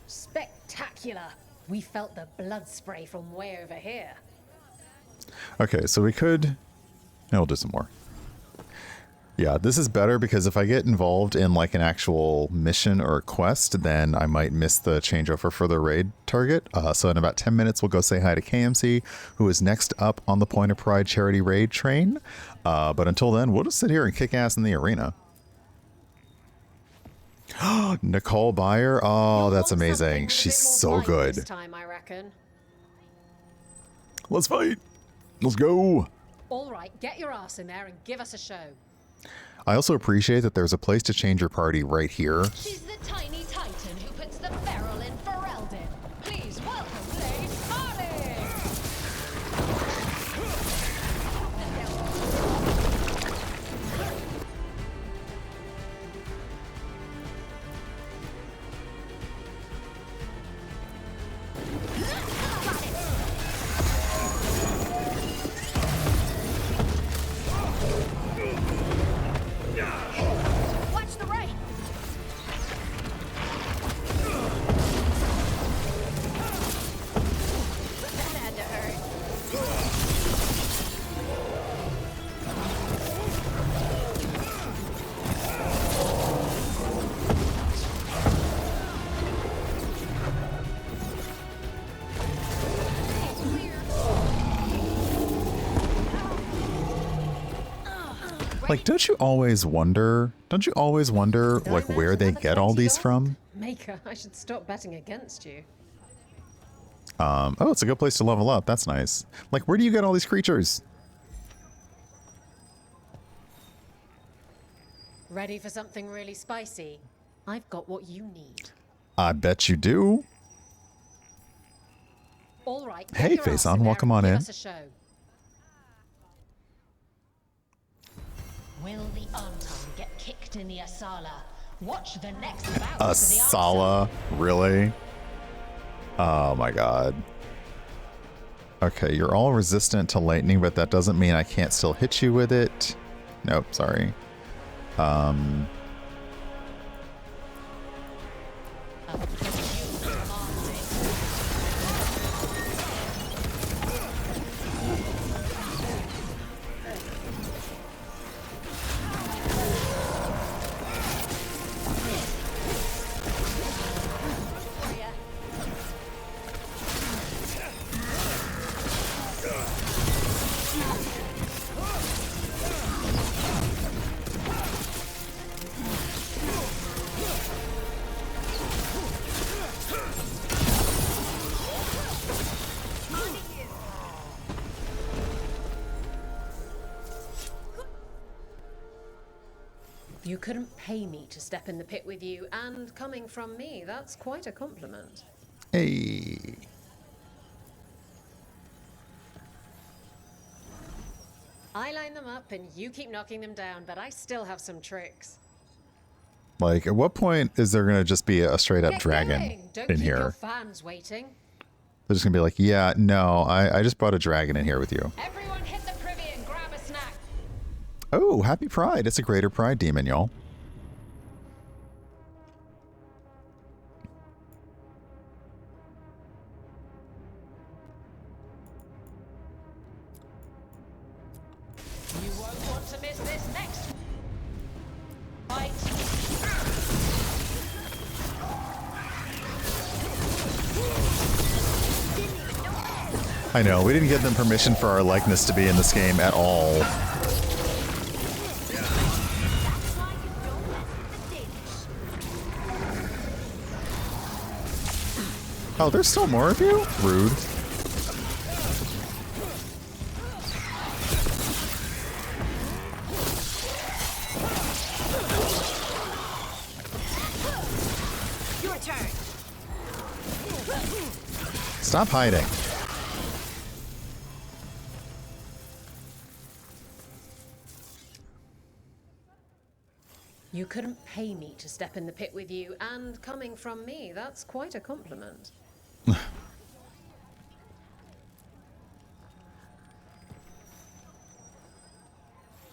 Spectacular! We felt the blood spray from way over here. Okay, so we could... Yeah, we'll do some more. Yeah, this is better because if I get involved in like an actual mission or a quest, then I might miss the changeover for the raid target. So in about 10 minutes, we'll go say hi to KMC, who is next up on the Point of Pride charity raid train. But until then, we'll just sit here and kick ass in the arena. Nicole Byer. Oh, that's amazing. She's so good. This time, I reckon. Let's fight. Let's go. All right, get your ass in there and give us a show. I also appreciate that there's a place to change your party right here. She's the tiny titan who puts the feral in Ferelden. Please welcome Lady Smarty! Watch the right. Like, don't you always wonder, like, where they get all these from? Maker, I should stop betting against you. Oh, it's a good place to level up. That's nice. Like, where do you get all these creatures? Ready for something really spicy? I've got what you need. I bet you do. All right. Hey, Faison, welcome on in. Will the Anton get kicked in the Asala? Watch the next bout. Asala? Really? Oh my god. Okay, you're all resistant to lightning, but that doesn't mean I can't still hit you with it. Nope, sorry. You couldn't pay me to step in the pit with you, and coming from me, that's quite a compliment. Hey. I line them up and you keep knocking them down, but I still have some tricks. Like, at what point is there gonna just be a straight up dragon Don't in keep here? your fans waiting. They're just gonna be like, yeah, no, I just brought a dragon in here with you. Everyone hit the privy and grab a snack. Oh, happy Pride. It's a greater Pride demon, y'all. You won't want to miss this next fight. I know, we didn't give them permission for our likeness to be in this game at all. Oh, there's still more of you? Rude. Your turn. Stop hiding. You couldn't pay me to step in the pit with you, and coming from me, that's quite a compliment.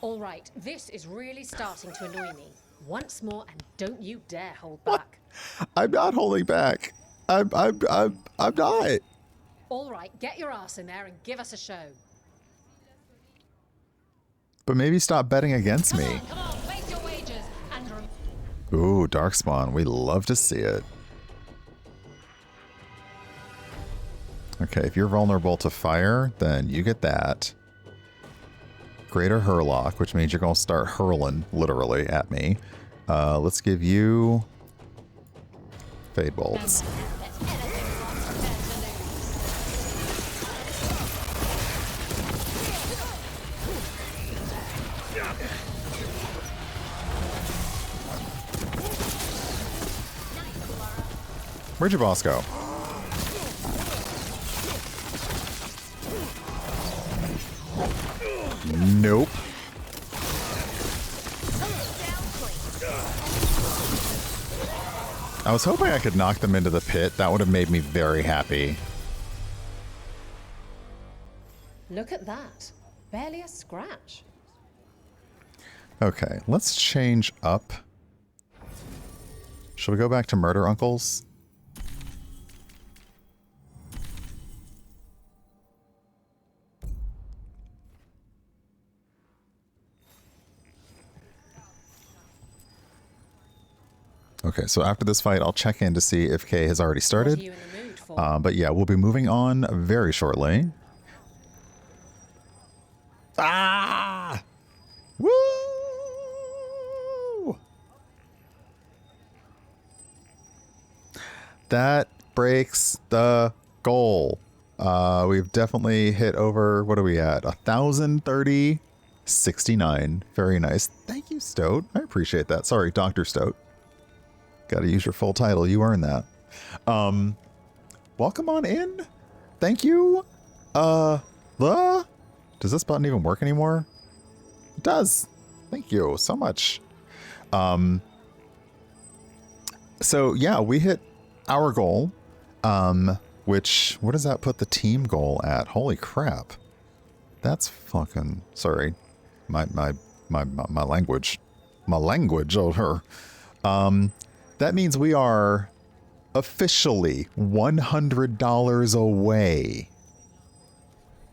All right, this is really starting to annoy me. Once more, and don't you dare hold back. I'm not holding back. I'm not. All right, get your ass in there and give us a show. But maybe stop betting against me. Come on, place your wagers and Ooh, Darkspawn. We love to see it. Okay, if you're vulnerable to fire, then you get that. Greater Hurlock, which means you're going to start hurling, literally, at me. Let's give you Fade Bolts. Where'd your boss go? Nope. I was hoping I could knock them into the pit. That would have made me very happy. look at that. Barely a scratch. Okay, let's change up. Should we go back to Murder Uncles? Okay, so after this fight, I'll check in to see if Kay has already started. But yeah, we'll be moving on very shortly. Ah! Woo! That breaks the goal. We've definitely hit over, what are we at? 1,030, 69. Very nice. Thank you, Stoat. I appreciate that. Sorry, Dr. Stoat. Got to use your full title. You earned that. Welcome on in. Thank you. Does this button even work anymore? It does. Thank you so much. So yeah, we hit our goal. Which, what does that put the team goal at? Holy crap. That's fucking, sorry. My language. My language over her. That means we are officially $100 away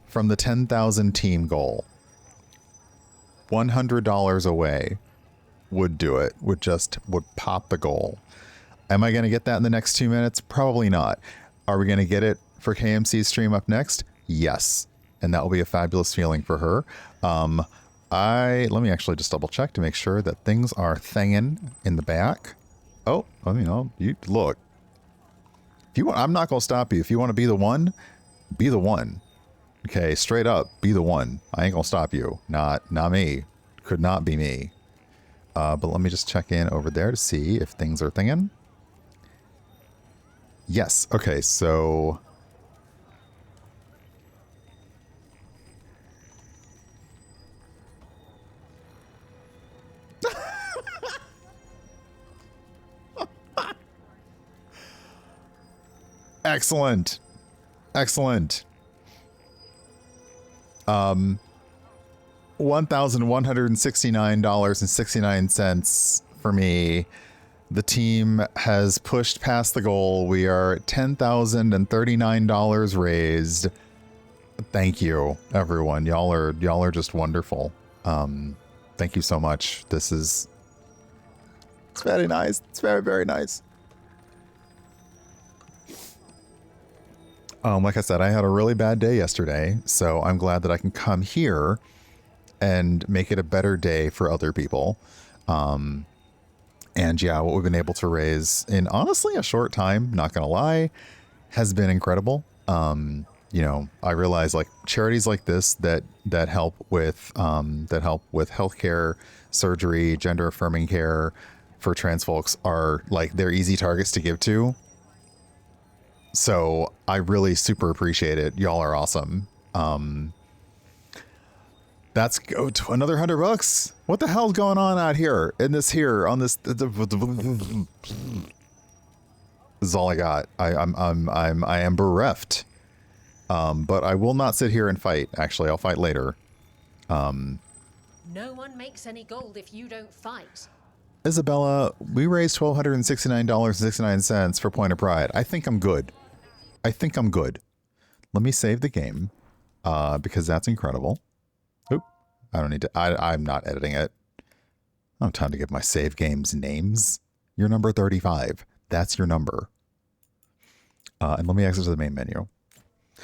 from the 10,000 team goal. $100 away would do it. Would pop the goal. Am I going to get that in the next 2 minutes? Probably not. Are we going to get it for KMC's stream up next? Yes. And that will be a fabulous feeling for her. Let me actually just double check to make sure that things are thinging in the back. Oh, you look. If you want, I'm not going to stop you. If you want to be the one, be the one. Okay, straight up, be the one. I ain't going to stop you. Not me. Could not be me. But let me just check in over there to see if things are thinging. Yes. Okay, so excellent. Excellent. $1,169.69 for me. The team has pushed past the goal. We are at $10,039 raised. Thank you, everyone. Y'all are just wonderful. Thank you so much. It's very nice. It's very, very nice. Like I said, I had a really bad day yesterday, so I'm glad that I can come here and make it a better day for other people. And yeah, what we've been able to raise in honestly a short time, not gonna lie, has been incredible. I realize like charities like this that help with healthcare, surgery, gender affirming care for trans folks are like they're easy targets to give to. So I really super appreciate it. Y'all are awesome. That's go to another $100. What the hell's going on out here in this here on this? This is all I got. I am bereft. But I will not sit here and fight. Actually, I'll fight later. No one makes any gold if you don't fight. Isabella, we raised $1,269.69 for Point of Pride. I think I'm good. Let me save the game because that's incredible. Oop, I don't need to. I'm not editing it. I don't have time to give my save games names. You're number 35. That's your number. And let me exit to the main menu.